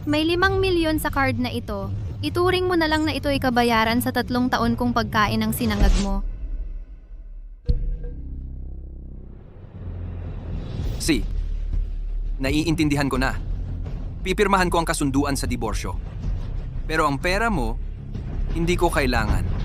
May 5 milyon sa card na ito. Ituring mo na lang na ito ay kabayaran sa 3 taon kong pagkain ng sinangag mo. Si, naiintindihan ko na. Pipirmahan ko ang kasunduan sa diborsyo. Pero ang pera mo, hindi ko kailangan.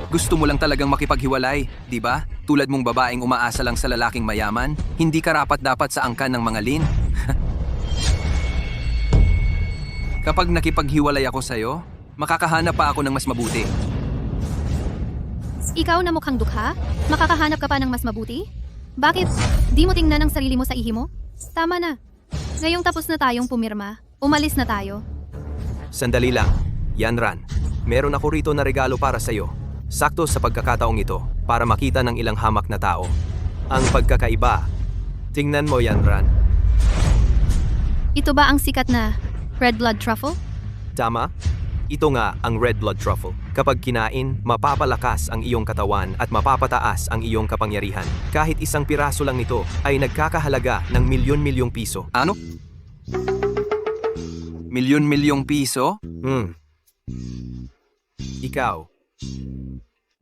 Gusto mo lang talagang makipaghiwalay, di ba? Tulad mong babaeng umaasa lang sa lalaking mayaman, hindi karapat-dapat sa angkan ng mga lin. Kapag nakipaghiwalay ako sa'yo, makakahanap pa ako ng mas mabuti. Ikaw na mukhang dukha? Makakahanap ka pa ng mas mabuti? Bakit? Di mo tingnan ang sarili mo sa ihi mo? Tama na. Ngayong tapos na tayong pumirma, umalis na tayo. Sandali lang, Yanran. Meron ako rito na regalo para sa'yo. Sakto sa pagkakataong ito para makita ng ilang hamak na tao. Ang pagkakaiba. Tingnan mo, Yanran. Ito ba ang sikat na red blood truffle? Tama? Ito nga ang red blood truffle. Kapag kinain, mapapalakas ang iyong katawan at mapapataas ang iyong kapangyarihan. Kahit isang piraso lang nito ay nagkakahalaga ng milyon-milyong piso. Ano? Milyon-milyong piso? Ikaw.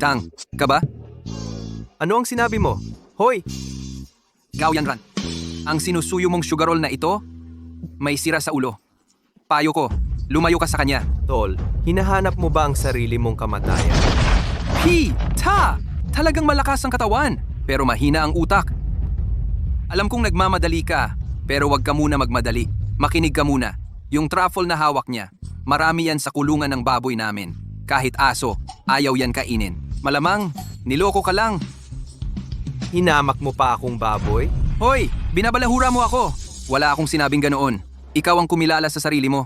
Tang, ka ba? Ano ang sinabi mo? Hoy! Ikaw, Yanran. Ang sinusuyo mong sugarol na ito, may sira sa ulo. Payo ko, lumayo ka sa kanya. Tol, hinahanap mo ba ang sarili mong kamatayan? Ta! Talagang malakas ang katawan, pero mahina ang utak. Alam kong nagmamadali ka, pero wag ka muna magmadali. Makinig ka muna. Yung truffle na hawak niya, marami yan sa kulungan ng baboy namin. Kahit aso, ayaw yan kainin. Malamang, niloko ka lang. Hinamak mo pa akong baboy? Hoy, binabalahura mo ako. Wala akong sinabing ganoon. Ikaw ang kumilala sa sarili mo.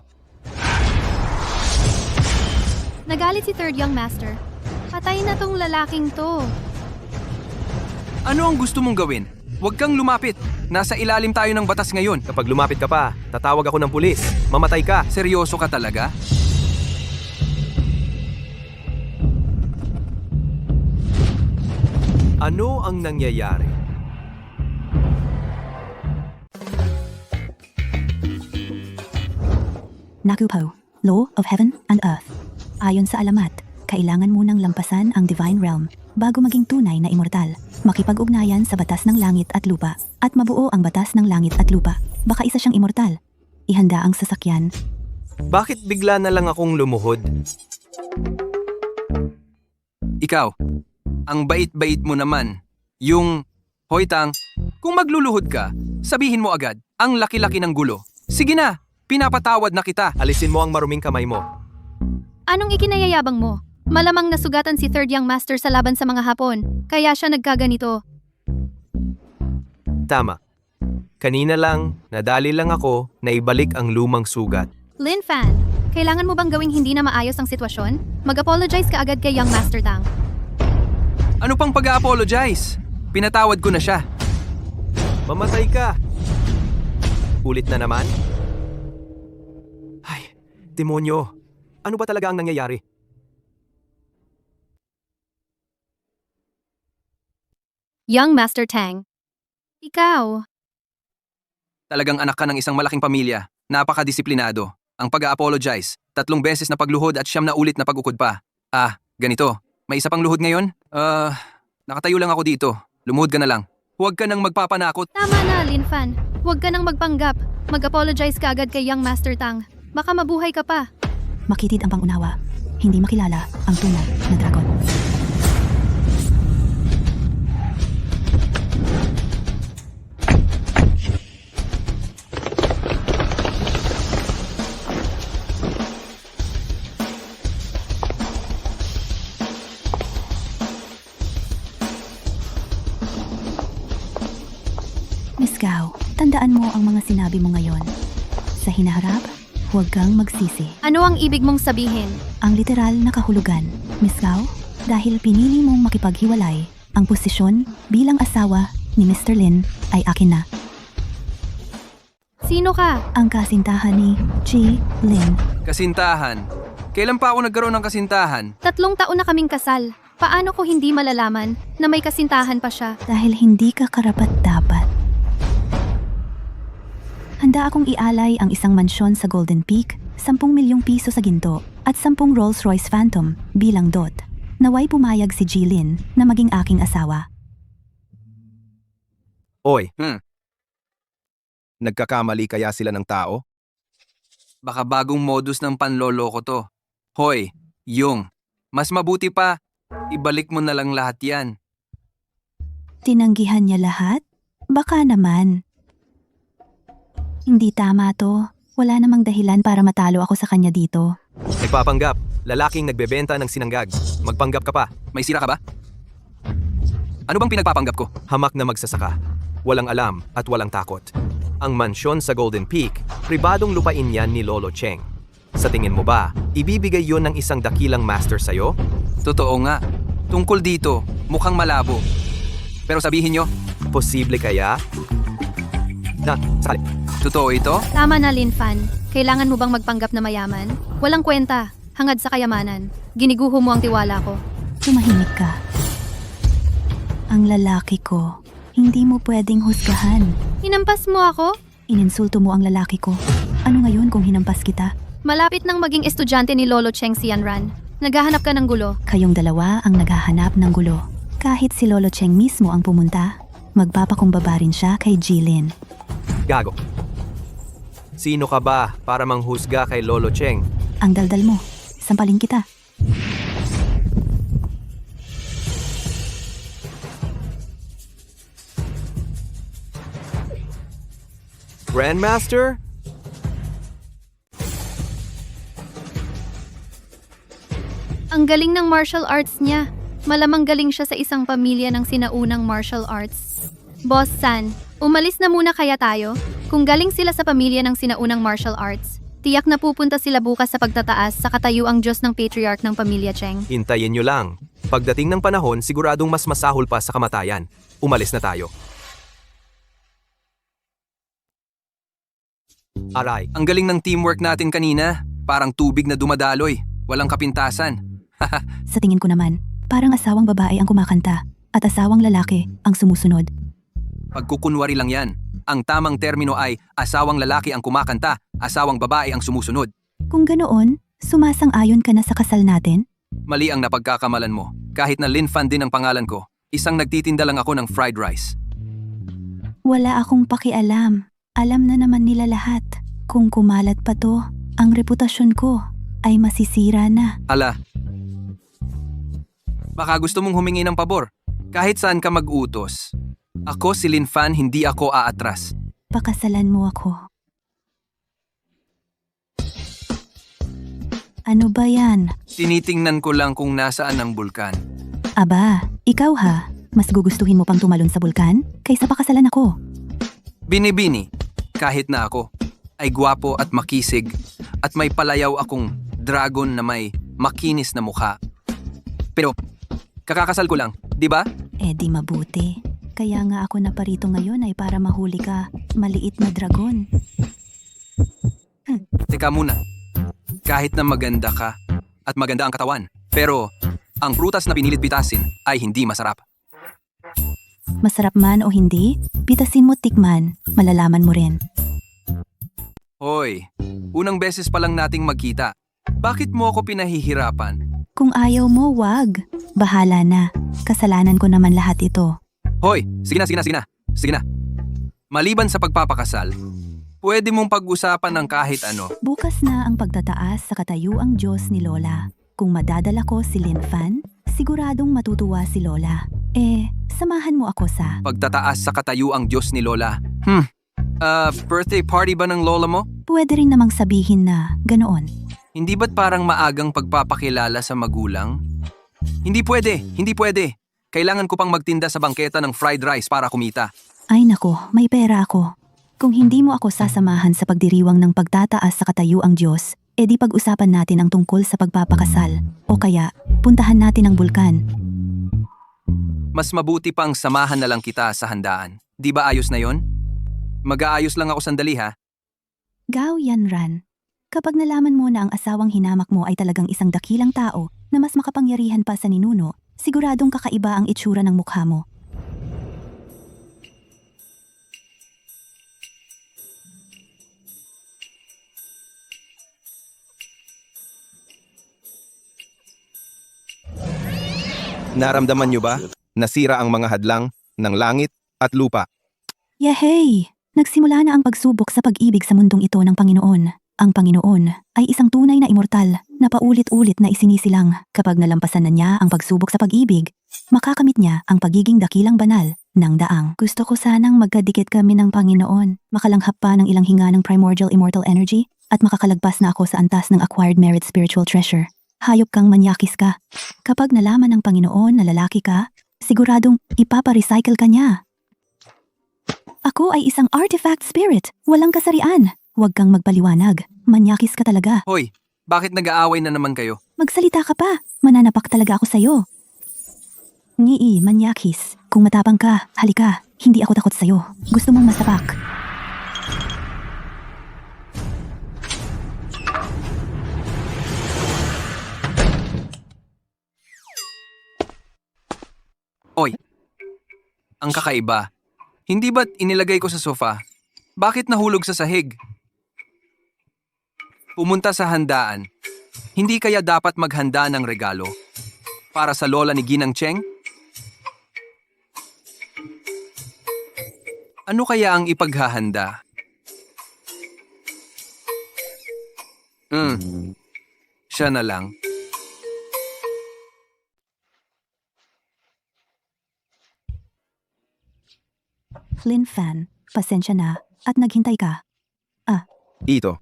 Nagalit si Third Young Master. Patay na tong lalaking to. Ano ang gusto mong gawin? Huwag kang lumapit. Nasa ilalim tayo ng batas ngayon. Kapag lumapit ka pa, tatawag ako ng pulis. Mamatay ka. Seryoso ka talaga? Ano ang nangyayari? Naku po, Law of Heaven and Earth. Ayon sa alamat, kailangan munang lampasan ang Divine Realm bago maging tunay na immortal. Makipag-ugnayan sa batas ng langit at lupa at mabuo ang batas ng langit at lupa. Baka isa siyang immortal. Ihanda ang sasakyan. Bakit bigla na lang akong lumuhod? Ikaw, ang bait-bait mo naman. Hoy Tang, kung magluluhod ka, sabihin mo agad, ang laki-laki ng gulo. Sige na, pinapatawad na kita. Alisin mo ang maruming kamay mo. Anong ikinayayabang mo? Malamang nasugatan si Third Young Master sa laban sa mga Hapon, kaya siya nagkaganito. Tama. Kanina lang, nadali lang ako na ibalik ang lumang sugat. Lin Fan, kailangan mo bang gawing hindi na maayos ang sitwasyon? Mag-apologize ka agad kay Young Master Tang. Ano pang pag-a-apologize? Pinatawad ko na siya. Mamatay ka. Ulit na naman? Ay, demonyo. Ano ba talaga ang nangyayari? Young Master Tang. Ikaw. Talagang anak ka ng isang malaking pamilya. Napakadisiplinado. Ang pag-a-apologize, 3 beses na pagluhod at 9 na ulit na pag-ukod pa. Ganito. May isa pang luhod ngayon? Nakatayo lang ako dito. Lumuhod ka na lang. Huwag ka nang magpapanakot. Tama na, Lin Fan. Huwag ka nang magpanggap. Mag-apologize ka agad kay Young Master Tang. Baka mabuhay ka pa. Makitid ang pangunawa. Hindi makilala ang tunay na dragon. Miss Gao, tandaan mo ang mga sinabi mo ngayon. Sa hinaharap, huwag kang magsisi. Ano ang ibig mong sabihin? Ang literal na kahulugan, Miss Gao, dahil pinili mong makipaghiwalay, ang posisyon bilang asawa ni Mr. Lin ay akin na. Sino ka? Ang kasintahan ni Ji Lin. Kasintahan. Kailan pa ako nagkaroon ng kasintahan? 3 taon na kaming kasal. Paano ko hindi malalaman na may kasintahan pa siya? Dahil hindi ka karapat-dapat. Handa akong ialay ang isang mansyon sa Golden Peak, 10 milyong piso sa ginto, at 10 Rolls-Royce Phantom bilang dot. Naway pumayag si Jilin na maging aking asawa. Oy, nagkakamali kaya sila ng tao? Baka bagong modus ng panloloko to. Hoy, Yung, mas mabuti pa, ibalik mo na lang lahat yan. Tinanggihan niya lahat? Baka naman. Hindi tama to. Wala namang dahilan para matalo ako sa kanya dito. Nagpapanggap, lalaking nagbebenta ng sinanggag. Magpanggap ka pa, May sira ka ba? Ano bang pinagpapanggap ko? hamak na magsasaka. Walang alam at walang takot. Ang mansyon sa Golden Peak, pribadong lupain yan ni Lolo Cheng. Sa tingin mo ba, ibibigay yon ng isang dakilang master sa'yo? Totoo nga. Tungkol dito, mukhang malabo. Pero sabihin nyo, Posible kaya? Sakali. totoo ito? Tama na, Lin Fan. Kailangan mo bang magpanggap na mayaman? Walang kwenta. Hangad sa kayamanan. Giniguho mo ang tiwala ko. Tumahimik ka. Ang lalaki ko, hindi mo pwedeng husgahan. Hinampas mo ako? Ininsulto mo ang lalaki ko. Ano ngayon kung hinampas kita? Malapit nang maging estudyante ni Lolo Cheng Xianran. Naghahanap ka ng gulo. Kayong dalawa ang naghahanap ng gulo. Kahit si Lolo Cheng mismo ang pumunta, magpapakumbaba rin siya kay Jilin. Gago. Sino ka ba para manghusga kay Lolo Cheng? Ang daldal mo, sampalin kita. Grandmaster? Ang galing ng martial arts niya. Malamang galing siya sa isang pamilya ng sinaunang martial arts. Boss San, umalis na muna kaya tayo? Kung galing sila sa pamilya ng sinaunang martial arts, tiyak na pupunta sila bukas sa pagtataas sa katayuang Diyos ng patriarch ng pamilya Cheng. Hintayin nyo lang. Pagdating ng panahon, siguradong mas masahol pa sa kamatayan. Umalis na tayo. Aray, Ang galing ng teamwork natin kanina. Parang tubig na dumadaloy. Walang kapintasan. Sa tingin ko naman, parang asawang babae ang kumakanta at asawang lalaki ang sumusunod. Pagkukunwari lang yan. Ang tamang termino ay asawang lalaki ang kumakanta, asawang babae ang sumusunod. Kung ganoon, sumasang-ayon ka na sa kasal natin? Mali ang napagkakamalan mo. Kahit na Lin Fan din ang pangalan ko, isang nagtitinda lang ako ng fried rice. Wala akong pakialam. Alam na naman nila lahat. Kung kumalat pa to, ang reputasyon ko ay masisira na. Ala, baka gusto mong humingi ng pabor. Kahit saan ka mag-utos. Ako si Lin Fan, hindi ako aatras. Pakasalan mo ako. Ano ba yan? Tinitingnan ko lang kung nasaan ang bulkan. Aba, ikaw ha? Mas gugustuhin mo pang tumalon sa bulkan kaysa pakasalan ako. Binibini, kahit na ako, ay gwapo at makisig at may palayaw akong dragon na may makinis na mukha. Pero, kakakasal ko lang, di ba? Eh di mabuti. Kaya nga ako naparito ngayon ay para mahuli ka, maliit na dragon. Teka muna, kahit na maganda ka at maganda ang katawan, pero ang prutas na pinilit pitasin ay hindi masarap. Masarap man o hindi, pitasin mo tikman, malalaman mo rin. Hoy, unang beses pa lang nating magkita. Bakit mo ako pinahihirapan? Kung ayaw mo, wag. Bahala na. Kasalanan ko naman lahat ito. Hoy, sige na. Maliban sa pagpapakasal, pwede mong pag-usapan ng kahit ano. Bukas na ang pagtataas sa katayuang Diyos ni Lola. Kung madadala ko si Lin Fan, siguradong matutuwa si Lola. Samahan mo ako sa... Pagtataas sa katayuang Diyos ni Lola. Birthday party ba ng lola mo? Pwede rin namang sabihin na ganoon. Hindi ba't parang maagang pagpapakilala sa magulang? Hindi pwede. Kailangan ko pang magtinda sa bangketa ng fried rice para kumita. Ay nako, may pera ako. Kung hindi mo ako sasamahan sa pagdiriwang ng pagtataas sa katayuang Diyos, edi pag-usapan natin ang tungkol sa pagpapakasal. O kaya, puntahan natin ang bulkan. Mas mabuti pang samahan na lang kita sa handaan. Di ba ayos na yon? Mag-aayos lang ako sandali ha. Gao Yanran, kapag nalaman mo na ang asawang hinamak mo ay talagang isang dakilang tao na mas makapangyarihan pa sa ninuno, siguradong kakaiba ang itsura ng mukha mo. Naramdaman niyo ba? Nasira ang mga hadlang ng langit at lupa. Yehey! Nagsimula na ang pagsubok sa pag-ibig sa mundong ito ng Panginoon. Ang Panginoon ay isang tunay na immortal na paulit-ulit na isinisilang. Kapag nalampasan na niya ang pagsubok sa pag-ibig, makakamit niya ang pagiging dakilang banal ng daang. Gusto ko sanang magkadikit kami ng Panginoon, makalanghap pa ng ilang hinga ng primordial immortal energy, at makakalagpas na ako sa antas ng acquired merit spiritual treasure. Hayop kang manyakis ka. Kapag nalaman ng Panginoon na lalaki ka, siguradong ipaparecycle ka niya. Ako ay isang artifact spirit, walang kasarian. Huwag kang magpaliwanag, manyakis ka talaga. Hoy, bakit nag-aaway na naman kayo? Magsalita ka pa, mananapak talaga ako sa'yo. Ngii, manyakis. Kung matapang ka, halika, hindi ako takot sa'yo. Gusto mong masapak. Oy, ang kakaiba. Hindi ba't inilagay ko sa sofa? Bakit nahulog sa sahig? Pumunta sa handaan. Hindi kaya dapat maghanda ng regalo? Para sa lola ni Ginang Cheng? Ano kaya ang ipaghahanda? Siya na lang. Flynn Fan, pasensya na at naghintay ka. Ito.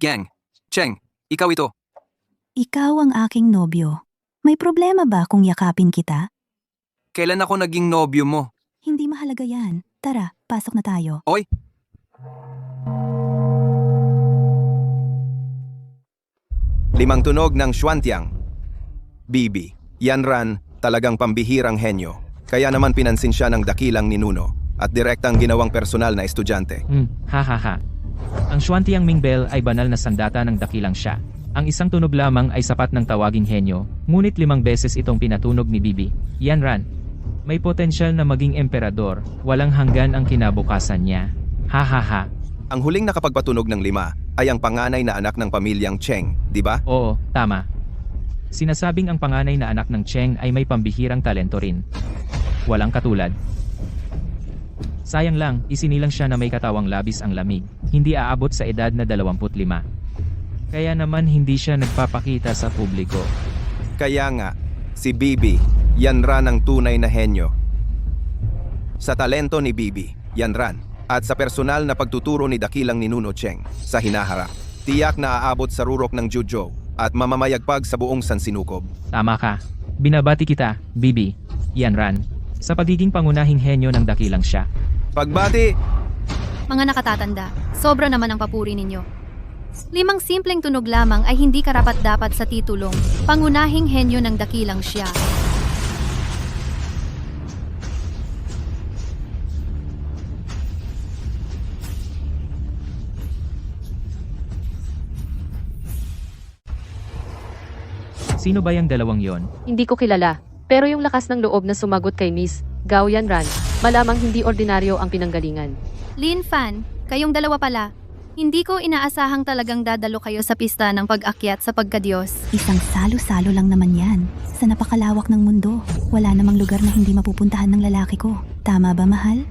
Gang, Cheng, ikaw ito. Ikaw ang aking nobyo. May problema ba kung yakapin kita? Kailan ako naging nobyo mo? Hindi mahalaga yan. Tara, pasok na tayo. Oy, Limang tunog ng Xuantiang. Bibi, Yanran, talagang pambihirang henyo. Kaya naman pinansin siya ng dakilang ninuno at direktang ginawang personal na estudyante. Hahaha. Ang Xuantiang Mingbel ay banal na sandata ng dakilang siya. Ang isang tunog lamang ay sapat ng tawaging henyo, ngunit 5 beses itong pinatunog ni Bibi. Yanran, may potensyal na maging emperador, walang hanggan ang kinabukasan niya. Hahaha. Ang huling nakapagpatunog ng 5 ay ang panganay na anak ng pamilyang Cheng, di ba? Oo, tama. Sinasabing ang panganay na anak ng Cheng ay may pambihirang talento rin. Walang katulad. Sayang lang, isinilang siya na may katawang labis ang lamig, hindi aabot sa edad na 25. Kaya naman hindi siya nagpapakita sa publiko. Kaya nga, si Bibi, Yanran ang tunay na henyo. Sa talento ni Bibi, Yanran, at sa personal na pagtuturo ni dakilang ninuno Cheng sa hinaharap, tiyak na aabot sa rurok ng Juzhou at mamamayagpag sa buong Sansinukob. Tama ka. Binabati kita, Bibi, Yanran, sa pagiging pangunahing henyo ng dakilang siya. Pagbati! Mga nakatatanda, sobra naman ang papuri ninyo. 5 simpleng tunog lamang ay hindi karapat-dapat sa titulong pangunahing henyo ng dakilang siya. Sino ba yung dalawang yon? Hindi ko kilala, pero yung lakas ng loob na sumagot kay Miss Gao Yanran, malamang hindi ordinaryo ang pinanggalingan. Lin Fan, kayong dalawa pala. Hindi ko inaasahang talagang dadalo kayo sa pista ng pag-akyat sa pagkadiyos. Isang salo-salo lang naman yan. Sa napakalawak ng mundo, wala namang lugar na hindi mapupuntahan ng lalaki ko. Tama ba, mahal?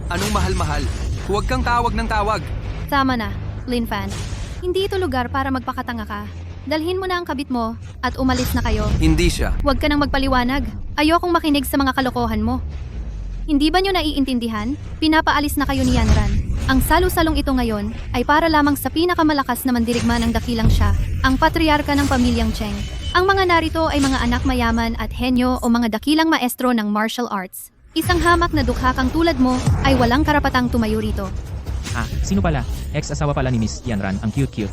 Anong mahal-mahal? Huwag kang tawag ng tawag. Tama na, Lin Fan. Hindi ito lugar para magpakatanga ka. Dalhin mo na ang kabit mo at umalis na kayo. Hindi siya. Huwag ka nang magpaliwanag. Ayokong makinig sa mga kalokohan mo. Hindi ba nyo naiintindihan? Pinapaalis na kayo ni Yanran. Ang salu-salong ito ngayon ay para lamang sa pinakamalakas na mandirigma ng dakilang siya, ang patriarka ng pamilyang Cheng. Ang mga narito ay mga anak mayaman at henyo o mga dakilang maestro ng martial arts. Isang hamak na dukhakang tulad mo ay walang karapatang tumayo rito. Sino pala? Ex-asawa pala ni Miss Yanran, ang cute-cute.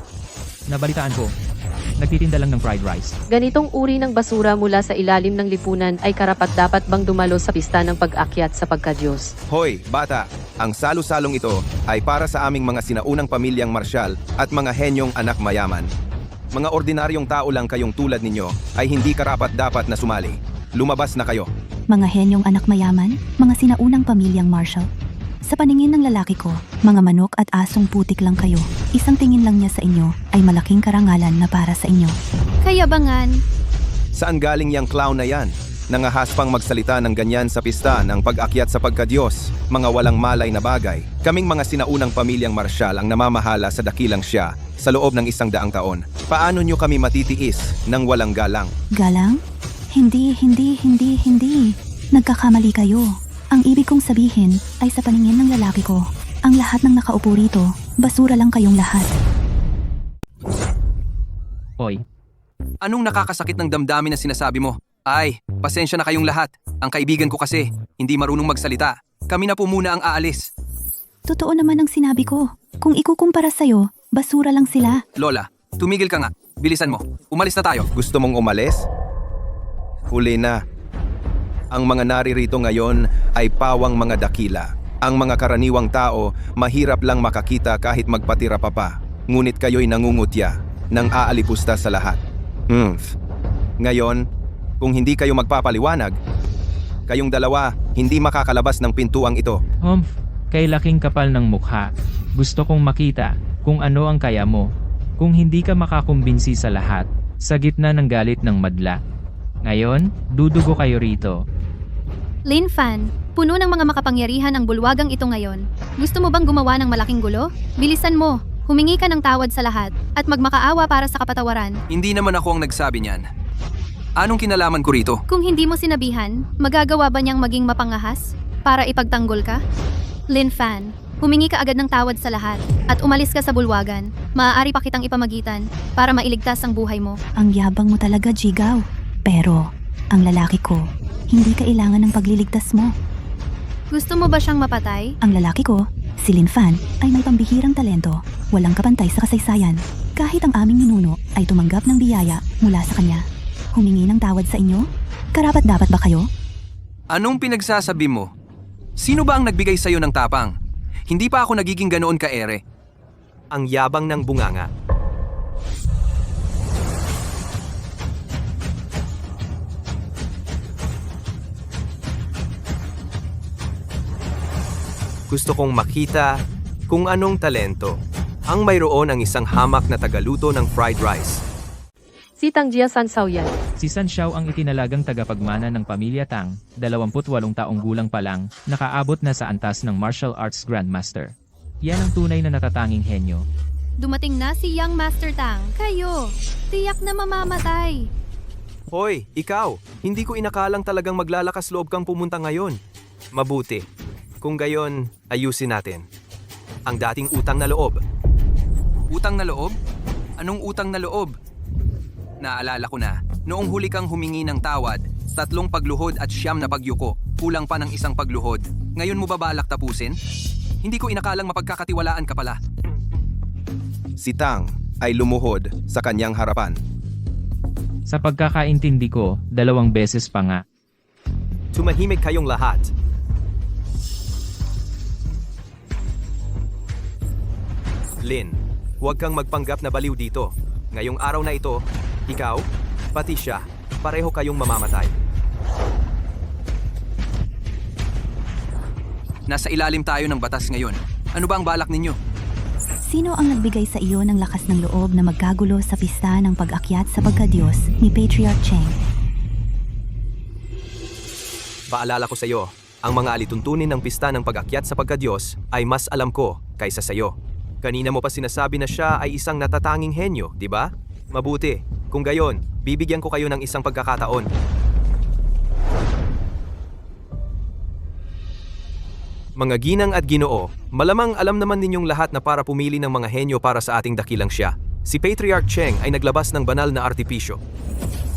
Nabalitaan ko. Nagtitinda lang ng fried rice. Ganitong uri ng basura mula sa ilalim ng lipunan ay karapat-dapat bang dumalo sa pista ng pag-akyat sa pagkadyos? Hoy, bata! Ang salu-salong ito ay para sa aming mga sinaunang pamilyang marsyal at mga henyong anak mayaman. Mga ordinaryong tao lang kayong tulad ninyo ay hindi karapat-dapat na sumali. Lumabas na kayo. Mga henyong anak mayaman, mga sinaunang pamilyang martial. Sa paningin ng lalaki ko, mga manok at asong putik lang kayo. Isang tingin lang niya sa inyo ay malaking karangalan na para sa inyo. Kayabangan, Saan galing yang clown na yan? Nangahaspang magsalita ng ganyan sa pista ng pag-akyat sa pagkadyos, mga walang malay na bagay. Kaming mga sinaunang pamilyang marsyal ang namamahala sa dakilang siya sa loob ng 100 taon. Paano nyo kami matitiis ng walang galang? Galang? Hindi. Nagkakamali kayo. Ang ibig kong sabihin ay sa paningin ng lalaki ko, ang lahat ng nakaupo rito, basura lang kayong lahat. Hoy, Anong nakakasakit ng damdamin na sinasabi mo? Ay, pasensya na kayong lahat. Ang kaibigan ko kasi, hindi marunong magsalita. Kami na po muna ang aalis. Totoo naman ang sinabi ko. Kung ikukumpara sa'yo, basura lang sila. Lola, tumigil ka nga. Bilisan mo. Umalis na tayo. Gusto mong umalis? Huli na. Ang mga naririto ngayon ay pawang mga dakila. Ang mga karaniwang tao, mahirap lang makakita kahit magpatira pa. Ngunit kayo'y nangungutya, nang aalipusta sa lahat. Ngayon, kung hindi kayo magpapaliwanag, kayong dalawa hindi makakalabas ng pintuang ito. Humph, kay laking kapal ng mukha. Gusto kong makita kung ano ang kaya mo. Kung hindi ka makakumbinsi sa lahat, sa gitna ng galit ng madla. Ngayon, dudugo kayo rito. Lin Fan, puno ng mga makapangyarihan ang bulwagang ito ngayon. Gusto mo bang gumawa ng malaking gulo? Bilisan mo. Humingi ka ng tawad sa lahat at magmakaawa para sa kapatawaran. Hindi naman ako ang nagsabi niyan. Anong kinalaman ko rito? Kung hindi mo sinabihan, magagawa ba niyang maging mapangahas para ipagtanggol ka? Lin Fan, humingi ka agad ng tawad sa lahat at umalis ka sa bulwagan. Maaari pa kitang ipamagitan para mailigtas ang buhay mo. Ang yabang mo talaga, Jigaw. Pero, ang lalaki ko, hindi kailangan ng pagliligtas mo. Gusto mo ba siyang mapatay? Ang lalaki ko, si Lin Fan, ay may pambihirang talento. Walang kapantay sa kasaysayan. Kahit ang aming ninuno ay tumanggap ng biyaya mula sa kanya. Humingi ng tawad sa inyo? Karapat-dapat ba kayo? Anong pinagsasabi mo? Sino ba ang nagbigay sa'yo ng tapang? Hindi pa ako nagiging ganoon ka-ere. Ang yabang ng bunganga. Gusto kong makita kung anong talento ang mayroon ang isang hamak na tagaluto ng fried rice. Si Tang Jia San Sao yan. Si San Xiao ang itinalagang tagapagmana ng pamilya Tang, 28 taong gulang pa lang, nakaabot na sa antas ng martial arts grandmaster. Yan ang tunay na natatanging henyo. Dumating na si Young Master Tang. Kayo, tiyak na mamamatay. Hoy, ikaw! Hindi ko inakalang talagang maglalakas loob kang pumunta ngayon. Mabuti. Kung gayon, ayusin natin. Ang dating utang na loob. Utang na loob? Anong utang na loob? Naalala ko na, noong huli kang humingi ng tawad, 3 pagluhod at 9 na pagyuko, kulang pa ng 1 pagluhod. Ngayon mo ba balak tapusin? Hindi ko inakalang mapagkakatiwalaan ka pala. Si Tang ay lumuhod sa kanyang harapan. Sa pagkakaintindi ko, 2 beses pa nga. Tumahimik kayong lahat. Lin, huwag kang magpanggap na baliw dito. Ngayong araw na ito, ikaw, pati siya, pareho kayong mamamatay. Nasa ilalim tayo ng batas ngayon. Ano ba ang balak ninyo? Sino ang nagbigay sa iyo ng lakas ng loob na magkagulo sa pista ng pag-akyat sa pagkadyos ni Patriarch Cheng? Paalala ko sa iyo, ang mga alituntunin ng pista ng pag-akyat sa pagkadyos ay mas alam ko kaysa sa iyo. Kanina mo pa sinasabi na siya ay isang natatanging henyo, di ba? Mabuti. Kung gayon, bibigyan ko kayo ng isang pagkakataon. Mga ginang at ginoo, malamang alam naman ninyong lahat na para pumili ng mga henyo para sa ating dakilang siya, si Patriarch Cheng ay naglabas ng banal na artipisyo.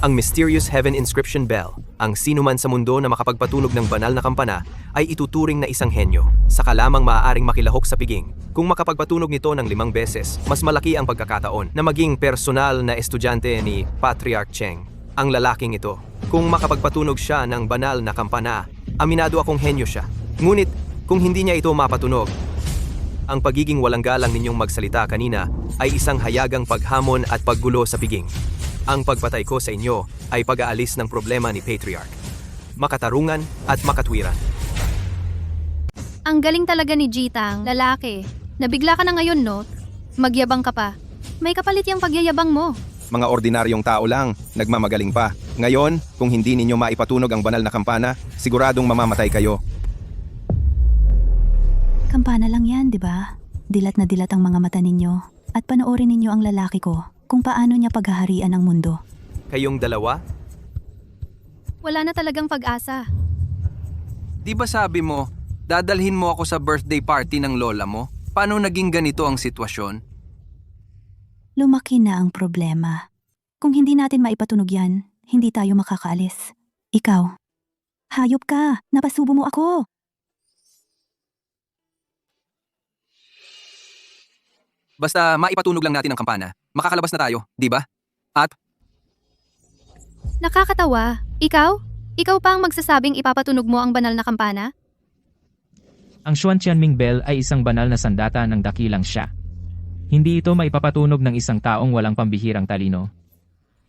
Ang Mysterious Heaven Inscription Bell, ang sinuman sa mundo na makapagpatunog ng banal na kampana, ay ituturing na isang henyo, saka lamang maaaring makilahok sa piging. Kung makapagpatunog nito ng 5 beses, mas malaki ang pagkakataon na maging personal na estudyante ni Patriarch Cheng, ang lalaking ito. Kung makapagpatunog siya ng banal na kampana, aminado akong henyo siya. Ngunit, kung hindi niya ito mapatunog, ang pagiging walang galang ninyong magsalita kanina ay isang hayagang paghamon at paggulo sa piging. Ang pagpatay ko sa inyo ay pag-aalis ng problema ni Patriarch. Makatarungan at makatwiran. Ang galing talaga ni Jitang, lalaki. Nabigla ka na ngayon, no? Magyabang ka pa. May kapalit yung pagyayabang mo. Mga ordinaryong tao lang, nagmamagaling pa. Ngayon, kung hindi ninyo maipatunog ang banal na kampana, siguradong mamamatay kayo. Kampana lang yan, di ba? Dilat na dilat ang mga mata ninyo. At panoorin ninyo ang lalaki ko kung paano niya paghaharian ang mundo. Kayong dalawa? Wala na talagang pag-asa. Di ba sabi mo, dadalhin mo ako sa birthday party ng lola mo? Paano naging ganito ang sitwasyon? Lumaki na ang problema. Kung hindi natin maipatunog yan, hindi tayo makakaalis. Ikaw, hayop ka! Napasubo mo ako! Basta maipatunog lang natin ang kampana, makakalabas na tayo, di ba? At Nakakatawa. Ikaw? Ikaw pa ang magsasabing ipapatunog mo ang banal na kampana? Ang Xuan Tianming Bell ay isang banal na sandata ng dakilang siya. Hindi ito maipapatunog ng isang taong walang pambihirang talino.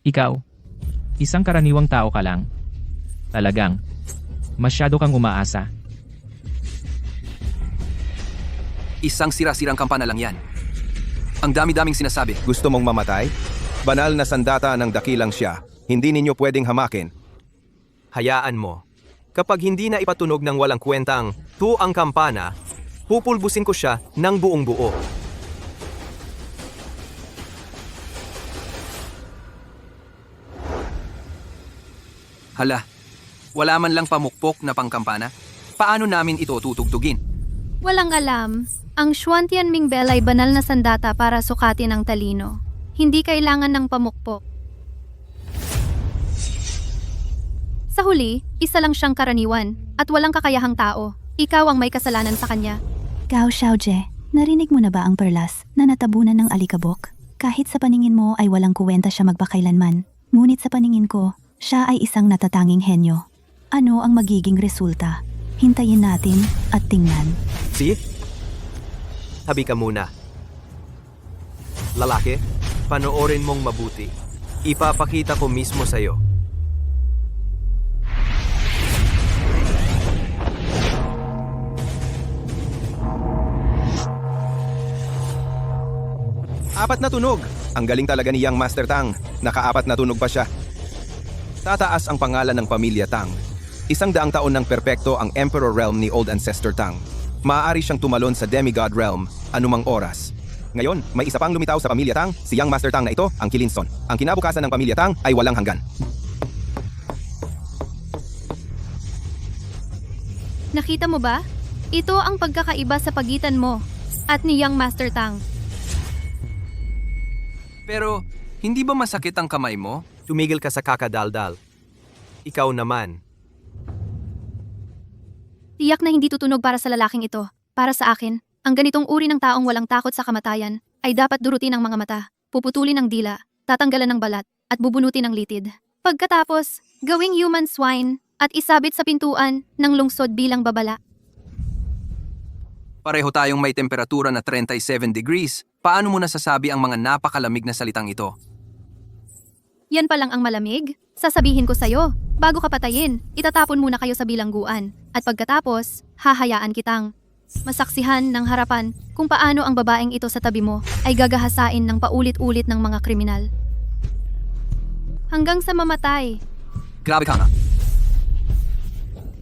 Ikaw, isang karaniwang tao ka lang. Talagang, masyado kang umaasa. isang sira-sirang kampana lang yan. Ang dami-daming sinasabi. Gusto mong mamatay? Banal na sandata ng dakilang siya. Hindi ninyo pwedeng hamakin. Hayaan mo. Kapag hindi na ipatunog ng walang kwentang tu ang kampana, pupulbusin ko siya ng buong buo. Hala, wala man lang pamukpok na pangkampana? Paano namin ito tutugtugin? Walang alam. Ang Xuan Tianming Bell ay banal na sandata para sukatin ang talino. Hindi kailangan ng pamukpok. Sa huli, isa lang siyang karaniwan at walang kakayahang tao. Ikaw ang may kasalanan sa kanya. Gao Xiaojie, narinig mo na ba ang perlas na natabunan ng alikabok? Kahit sa paningin mo ay walang kuwenta siya magpakailanman, ngunit sa paningin ko, siya ay isang natatanging henyo. Ano ang magiging resulta? Hintayin natin at tingnan. Si? Tabi ka muna. Lalaki, panoorin mong mabuti. Ipapakita ko mismo sa'yo. Apat na tunog! Ang galing talaga ni Yang Master Tang. Nakaapat na tunog pa siya. Tataas ang pangalan ng pamilya Tang. 100 taon ng perpekto ang Emperor Realm ni Old Ancestor Tang. Maaari siyang tumalon sa Demigod Realm anumang oras. Ngayon, may isa pang lumitaw sa pamilya Tang, si Yang Master Tang na ito, ang Kilinson. Ang kinabukasan ng pamilya Tang ay walang hanggan. Nakita mo ba? Ito ang pagkakaiba sa pagitan mo at ni Young Master Tang. Pero, hindi ba masakit ang kamay mo? Tumigil ka sa kakadaldal. Ikaw naman. Tiyak na hindi tutunog para sa lalaking ito. Para sa akin, ang ganitong uri ng taong walang takot sa kamatayan ay dapat durutin ang mga mata, puputulin ang dila, tatanggalan ng balat, at bubunutin ng litid. Pagkatapos, gawing human swine at isabit sa pintuan ng lungsod bilang babala. Pareho tayong may temperatura na 37 degrees. Paano mo nasasabi ang mga napakalamig na salitang ito? Yan pa lang ang malamig? Sasabihin ko sa'yo, bago ka patayin, itatapon muna kayo sa bilangguan. At pagkatapos, hahayaan kitang masaksihan ng harapan kung paano ang babaeng ito sa tabi mo ay gagahasain ng paulit-ulit ng mga kriminal. Hanggang sa mamatay. Grabe ka nga.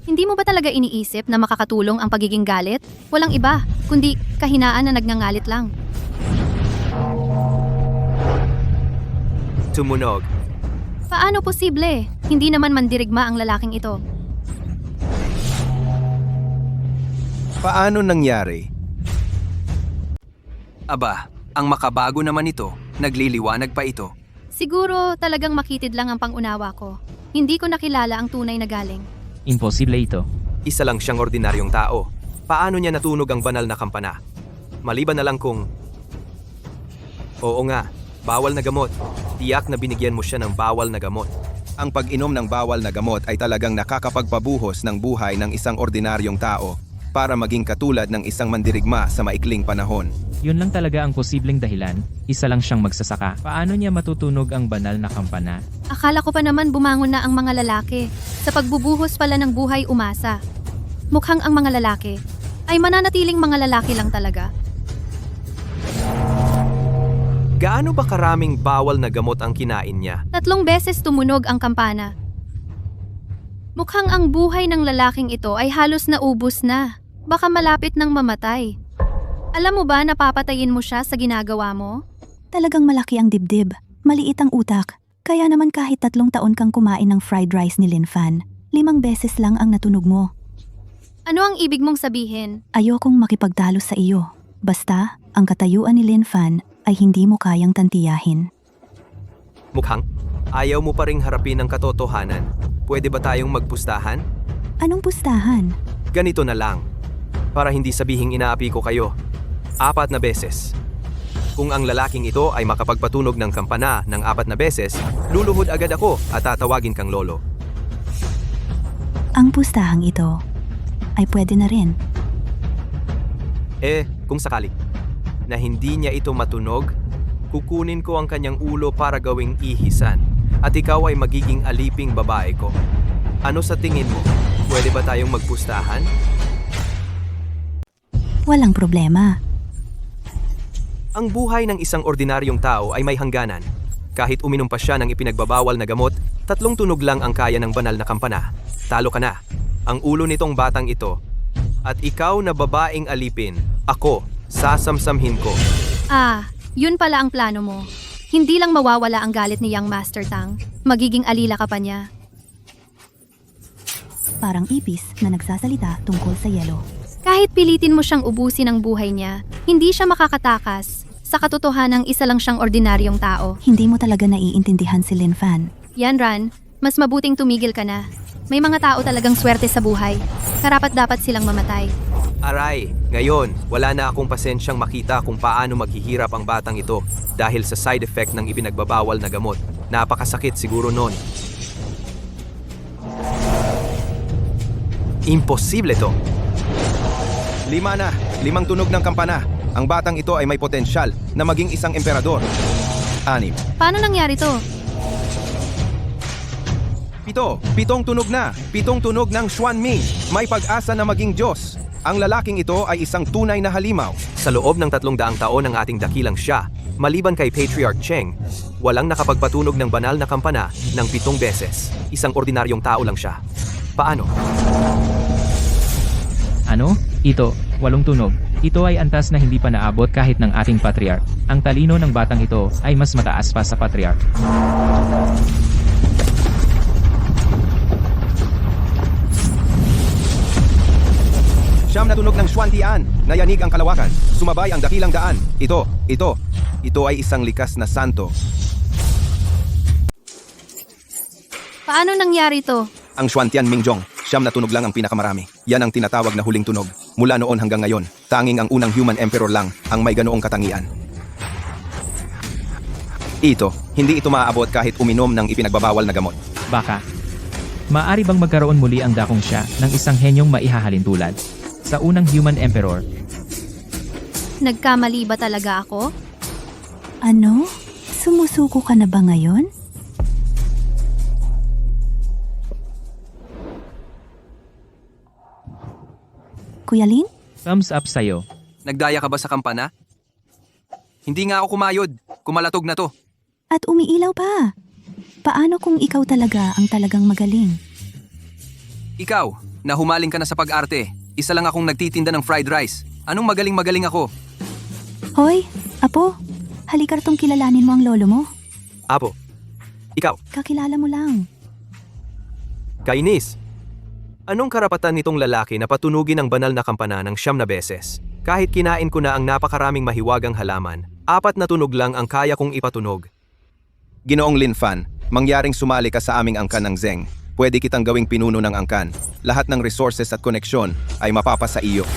Hindi mo ba talaga iniisip na makakatulong ang pagiging galit? Walang iba, kundi kahinaan na nagngangalit lang. Tumunog. Paano posible? Hindi naman mandirigma ang lalaking ito. Paano nangyari? Aba, ang makabago naman ito, nagliliwanag pa ito. Siguro talagang makitid lang ang pangunawa ko. Hindi ko nakilala ang tunay na galing. Imposible ito. Isa lang siyang ordinaryong tao. Paano niya natunog ang banal na kampana? Maliban na lang kung... Oo nga, bawal na gamot. Tiyak na binigyan mo siya ng bawal na gamot. Ang pag-inom ng bawal na gamot ay talagang nakakapagpabuhos ng buhay ng isang ordinaryong tao para maging katulad ng isang mandirigma sa maikling panahon. Yun lang talaga ang posibleng dahilan. Isa lang siyang magsasaka. Paano niya matutunog ang banal na kampana? Akala ko pa naman bumangon na ang mga lalaki. Sa pagbubuhos pala ng buhay umasa. Mukhang ang mga lalaki ay mananatiling mga lalaki lang talaga. Gaano ba karaming bawal na gamot ang kinain niya? 3 beses tumunog ang kampana. Mukhang ang buhay ng lalaking ito ay halos naubos na. Baka malapit nang mamatay. Alam mo ba napapatayin mo siya sa ginagawa mo? Talagang malaki ang dibdib, maliit ang utak. Kaya naman kahit 3 taon kang kumain ng fried rice ni Linfan, 5 beses lang ang natunog mo. Ano ang ibig mong sabihin? Ayokong makipagtalo sa iyo. Basta, ang katayuan ni Linfan ay hindi mo kayang tantiyahin. Mukhang ayaw mo pa ring harapin ang katotohanan. Pwede ba tayong magpustahan? Anong pustahan? Ganito na lang. Para hindi sabihing inaapi ko kayo. 4 na beses. Kung ang lalaking ito ay makapagpatunog ng kampana ng 4 na beses, luluhod agad ako at tatawagin kang lolo. Ang pustahang ito ay pwede na rin. Kung sakali na hindi niya ito matunog, kukunin ko ang kanyang ulo para gawing ihisan at ikaw ay magiging aliping babae ko. Ano sa tingin mo? Pwede ba tayong magpustahan? Walang problema. Ang buhay ng isang ordinaryong tao ay may hangganan. Kahit uminom pa siya ng ipinagbabawal na gamot, 3 tunog lang ang kaya ng banal na kampana. Talo ka na. Ang ulo nitong batang ito. At ikaw na babaeng alipin, ako, sasamsamhin ko. Yun pala ang plano mo. Hindi lang mawawala ang galit ni Young Master Tang, magiging alila ka pa niya. Parang ipis na nagsasalita tungkol sa yelo. Kahit pilitin mo siyang ubusin ang buhay niya, hindi siya makakatakas. Sa katotohanang isa lang siyang ordinaryong tao. Hindi mo talaga naiintindihan si Linfan. Yanran, mas mabuting tumigil ka na. May mga tao talagang swerte sa buhay. Karapat dapat silang mamatay. Aray, ngayon, wala na akong pasensyang makita kung paano maghihirap ang batang ito dahil sa side effect ng ipinagbabawal na gamot. Napakasakit siguro nun. Imposible to. 5 na, 5 tunog ng kampana. Ang batang ito ay may potensyal na maging isang emperador. 6. Paano nangyari to? 7 tunog na. 7 tunog ng Xuan Ming. May pag-asa na maging Diyos. Ang lalaking ito ay isang tunay na halimaw. Sa loob ng 300 taon ng ating dakilang siya, maliban kay Patriarch Cheng, walang nakapagpatunog ng banal na kampana ng 7 beses. Isang ordinaryong tao lang siya. Paano? Ano? Ito, 8 tunog. Ito ay antas na hindi pa naabot kahit ng ating patriarch. Ang talino ng batang ito ay mas mataas pa sa patriarch. Siyam na tunog ng Xuan Tian. Nayanig ang kalawakan. Sumabay ang dakilang daan. Ito ay isang likas na santo. Paano nangyari to? Ang Xuan Tian Mingjong, 9 na tunog lang ang pinakamarami. Yan ang tinatawag na huling tunog. Mula noon hanggang ngayon, tanging ang unang human emperor lang ang may ganoong katangian. Hindi ito maaabot kahit uminom ng ipinagbabawal na gamot. Baka. Maari bang magkaroon muli ang dakong siya ng isang henyong maihahalin tulad sa unang human emperor? Nagkamali ba talaga ako? Ano? Sumusuko ka na ba ngayon? Kuya Lin? Thumbs up sa'yo. Nagdaya ka ba sa kampana? Hindi nga ako kumayod. Kumalatog na to. At umiilaw pa. Paano kung ikaw talaga ang talagang magaling? Ikaw, nahumaling ka na sa pag-arte. Isa lang akong nagtitinda ng fried rice. Anong magaling-magaling ako? Hoy, Apo, halikartong kilalanin mo ang lolo mo. Apo, ikaw, Kakilala mo lang. kainis. Anong karapatan nitong lalaki na patunugin ang banal na kampana ng 9 na beses? Kahit kinain ko na ang napakaraming mahiwagang halaman, 4 na tunog lang ang kaya kong ipatunog. Ginoong Linfan, mangyaring sumali ka sa aming angkan ng Zeng. Pwede kitang gawing pinuno ng angkan. Lahat ng resources at koneksyon ay mapapasa iyo.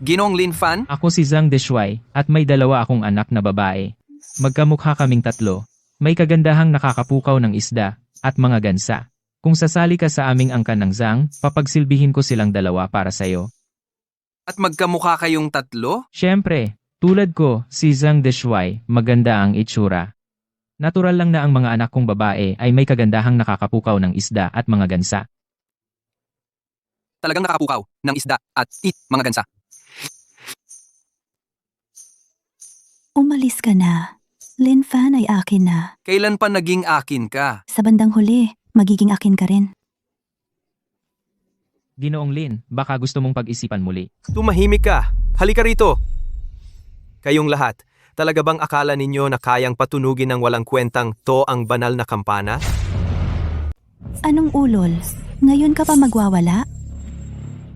Ginong Linfan? Ako si Zhang Deshuai at may 2 akong anak na babae. Magkamukha kaming 3. May kagandahang nakakapukaw ng isda at mga gansa. Kung sasali ka sa aming angkan ng Zhang, papagsilbihin ko silang 2 para sa'yo. At magkamukha kayong 3? Siyempre, tulad ko, si Zhang Deshuai, maganda ang itsura. Natural lang na ang mga anak kong babae ay may kagandahang nakakapukaw ng isda at mga gansa. Talagang nakapukaw ng isda at mga gansa. Umalis ka na. Lin Fan ay akin na. Kailan pa naging akin ka? Sa bandang huli, magiging akin ka rin. Ginoong Lin, baka gusto mong pag-isipan muli. Tumahimik ka. Halika rito. Kayong lahat, talaga bang akala ninyo na kayang patunugin ng walang kwentang to ang banal na kampana? Anong ulol? Ngayon ka pa magwawala?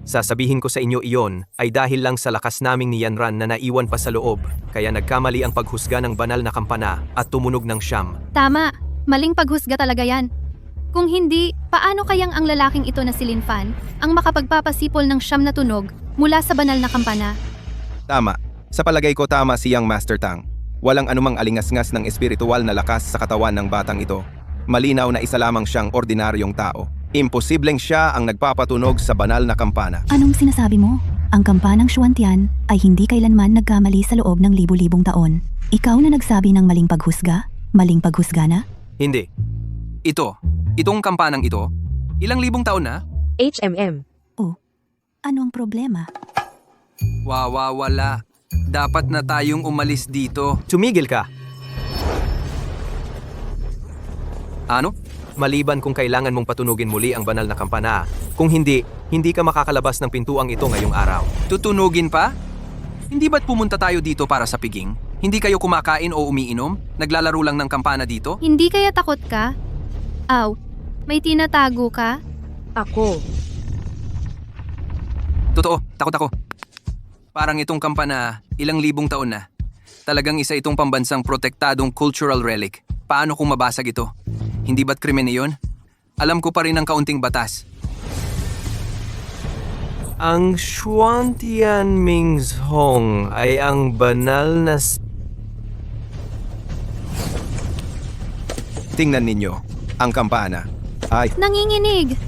Sasabihin ko sa inyo iyon ay dahil lang sa lakas naming ni Yanran na naiwan pa sa loob, kaya nagkamali ang paghusga ng banal na kampana at tumunog ng siyam. Tama, maling paghusga talaga yan. Kung hindi, paano kayang ang lalaking ito na si Lin Fan ang makapagpapasipol ng siyam na tunog mula sa banal na kampana? Tama. Sa palagay ko tama siyang Master Tang. Walang anumang alingas-ngas ng espiritual na lakas sa katawan ng batang ito. Malinaw na isa lamang siyang ordinaryong tao. Imposibleng siya ang nagpapatunog sa banal na kampana. Anong sinasabi mo? Ang kampanang Xuantian ay hindi kailanman nagkamali sa loob ng libu-libong taon. Ikaw na nagsabi ng maling paghusga? Maling paghusga na? Hindi. Itong kampanang ito, ilang libong taon na? HMM. Ano ang problema? Wala. Dapat na tayong umalis dito. Tumigil ka. Ano? Maliban kung kailangan mong patunugin muli ang banal na kampana. Kung hindi, hindi ka makakalabas ng pintuang ito ngayong araw. Tutunugin pa? Hindi ba't pumunta tayo dito para sa piging? Hindi kayo kumakain o umiinom? Naglalaro lang ng kampana dito? Hindi kaya takot ka? Aw, may tinatago ka? Ako. Totoo, takot ako. Parang itong kampana, ilang libong taon na. Talagang isa itong pambansang protektadong cultural relic. Paano kung mabasag ito? Hindi ba't krimen iyon? Alam ko pa rin ang kaunting batas. Ang Xuantian Mingzhong ay ang banal na... Tingnan ninyo, ang kampana ay Nanginginig!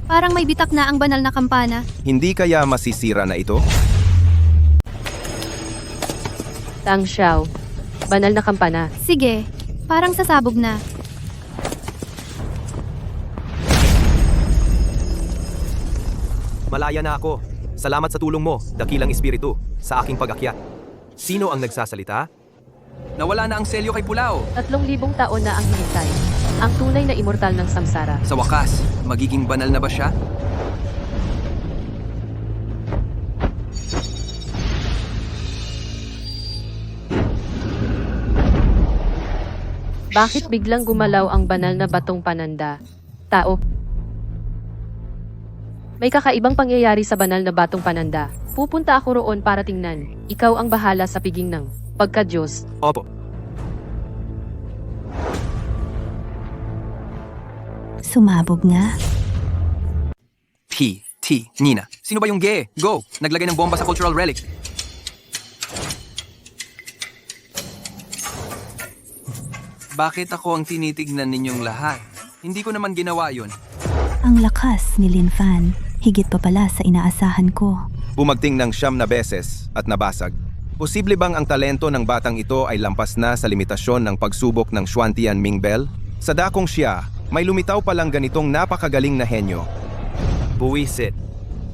Parang may bitak na ang banal na kampana. hindi kaya masisira na ito? Tang Xiao. Banal na kampana. Sige, parang sasabog na. Malaya na ako. Salamat sa tulong mo, dakilang espiritu, sa aking pag-akyat. Sino ang nagsasalita? Nawala na ang selyo kay Pulao. 3,000 taon na ang hinintay. Ang tunay na immortal ng samsara. Sa wakas, magiging banal na ba siya? Bakit biglang gumalaw ang banal na batong pananda? Tao. May kakaibang pangyayari sa banal na batong pananda. Pupunta ako roon para tingnan. Ikaw ang bahala sa piging ng pagka-Diyos. Opo. Sumabog nga. Nina. Sino ba yung ge? Go! Naglagay ng bomba sa cultural relic. Bakit ako ang tinitignan ninyong lahat? Hindi ko naman ginawa yun. Ang lakas ni Lin Fan, higit pa pala sa inaasahan ko. Bumagting ng 9 na beses at nabasag. Posible bang ang talento ng batang ito ay lampas na sa limitasyon ng pagsubok ng Xuantian Mingbel? Sa dakong siya, may lumitaw palang ganitong napakagaling na henyo. Buwisit.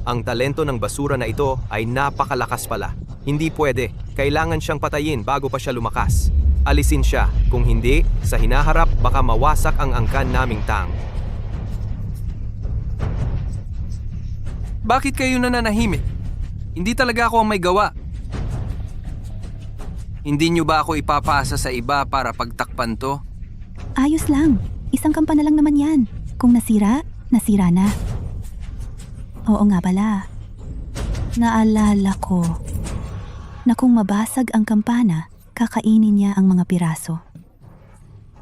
Ang talento ng basura na ito ay napakalakas pala. Hindi pwede. Kailangan siyang patayin bago pa siya lumakas. Alisin siya. Kung hindi, sa hinaharap baka mawasak ang angkan naming Tang. Bakit kayo nananahimik? Hindi talaga ako ang may gawa. Hindi niyo ba ako ipapasa sa iba para pagtakpan to? Ayos lang. Isang kampana lang naman yan. Kung nasira, nasira na. Oo nga pala. Naalala ko na kung mabasag ang kampana, kakainin niya ang mga piraso.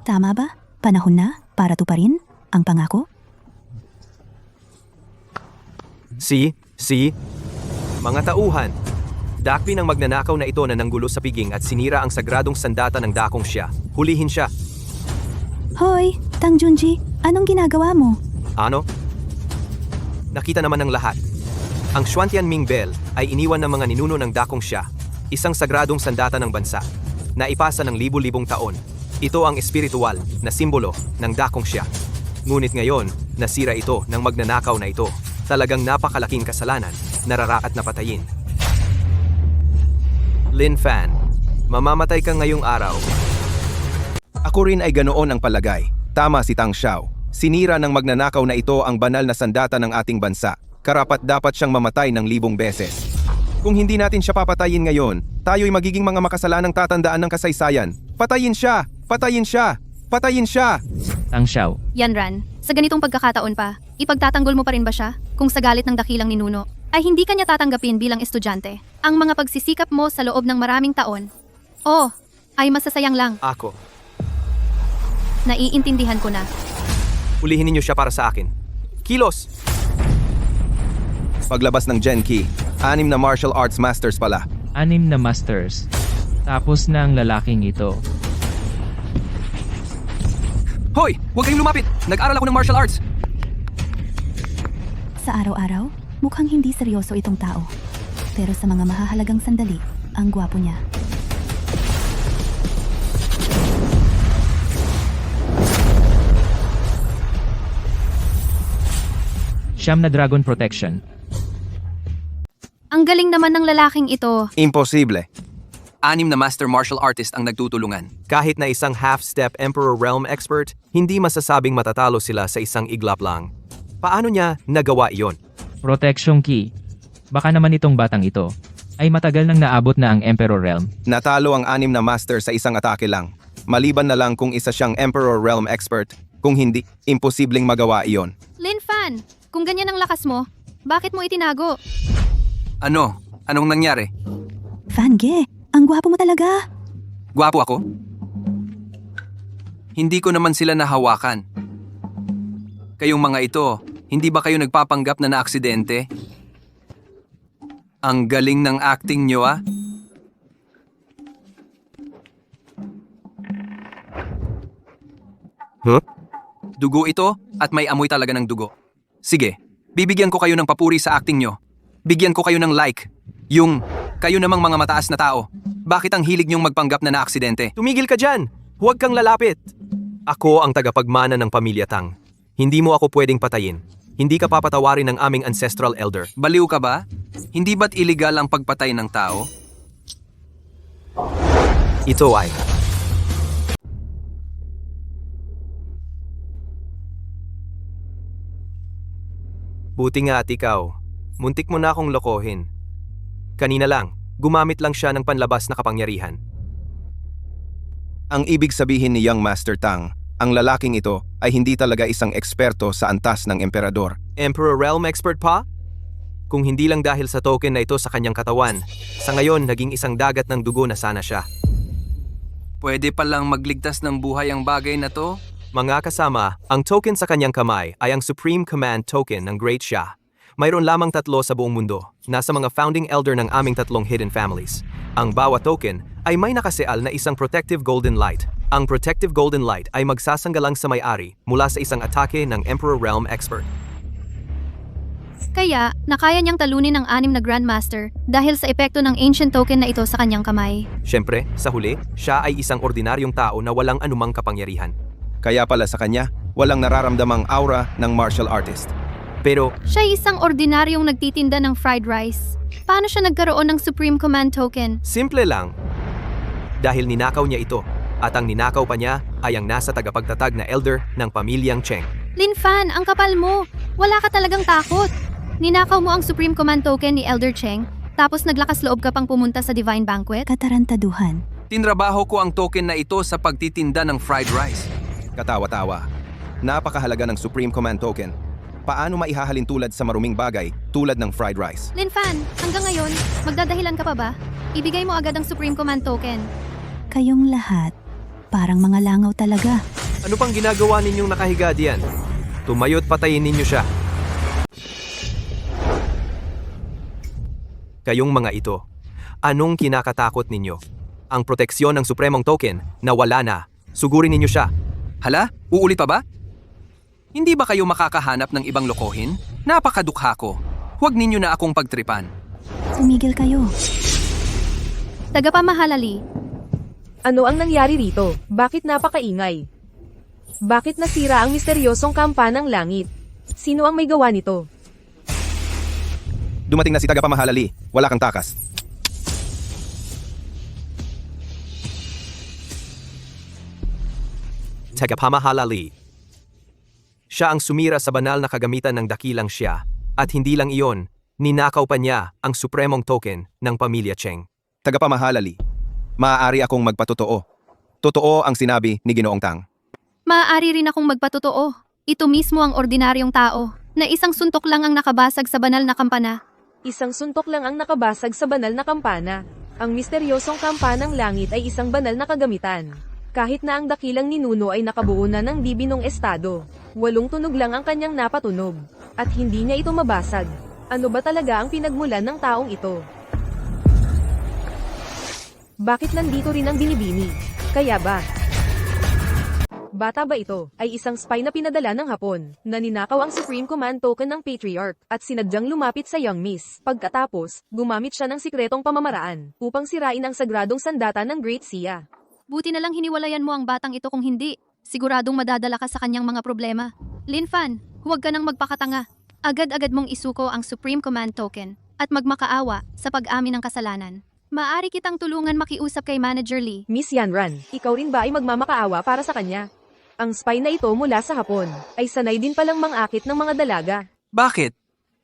Tama ba? Panahon na para tuparin ang pangako? Si, mga tauhan. Dakpin ang magnanakaw na ito na nanggulo sa piging at sinira ang sagradong sandata ng dakong siya. Hulihin siya. Hoy, Tang Junji, anong ginagawa mo? Ano? Nakita naman ng lahat. Ang Xuantian Mingbel ay iniwan ng mga ninuno ng dakong siya, isang sagradong sandata ng bansa, na ipasa ng libu-libong taon. Ito ang espiritual na simbolo ng dakong siya. Ngunit ngayon, nasira ito ng magnanakaw na ito. Talagang napakalaking kasalanan, nararapat na patayin. Lin Fan, Mamamatay ka ngayong araw. Ako rin ay ganoon ang palagay. Tama si Tang Xiao. Sinira ng magnanakaw na ito ang banal na sandata ng ating bansa. Karapat dapat siyang mamatay ng 1,000 beses. Kung hindi natin siya papatayin ngayon, tayo'y magiging mga makasalanang tatandaan ng kasaysayan. Patayin siya! Patayin siya! Patayin siya! Tang Xiao, Yanran, sa ganitong pagkakataon pa, ipagtatanggol mo pa rin ba siya? Kung sa galit ng dakilang ninuno, ay hindi kanya tatanggapin bilang estudyante. Ang mga pagsisikap mo sa loob ng maraming taon, ay masasayang lang. Ako. Naiintindihan ko na. Ulihin ninyo siya para sa akin. Kilos! Paglabas ng Gen Ki, 6 na martial arts masters pala. 6 na masters. Tapos na ang lalaking ito. Hoy! Huwag kayong lumapit! Nag-aral ako ng martial arts! Sa araw-araw, mukhang hindi seryoso itong tao. Pero sa mga mahahalagang sandali, ang gwapo niya. Siyam na Dragon Protection. Ang galing naman ng lalaking ito. Imposible. 6 na master martial artist ang nagtutulungan. Kahit na isang half-step Emperor Realm expert, hindi masasabing matatalo sila sa isang iglap lang. Paano niya nagawa iyon? Protection Key. Baka naman itong batang ito ay matagal nang naabot na ang Emperor Realm. Natalo ang 6 na master sa isang atake lang. Maliban na lang kung isa siyang Emperor Realm expert. Kung hindi, imposibleng magawa iyon. Lin Fan, kung ganyan ang lakas mo, bakit mo itinago? Ano? Anong nangyari? Fange, ang gwapo mo talaga. Gwapo ako? Hindi ko naman sila nahawakan. Kayong mga ito, hindi ba kayo nagpapanggap na naaksidente? Ang galing ng acting nyo, ah. Huh? Dugo ito at may amoy talaga ng dugo. Sige, bibigyan ko kayo ng papuri sa acting nyo. Bigyan ko kayo ng like. Yung, kayo namang mga mataas na tao. Bakit ang hilig nyong magpanggap na naaksidente? Tumigil ka dyan! Huwag kang lalapit! Ako ang tagapagmana ng pamilya Tang. Hindi mo ako pwedeng patayin. Hindi ka papatawarin ng aming ancestral elder. Baliw ka ba? Hindi ba't illegal ang pagpatay ng tao? Ito ay... Buti nga at ikaw, muntik mo na akong lokohin. Kanina lang, gumamit lang siya ng panlabas na kapangyarihan. Ang ibig sabihin ni Young Master Tang, ang lalaking ito ay hindi talaga isang eksperto sa antas ng emperador. Emperor Realm expert pa? Kung hindi lang dahil sa token na ito sa kanyang katawan, sa ngayon naging isang dagat ng dugo na sana siya. Pwede palang magligtas ng buhay ang bagay na to? Mga kasama, ang token sa kanyang kamay ay ang Supreme Command Token ng Great Xia. Mayroon lamang 3 sa buong mundo, nasa mga founding elder ng aming 3 hidden families. Ang bawat token ay may nakaseal na isang Protective Golden Light. Ang Protective Golden Light ay magsasanggalang sa may-ari mula sa isang atake ng Emperor Realm expert. Kaya, nakaya niyang talunin ang 6 na Grandmaster dahil sa epekto ng ancient token na ito sa kanyang kamay. Siyempre, sa huli, siya ay isang ordinaryong tao na walang anumang kapangyarihan. Kaya pala sa kanya, walang nararamdamang aura ng martial artist. Pero, Siya ay isang ordinaryong nagtitinda ng fried rice. Paano siya nagkaroon ng Supreme Command Token? simple lang. Dahil ninakaw niya ito, at ang ninakaw pa niya ay ang nasa tagapagtatag na elder ng pamilyang Cheng. Lin Fan, ang kapal mo! Wala ka talagang takot! Ninakaw mo ang Supreme Command Token ni Elder Cheng, tapos naglakas loob ka pang pumunta sa Divine Banquet? Katarantaduhan. Tinrabaho ko ang token na ito sa pagtitinda ng fried rice. Katawa-tawa. Napakahalaga ng Supreme Command Token. Paano maihahalin tulad sa maruming bagay tulad ng fried rice? Lin Fan, hanggang ngayon, magdadahilan ka pa ba? Ibigay mo agad ang Supreme Command Token. Kayong lahat, parang mga langaw talaga. Ano pang ginagawa ninyong nakahiga diyan? Tumayo't patayin ninyo siya. Kayong mga ito, anong kinakatakot ninyo? Ang proteksyon ng Supremong Token na wala na. Sugurin ninyo siya. Hala? Uulit pa ba? Hindi ba kayo makakahanap ng ibang lokohin? Napakadukha ko. Huwag ninyo na akong pagtripan. Tumigil kayo. Tagapamahalali, Ano ang nangyari rito? Bakit napakaingay? Bakit nasira ang misteryosong kampanang langit? Sino ang may gawa nito? Dumating na si tagapamahalali. Wala kang takas. tagapamahalali. Siya ang sumira sa banal na kagamitan ng dakilang siya, at hindi lang iyon, ninakaw pa niya ang supremong token ng pamilya Cheng. Tagapamahalali, maaari akong magpatotoo. Totoo ang sinabi ni Ginoong Tang. Maaari rin akong magpatotoo. Ito mismo ang ordinaryong tao, na isang suntok lang ang nakabasag sa banal na kampana. Isang suntok lang ang nakabasag sa banal na kampana. Ang misteryosong kampanang langit ay isang banal na kagamitan. Kahit na ang dakilang ninuno ay nakabuo na ng dibinong estado, 8 tunog lang ang kanyang napatunog, at hindi niya ito mabasag. Ano ba talaga ang pinagmulan ng taong ito? Bakit nandito rin ang binibini? Kaya ba? Bata ba ito, ay isang spy na pinadala ng Hapon, na ninakaw ang Supreme Command Token ng Patriarch, at sinadyang lumapit sa Young Miss. Pagkatapos, gumamit siya ng sikretong pamamaraan, upang sirain ang sagradong sandata ng Great Sia. Buti na lang hiniwalayan mo ang batang ito kung hindi. Siguradong madadala ka sa kanyang mga problema. Lin Fan, huwag ka nang magpakatanga. Agad-agad mong isuko ang Supreme Command Token at magmakaawa sa pag-amin ng kasalanan. Maaari kitang tulungan makiusap kay Manager Lee. Miss Yanran, ikaw rin ba ay magmamakaawa para sa kanya? Ang spy na ito mula sa Hapon, ay sanay din palang mangakit ng mga dalaga. Bakit?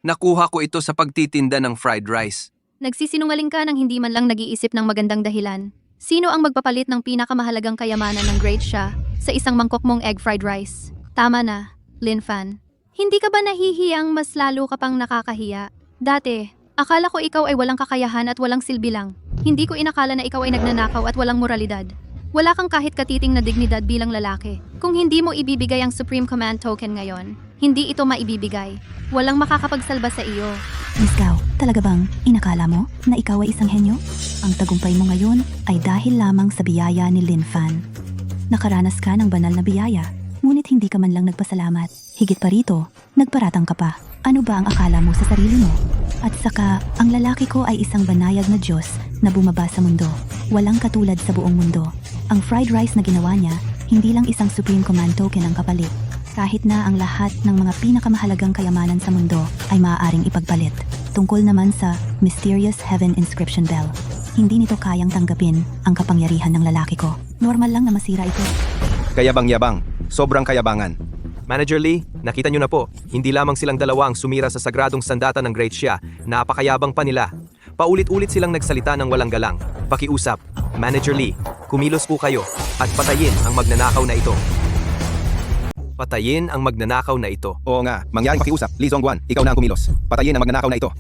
Nakuha ko ito sa pagtitinda ng fried rice. Nagsisinungaling ka nang hindi man lang nag-iisip ng magandang dahilan. Sino ang magpapalit ng pinakamahalagang kayamanan ng Great Shah sa isang mangkok mong egg fried rice? Tama na, Lin Fan. Hindi ka ba nahihiyang mas lalo ka pang nakakahiya? Dati, akala ko ikaw ay walang kakayahan at walang silbi lang. Hindi ko inakala na ikaw ay nagnanakaw at walang moralidad. Wala kang kahit katiting na dignidad bilang lalaki. Kung hindi mo ibibigay ang Supreme Command Token ngayon, hindi ito maibibigay. Walang makakapagsalba sa iyo. Miss Gao, talaga bang inakala mo na ikaw ay isang henyo? Ang tagumpay mo ngayon ay dahil lamang sa biyaya ni Lin Fan. Nakaranas ka ng banal na biyaya, ngunit hindi ka man lang nagpasalamat. Higit pa rito, nagparatang ka pa. Ano ba ang akala mo sa sarili mo? At saka, ang lalaki ko ay isang banayad na Diyos na bumaba sa mundo. Walang katulad sa buong mundo. Ang fried rice na ginawa niya, hindi lang isang Supreme Command Token ang kapalit. Kahit na ang lahat ng mga pinakamahalagang kayamanan sa mundo ay maaaring ipagpalit. Tungkol naman sa Mysterious Heaven Inscription Bell. Hindi nito kayang tanggapin ang kapangyarihan ng lalaki ko. Normal lang na masira ito. Kayabang-yabang, sobrang kayabangan. Manager Lee, nakita niyo na po, hindi lamang silang dalawa ang sumira sa sagradong sandata ng Great Shah, napakayabang pa nila. Paulit-ulit silang nagsalita ng walang galang. Pakiusap, Manager Lee, kumilos po kayo at patayin ang magnanakaw na ito. Patayin ang magnanakaw na ito. Oo nga, mangyaring pakiusap. Lee Zongguan, ikaw na ang kumilos. Patayin ang magnanakaw na ito.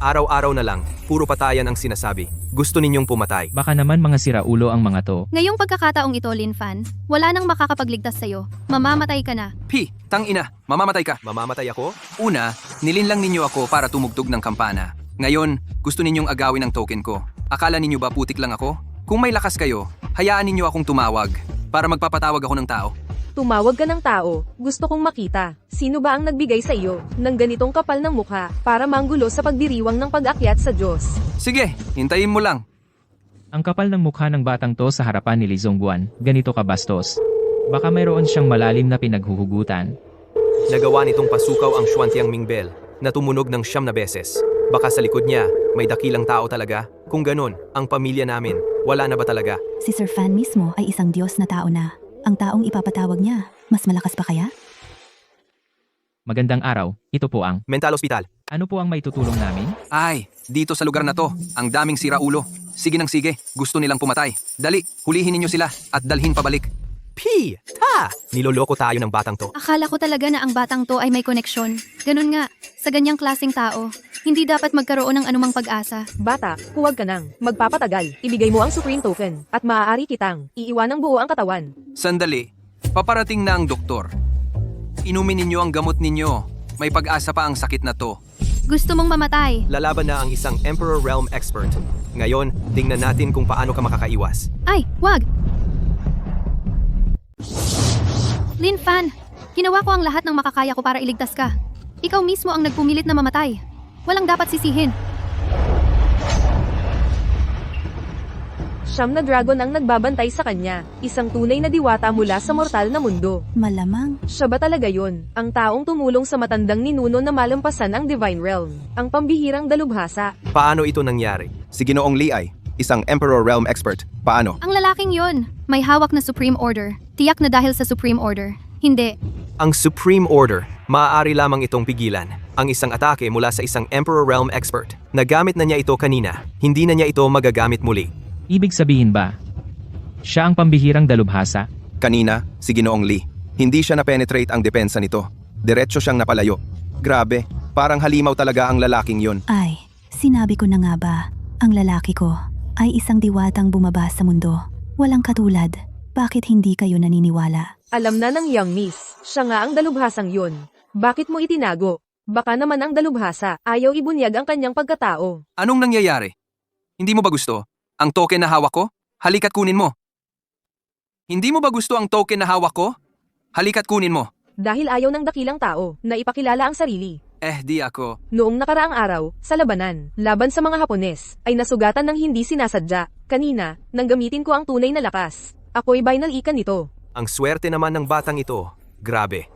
Araw-araw na lang, puro patayan ang sinasabi. Gusto ninyong pumatay. Baka naman mga siraulo ang mga to. Ngayong pagkakataong ito, Lin Fan, wala nang makakapagligtas sa'yo. Mamamatay ka na. Tangina, mamamatay ka. Mamamatay ako? Una, nilinlang ninyo ako para tumugtog ng kampana. Ngayon, gusto ninyong agawin ang token ko. Akala ninyo ba putik lang ako? Kung may lakas kayo, hayaan ninyo akong tumawag para magpapatawag ako ng tao. Tumawag ka ng tao, gusto kong makita. Sino ba ang nagbigay sa iyo ng ganitong kapal ng mukha para manggulo sa pagdiriwang ng pag-akyat sa Diyos? Sige, hintayin mo lang. Ang kapal ng mukha ng batang to sa harapan ni Lee Zongguan, ganito kabastos. Baka mayroon siyang malalim na pinaghuhugutan. Nagawa nitong pasukaw ang Xuantiang Mingbel na tumunog ng 9 na beses. Baka sa likod niya, may dakilang tao talaga. Kung ganun, ang pamilya namin, wala na ba talaga? Si Sir Fan mismo ay isang Diyos na tao na. Ang taong ipapatawag niya, mas malakas pa kaya? Magandang araw, ito po ang... Mental Hospital. Ano po ang maitutulong namin? Ay, dito sa lugar na to, ang daming siraulo. Sige nang sige, gusto nilang pumatay. Dali, hulihin ninyo sila at dalhin pabalik. Niloloko tayo ng batang to. Akala ko talaga na ang batang to ay may koneksyon. Ganun nga, sa ganyang klaseng tao, hindi dapat magkaroon ng anumang pag-asa. Bata, huwag ka nang magpapatagal. Ibigay mo ang Supreme Token, at maaari kitang iiwan ng buo ang katawan. Sandali, paparating na ang doktor. Inumin ninyo ang gamot ninyo. May pag-asa pa ang sakit na to. Gusto mong mamatay. Lalaban na ang isang Emperor Realm expert. Ngayon, tingnan natin kung paano ka makakaiwas. Ay, wag! Lin Fan, ginawa ko ang lahat ng makakaya ko para iligtas ka. Ikaw mismo ang nagpumilit na mamatay. Walang dapat sisihin. Siyam na dragon ang nagbabantay sa kanya, isang tunay na diwata mula sa mortal na mundo. Malamang, Siya ba talaga yon? Ang taong tumulong sa matandang ninuno na malampasan ang Divine Realm, ang pambihirang dalubhasa. Paano ito nangyari? Si Ginoong Lee ay isang Emperor Realm expert. Paano? Ang lalaking yon, may hawak na Supreme Order. Tiyak na dahil sa Supreme Order. Hindi. Ang Supreme Order, maaari lamang itong pigilan. Ang isang atake mula sa isang Emperor Realm expert. Nagamit na niya ito kanina, hindi na niya ito magagamit muli. Ibig sabihin ba, siya ang pambihirang dalubhasa? Kanina, si Ginoong Lee. Hindi siya na-penetrate ang depensa nito. Diretso siyang napalayo. Grabe, parang halimaw talaga ang lalaking yon. Ay, sinabi ko na nga ba, ang lalaki ko ay isang diwatang bumaba sa mundo. Walang katulad. Bakit hindi kayo naniniwala? Alam na ng young miss, siya nga ang dalubhasang yun. Bakit mo itinago? Baka naman ang dalubhasa, ayaw ibunyag ang kanyang pagkatao. Anong nangyayari? Hindi mo ba gusto ang token na hawak ko? Halika't kunin mo. Hindi mo ba gusto ang token na hawak ko? Halika't kunin mo. Dahil ayaw ng dakilang tao na ipakilala ang sarili. Di ako. Noong nakaraang araw, sa labanan, laban sa mga Hapones, ay nasugatan ng hindi sinasadya. Kanina, nang gamitin ko ang tunay na lakas. Ako'y binalikan nito. Ang swerte naman ng batang ito. Grabe.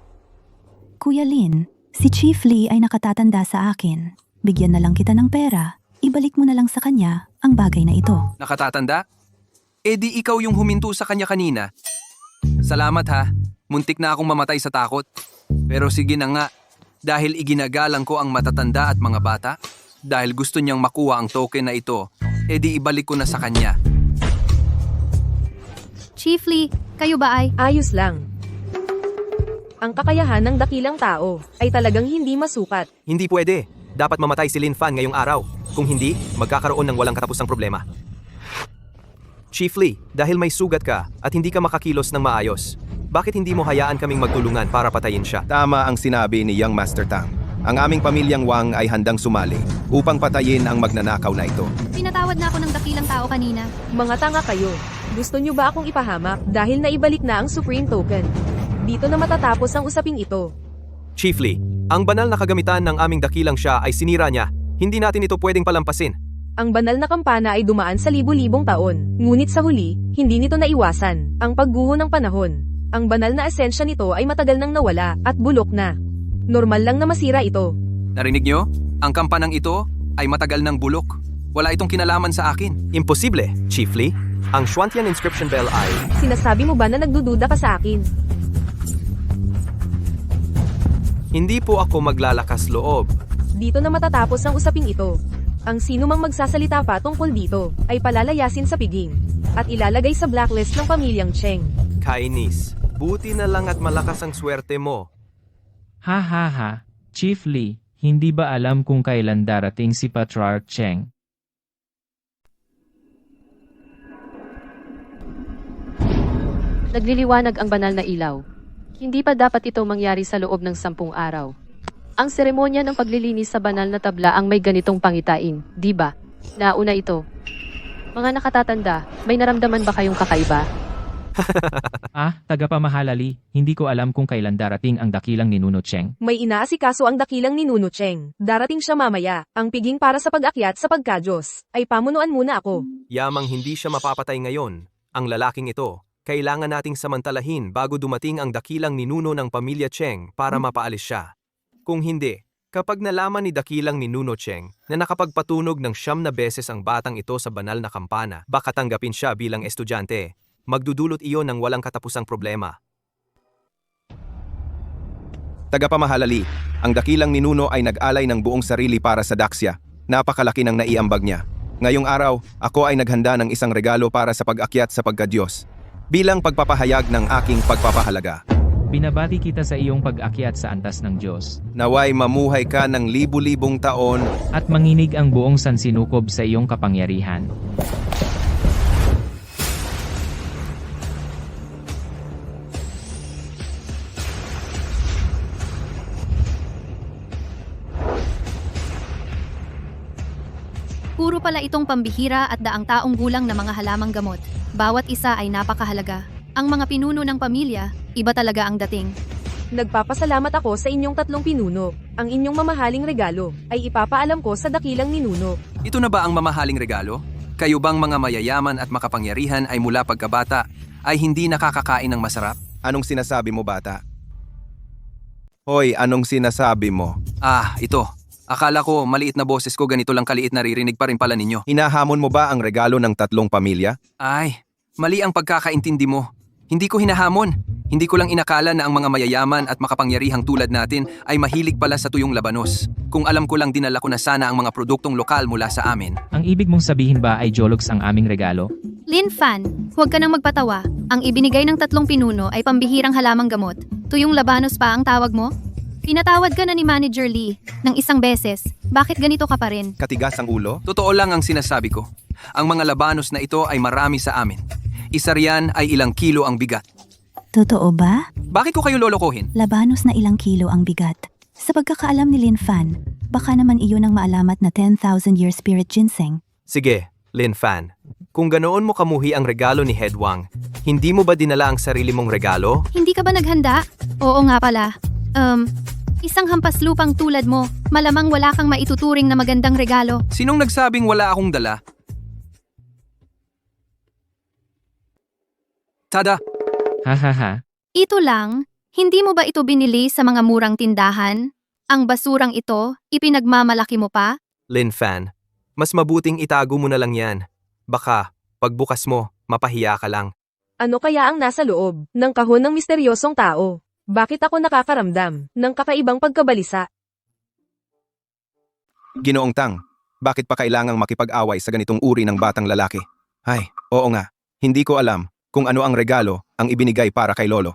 Kuya Lin, si Chief Lee ay nakatatanda sa akin. Bigyan na lang kita ng pera. Ibalik mo na lang sa kanya ang bagay na ito. Nakatatanda? Di ikaw yung huminto sa kanya kanina. Salamat ha. Muntik na akong mamatay sa takot. Pero sige na nga. Dahil iginagalang ko ang matatanda at mga bata. Dahil gusto niyang makuha ang token na ito. Di ibalik ko na sa kanya. Chief Lee, kayo ba ay? Ayos lang. Ang kakayahan ng dakilang tao ay talagang hindi masukat. Hindi pwede. Dapat mamatay si Lin Fan ngayong araw. Kung hindi, magkakaroon ng walang katapusang problema. Chief Lee, dahil may sugat ka at hindi ka makakilos ng maayos, bakit hindi mo hayaan kaming magtulungan para patayin siya? Tama ang sinabi ni Young Master Tang. Ang aming pamilyang Wang ay handang sumali upang patayin ang magnanakaw na ito. Pinatawad na ako ng dakilang tao kanina. Mga tanga kayo. Gusto nyo ba akong ipahamak dahil naibalik na ang Supreme Token? Dito na matatapos ang usaping ito. Chief Lee, ang banal na kagamitan ng aming dakilang siya ay sinira niya. Hindi natin ito pwedeng palampasin. Ang banal na kampana ay dumaan sa libu-libong taon. Ngunit sa huli, hindi nito naiwasan ang pagguho ng panahon. Ang banal na esensya nito ay matagal nang nawala at bulok na. Normal lang na masira ito. Narinig nyo? Ang kampanang ito ay matagal ng bulok. Wala itong kinalaman sa akin. Imposible, Chief Lee. Ang Xuantian inscription bell ay... Sinasabi mo ba na nagdududa ka sa akin? Hindi po ako maglalakas loob. Dito na matatapos ang usaping ito. Ang sino mang magsasalita pa tungkol dito ay palalayasin sa piging at ilalagay sa blacklist ng pamilyang Cheng. Kainis, buti na lang at malakas ang swerte mo. Ha ha ha, Chief Lee, hindi ba alam kung kailan darating si Patriarch Cheng? Nagliliwanag ang banal na ilaw. Hindi pa dapat ito mangyari sa loob ng 10 araw. Ang seremonya ng paglilinis sa banal na tabla ang may ganitong pangitain, di ba? Nauna ito. Mga nakatatanda, may naramdaman ba kayong kakaiba? Tagapamahalali, hindi ko alam kung kailan darating ang dakilang ninuno Cheng. May inaasikaso ang dakilang ni Nuno Cheng. Darating siya mamaya. Ang piging para sa pag-akyat sa pagkadyos ay pamunuan muna ako. Yamang hindi siya mapapatay ngayon. Ang lalaking ito, kailangan nating samantalahin bago dumating ang dakilang ninuno ng pamilya Cheng para mapaalis siya. Kung hindi, kapag nalaman ni dakilang ninuno Cheng na nakapagpatunog ng 9 na beses ang batang ito sa banal na kampana, baka tanggapin siya bilang estudyante. Magdudulot iyon ng walang katapusang problema. Tagapamahalali, ang dakilang ninuno ay nag-alay ng buong sarili para sa Daxia. Napakalaki ng naiambag niya. Ngayong araw, ako ay naghanda ng isang regalo para sa pag-akyat sa pagkadyos. Bilang pagpapahayag ng aking pagpapahalaga. Binabati kita sa iyong pag-akyat sa antas ng Diyos. Naway mamuhay ka ng libu-libong taon. At manginig ang buong sansinukob sa iyong kapangyarihan. Puro pala itong pambihira at daang taong gulang na mga halamang gamot. Bawat isa ay napakahalaga. Ang mga pinuno ng pamilya, iba talaga ang dating. Nagpapasalamat ako sa inyong 3 pinuno. Ang inyong mamahaling regalo ay ipapaalam ko sa dakilang ninuno. Ito na ba ang mamahaling regalo? Kayo bang mga mayayaman at makapangyarihan ay mula pagkabata ay hindi nakakakain ng masarap? Anong sinasabi mo, bata? Hoy, anong sinasabi mo? Ito. Akala ko maliit na boses ko ganito lang kaliit naririnig pa rin pala ninyo. Hinahamon mo ba ang regalo ng 3 pamilya? Ay, mali ang pagkakaintindi mo. Hindi ko hinahamon. Hindi ko lang inakala na ang mga mayayaman at makapangyarihang tulad natin ay mahilig pala sa tuyong labanos. Kung alam ko lang dinala ko na sana ang mga produktong lokal mula sa amin. Ang ibig mong sabihin ba ay jologs ang aming regalo? Lin Fan, huwag ka nang magpatawa. Ang ibinigay ng 3 pinuno ay pambihirang halamang gamot. Tuyong labanos pa ang tawag mo? Pinatawad ka na ni Manager Lee ng 1 beses. Bakit ganito ka pa rin? Katigas ang ulo? Totoo lang ang sinasabi ko. Ang mga labanos na ito ay marami sa amin. Isa riyan ay ilang kilo ang bigat. Totoo ba? Bakit ko kayo lolokohin? Labanos na ilang kilo ang bigat. Sa pagkakaalam ni Lin Fan, baka naman iyon ang maalamat na 10,000 year spirit ginseng. Sige, Lin Fan. Kung ganoon mo kamuhi ang regalo ni Head Wang, hindi mo ba dinala ang sarili mong regalo? Hindi ka ba naghanda? Oo nga pala. Isang hampas lupang tulad mo, malamang wala kang maituturing na magandang regalo. Sinong nagsabing wala akong dala? Tada! Hahaha. Ito lang, hindi mo ba ito binili sa mga murang tindahan? Ang basurang ito, ipinagmamalaki mo pa? Lin Fan, mas mabuting itago mo na lang yan. Baka, pagbukas mo, mapahiya ka lang. Ano kaya ang nasa loob ng kahon ng misteryosong tao? Bakit ako nakakaramdam ng kakaibang pagkabalisa? Ginoong Tang, bakit pa kailangang makipag-away sa ganitong uri ng batang lalaki? Ay, oo nga, hindi ko alam kung ano ang regalo ang ibinigay para kay Lolo.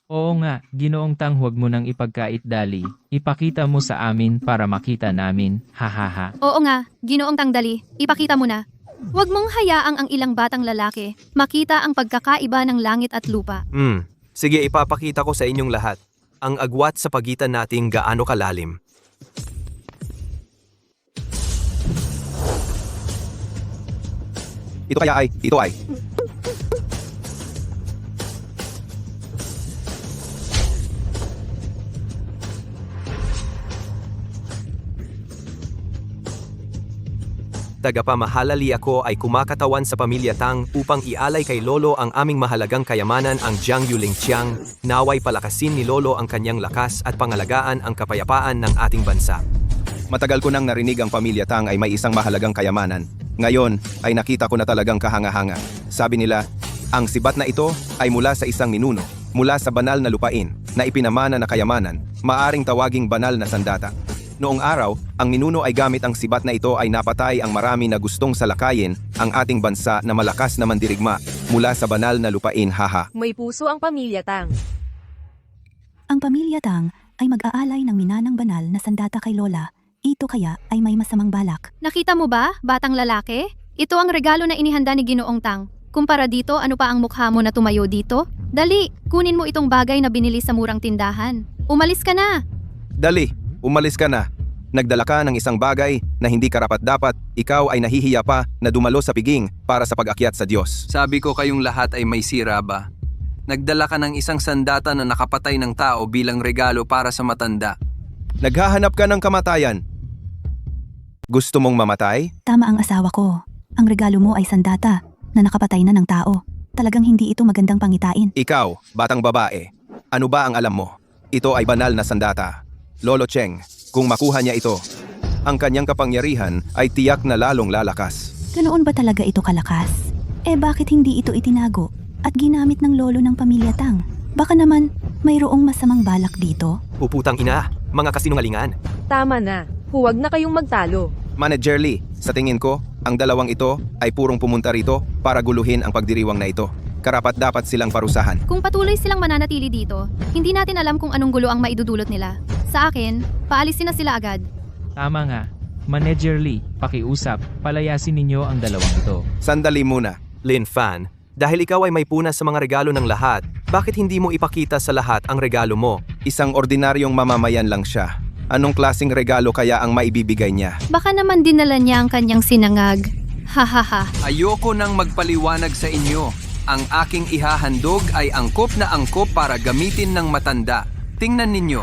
Oo nga, Ginoong Tang, huwag mo nang ipagkait dali. Ipakita mo sa amin para makita namin. Hahaha. Oo nga, Ginoong Tangdali, ipakita mo na. Huwag mong hayaang ang ilang batang lalaki makita ang pagkakaiba ng langit at lupa. Sige, ipapakita ko sa inyong lahat. Ang agwat sa pagitan nating gaano kalalim. Ito ay. Tagapamahalali ako ay kumakatawan sa pamilya Tang upang ialay kay Lolo ang aming mahalagang kayamanan ang Jiang Yulingqiang, naway palakasin ni Lolo ang kanyang lakas at pangalagaan ang kapayapaan ng ating bansa. Matagal ko nang narinig ang pamilya Tang ay may isang mahalagang kayamanan. Ngayon ay nakita ko na talagang kahanga-hanga. Sabi nila, ang sibat na ito ay mula sa isang ninuno, mula sa banal na lupain, na ipinamana na kayamanan, maaring tawaging banal na sandata. Noong araw, ang ninuno ay gamit ang sibat na ito ay napatay ang marami na gustong salakayin ang ating bansa na malakas na mandirigma mula sa banal na lupain, haha. May puso ang pamilya Tang. Ang pamilya Tang ay mag-aalay ng minanang banal na sandata kay Lola. Ito kaya ay may masamang balak. Nakita mo ba, batang lalaki? Ito ang regalo na inihanda ni Ginoong Tang. Kumpara dito, ano pa ang mukha mo na tumayo dito? Dali, kunin mo itong bagay na binili sa murang tindahan. Umalis ka na! Dali, umalis ka na. Nagdala ka ng isang bagay na hindi karapat-dapat, ikaw ay nahihiya pa na dumalo sa piging para sa pag-akyat sa Diyos. Sabi ko kayong lahat ay may sira ba? Nagdala ka ng isang sandata na nakapatay ng tao bilang regalo para sa matanda. Naghahanap ka ng kamatayan. Gusto mong mamatay? Tama ang asawa ko. Ang regalo mo ay sandata na nakapatay na ng tao. Talagang hindi ito magandang pangitain. Ikaw, batang babae, ano ba ang alam mo? Ito ay banal na sandata. Lolo Cheng, kung makuha niya ito, ang kanyang kapangyarihan ay tiyak na lalong lalakas. Ganoon ba talaga ito kalakas? Bakit hindi ito itinago at ginamit ng lolo ng pamilya Tang? Baka naman mayroong masamang balak dito? Puputang ina, mga kasinungalingan. Tama na, huwag na kayong magtalo. Manager Lee, sa tingin ko, ang dalawang ito ay purong pumunta rito para guluhin ang pagdiriwang na ito. Karapat-dapat silang parusahan. Kung patuloy silang mananatili dito, hindi natin alam kung anong gulo ang maidudulot nila. Sa akin, paalisin na sila agad. Tama nga. Manager Lee, pakiusap, palayasin ninyo ang dalawang ito. Sandali muna. Lin Fan, dahil ikaw ay may puna sa mga regalo ng lahat, bakit hindi mo ipakita sa lahat ang regalo mo? Isang ordinaryong mamamayan lang siya. Anong klaseng regalo kaya ang maibibigay niya? Baka naman dinala niya ang kanyang sinangag. Hahaha. Ayoko nang magpaliwanag sa inyo. Ang aking ihahandog ay angkop na angkop para gamitin ng matanda. Tingnan ninyo.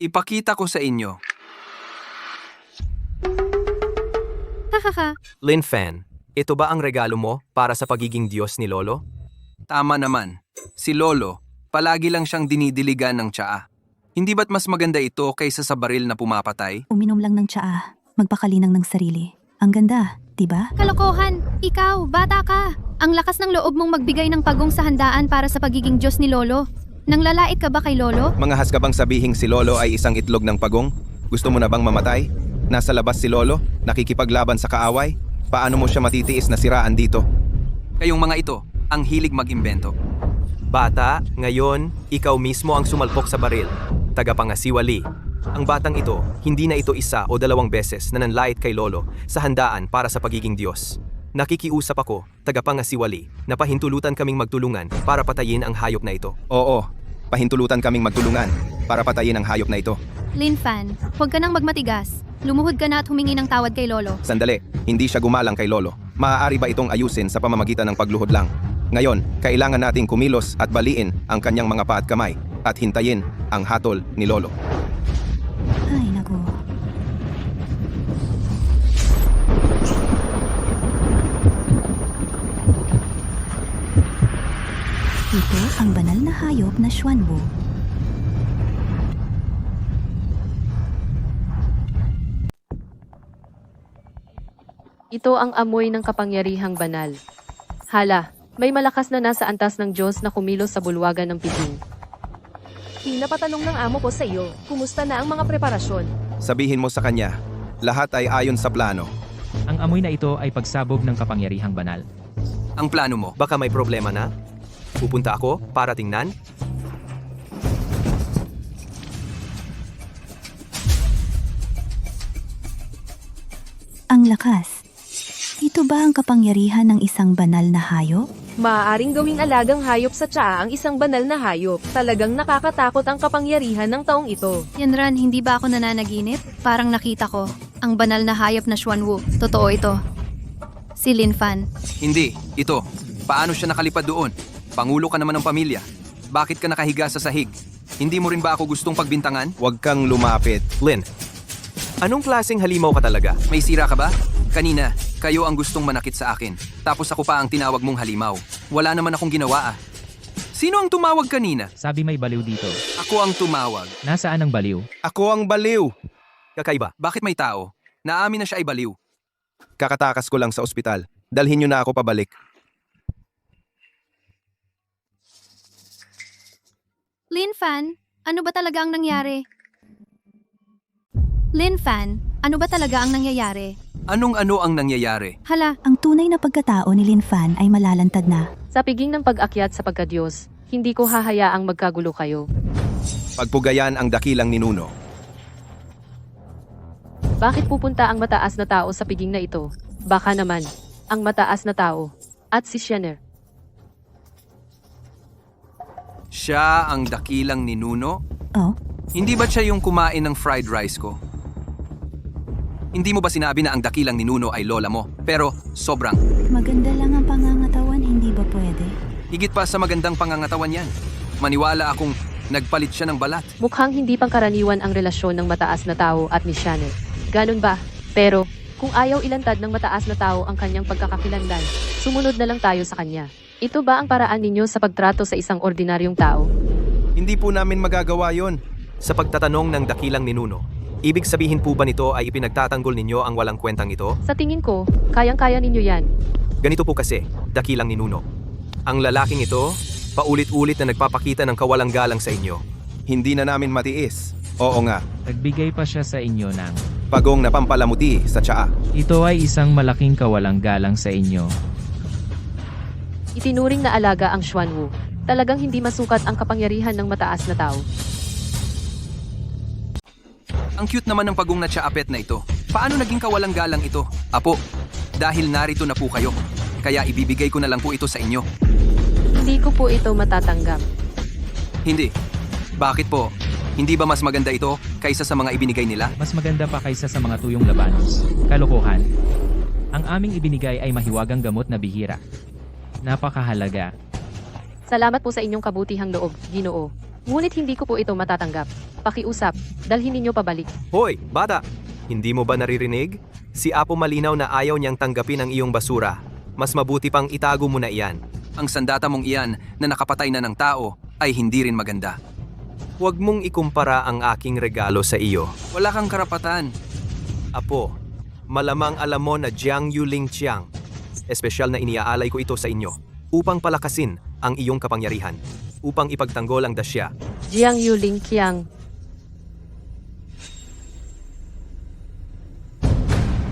Ipakita ko sa inyo. Hahaha. Lin Fan, ito ba ang regalo mo para sa pagiging Diyos ni Lolo? Tama naman. Si Lolo, palagi lang siyang dinidiligan ng tsaa. Hindi ba't mas maganda ito kaysa sa baril na pumapatay? Uminom lang ng tsaa, magpakalinang ng sarili. Ang ganda, diba? Kalokohan! Ikaw, bata ka! Ang lakas ng loob mong magbigay ng pagong sa handaan para sa pagiging Diyos ni Lolo. Nanglalait ka ba kay Lolo? Mga ka bang sabihing si Lolo ay isang itlog ng pagong? Gusto mo na bang mamatay? Nasa labas si Lolo, nakikipaglaban sa kaaway? Paano mo siya matitiis na siraan dito? Kayong mga ito, ang hilig mag-imbento. Bata, ngayon, ikaw mismo ang sumalpok sa baril. Tagapangasiwali. Ang batang ito, hindi na ito isa o dalawang beses na nanlait kay Lolo sa handaan para sa pagiging Diyos. Nakikiusap ako, tagapangasiwali, na pahintulutan kaming magtulungan para patayin ang hayop na ito. Oo, pahintulutan kaming magtulungan para patayin ang hayop na ito. Lin Fan, huwag ka nang magmatigas. Lumuhod ka na at humingi ng tawad kay Lolo. Sandali, hindi siya gumalang kay Lolo. Maaari ba itong ayusin sa pamamagitan ng pagluhod lang? Ngayon, kailangan nating kumilos at baliin ang kanyang mga paa at kamay at hintayin ang hatol ni Lolo. Ay, naku. Ito ang banal na hayop na Xuanwu. Ito ang amoy ng kapangyarihang banal. Hala, may malakas na nasa antas ng Diyos na kumilos sa bulwagan ng piging. Pinapatanong ng amo ko sa iyo, kumusta na ang mga preparasyon? Sabihin mo sa kanya, lahat ay ayon sa plano. Ang amoy na ito ay pagsabog ng kapangyarihang banal. Ang plano mo, baka may problema na? Pupunta ako para tingnan? Ang lakas. Ito ba ang kapangyarihan ng isang banal na hayop? Maaaring gawing alagang hayop sa tsaa ang isang banal na hayop. Talagang nakakatakot ang kapangyarihan ng taong ito. Yanran, hindi ba ako nananaginip? Parang nakita ko. Ang banal na hayop na Xuanwu. Totoo ito. Si Lin Fan. Hindi, ito. Paano siya nakalipad doon? Pangulo ka naman ng pamilya. Bakit ka nakahiga sa sahig? Hindi mo rin ba ako gustong pagbintangan? Huwag kang lumapit. Lin, anong klaseng halimaw ka talaga? May sira ka ba? Kanina, kayo ang gustong manakit sa akin. Tapos ako pa ang tinawag mong halimaw. Wala naman akong ginawa ah. Sino ang tumawag kanina? Sabi may baliw dito. Ako ang tumawag. Nasaan ang baliw? Ako ang baliw! Kakaiba, bakit may tao? Naamin na siya ay baliw. Kakatakas ko lang sa ospital. Dalhin niyo na ako pabalik. Lin Fan, ano ba talaga ang nangyari? Lin Fan, ano ba talaga ang nangyayari? Anong-ano ang nangyayari? Hala, Ang tunay na pagkatao ni Lin Fan ay malalantad na. Sa piging ng pag-akyat sa pagkadiyos, hindi ko hahayaang magkagulo kayo. Pagpugayan ang dakilang ninuno. Bakit pupunta ang mataas na tao sa piging na ito? Baka naman, ang mataas na tao. At si Shenner. Siya ang dakilang ninuno? Oh, Hindi ba siya yung kumain ng fried rice ko? Hindi mo ba sinabi na ang dakilang ninuno ay lola mo? Pero sobrang. maganda lang ang pangangatawan, hindi ba pwede? Higit pa sa magandang pangangatawan yan. Maniwala akong nagpalit siya ng balat. Mukhang hindi pangkaraniwan ang relasyon ng mataas na tao at ni Shannon. Ganun ba? Pero, kung ayaw ilantad ng mataas na tao ang kanyang pagkakakilanlan, sumunod na lang tayo sa kanya. Ito ba ang paraan ninyo sa pagtrato sa isang ordinaryong tao? Hindi po namin magagawa yon. Sa pagtatanong ng dakilang ninuno, ibig sabihin po ba nito ay ipinagtatanggol ninyo ang walang kwentang ito? Sa tingin ko, kayang-kaya ninyo yan. Ganito po kasi, dakilang ninuno. Ang lalaking ito, paulit-ulit na nagpapakita ng kawalang galang sa inyo. Hindi na namin matiis. Oo nga, Nagbigay pa siya sa inyo ng... pagong na pampalamuti sa tsaa. Ito ay isang malaking kawalang galang sa inyo. Itinuring na alaga ang Xuanwu. Talagang hindi masukat ang kapangyarihan ng mataas na tao. Ang cute naman ng pagong na tsaapet na ito. Paano naging kawalang galang ito? Apo, dahil narito na po kayo. Kaya ibibigay ko na lang po ito sa inyo. Hindi ko po ito matatanggap. Hindi. Bakit po? Hindi ba mas maganda ito kaysa sa mga ibinigay nila? Mas maganda pa kaysa sa mga tuyong labanos. Kalokohan. Ang aming ibinigay ay mahiwagang gamot na bihira. Napakahalaga. Salamat po sa inyong kabutihang loob, Ginoo. Ngunit hindi ko po ito matatanggap. Pakiusap, dalhin ninyo pabalik. Hoy, bata! Hindi mo ba naririnig? Si Apo malinaw na ayaw niyang tanggapin ang iyong basura. Mas mabuti pang itago mo na iyan. Ang sandata mong iyan na nakapatay na ng tao ay hindi rin maganda. Huwag mong ikumpara ang aking regalo sa iyo. Wala kang karapatan. Apo, malamang alam mo na Jiang Yuling Chiang. Espesyal na iniaalay ko ito sa inyo upang palakasin ang iyong kapangyarihan, upang ipagtanggol ang dasya. Jiang Yuling Qiang.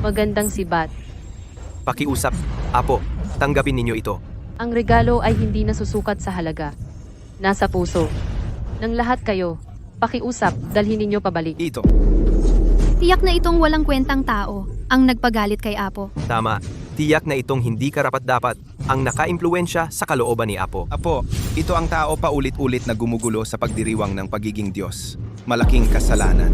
Magandang sibat. Pakiusap, Apo, tanggapin ninyo ito. Ang regalo ay hindi nasusukat sa halaga. Nasa puso. Ng lahat kayo, pakiusap, dalhin ninyo pabalik. Ito. Tiyak na itong walang kwentang tao ang nagpagalit kay Apo. Tama, tiyak na itong hindi karapat-dapat ang nakaimpluwensya sa kalooban ni Apo. Apo, ito ang tao paulit-ulit na gumugulo sa pagdiriwang ng pagiging Diyos. Malaking kasalanan.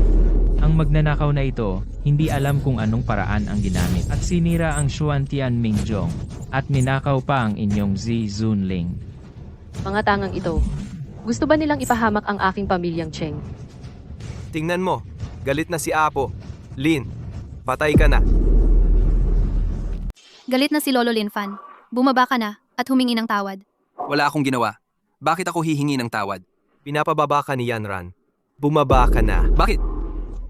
Ang magnanakaw na ito, hindi alam kung anong paraan ang ginamit at sinira ang Xuantian Mingjong at ninakaw pa ang inyong Zi Zunling. Mga tangang ito, gusto ba nilang ipahamak ang aking pamilyang Cheng? Tingnan mo, galit na si Apo. Lin, patay ka na. Galit na si Lolo Linfan. Bumaba ka na at humingi ng tawad. Wala akong ginawa. Bakit ako hihingi ng tawad? Pinapababa ka ni Yanran. Bumaba ka na. Bakit?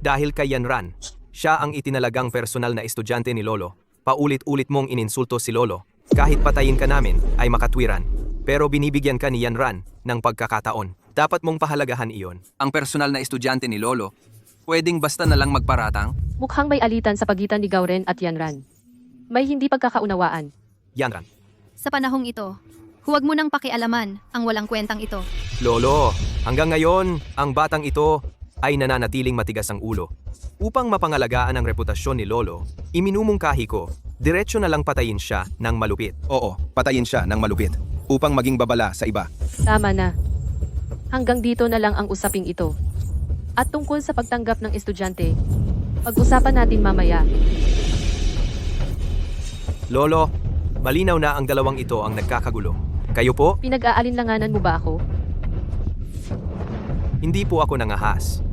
Dahil kay Yanran, siya ang itinalagang personal na estudyante ni Lolo. Paulit-ulit mong ininsulto si Lolo. Kahit patayin ka namin, ay makatwiran. Pero binibigyan ka ni Yanran ng pagkakataon. Dapat mong pahalagahan iyon. Ang personal na estudyante ni Lolo, pwedeng basta na lang magparatang? Mukhang may alitan sa pagitan ni Gauren at Yanran. May hindi pagkakaunawaan. Yanran. Sa panahong ito, huwag mo nang pakialaman ang walang kwentang ito. Lolo, hanggang ngayon, ang batang ito ay nananatiling matigas ang ulo. Upang mapangalagaan ang reputasyon ni Lolo, iminumungkahi ko, diretsyo na lang patayin siya ng malupit. Oo, patayin siya ng malupit upang maging babala sa iba. Tama na. Hanggang dito na lang ang usaping ito. At tungkol sa pagtanggap ng estudyante, pag-usapan natin mamaya. Lolo, malinaw na ang dalawang ito ang nagkakagulo. Kayo po? Pinag-aalinlanganan mo ba ako? Hindi po ako nangahas.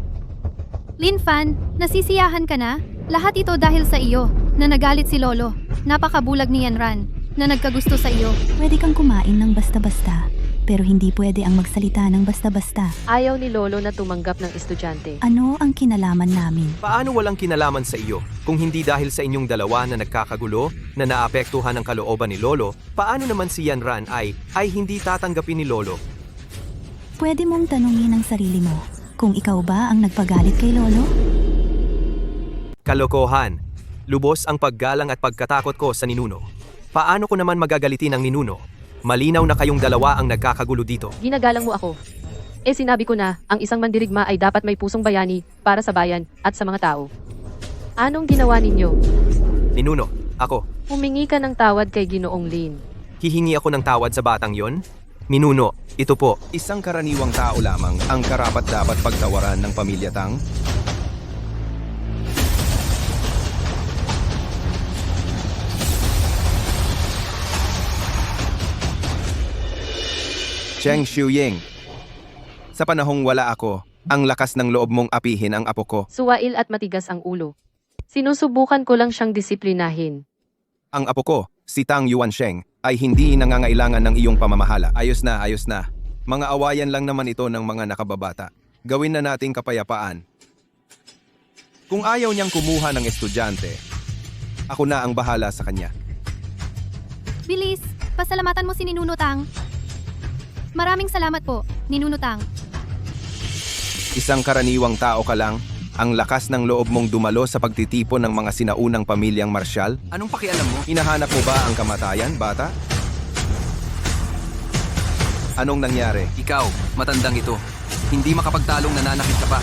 Linfan, nasisiyahan ka na? Lahat ito dahil sa iyo, na nagalit si Lolo. Napakabulag ni Yanran, na nagkagusto sa iyo. Pwede kang kumain ng basta-basta, pero hindi pwede ang magsalita ng basta-basta. Ayaw ni Lolo na tumanggap ng estudyante. Ano ang kinalaman namin? Paano walang kinalaman sa iyo? Kung hindi dahil sa inyong dalawa na nagkakagulo, na naapektuhan ang kalooban ni Lolo, paano naman si Yanran ay hindi tatanggapin ni Lolo? Pwede mong tanungin ang sarili mo kung ikaw ba ang nagpagalit kay Lolo? Kalokohan. Lubos ang paggalang at pagkatakot ko sa ninuno. Paano ko naman magagalitin ang ninuno? Malinaw na kayong dalawa ang nagkakagulo dito. Ginagalang mo ako. Sinabi ko na, ang isang mandirigma ay dapat may pusong bayani para sa bayan at sa mga tao. Anong ginawa ninyo? Ninuno, ako. Humingi ka ng tawad kay Ginoong Lin. Hihingi ako ng tawad sa batang yon? Ninuno, ito po. Isang karaniwang tao lamang ang karapat-dapat pagtawaran ng pamilya Tang. Cheng Shuying. Sa panahong wala ako, ang lakas ng loob mong apihin ang apo ko. Suwail at matigas ang ulo. Sinusubukan ko lang siyang disiplinahin. Ang apo ko, si Tang Yuansheng, ay hindi nangangailangan ng iyong pamamahala. Ayos na, ayos na. Mga awayan lang naman ito ng mga nakababata. Gawin na nating kapayapaan. Kung ayaw niyang kumuha ng estudyante, ako na ang bahala sa kanya. Bilis, pasalamatan mo si Ninuno Tang. Maraming salamat po, Ninuno Tang. Isang karaniwang tao ka lang, ang lakas ng loob mong dumalo sa pagtitipon ng mga sinaunang pamilyang marsyal? Anong pakialam mo? Hinahanap mo ba ang kamatayan, bata? Anong nangyari? Ikaw, matandang ito. Hindi makapagtalong nananakit ka pa.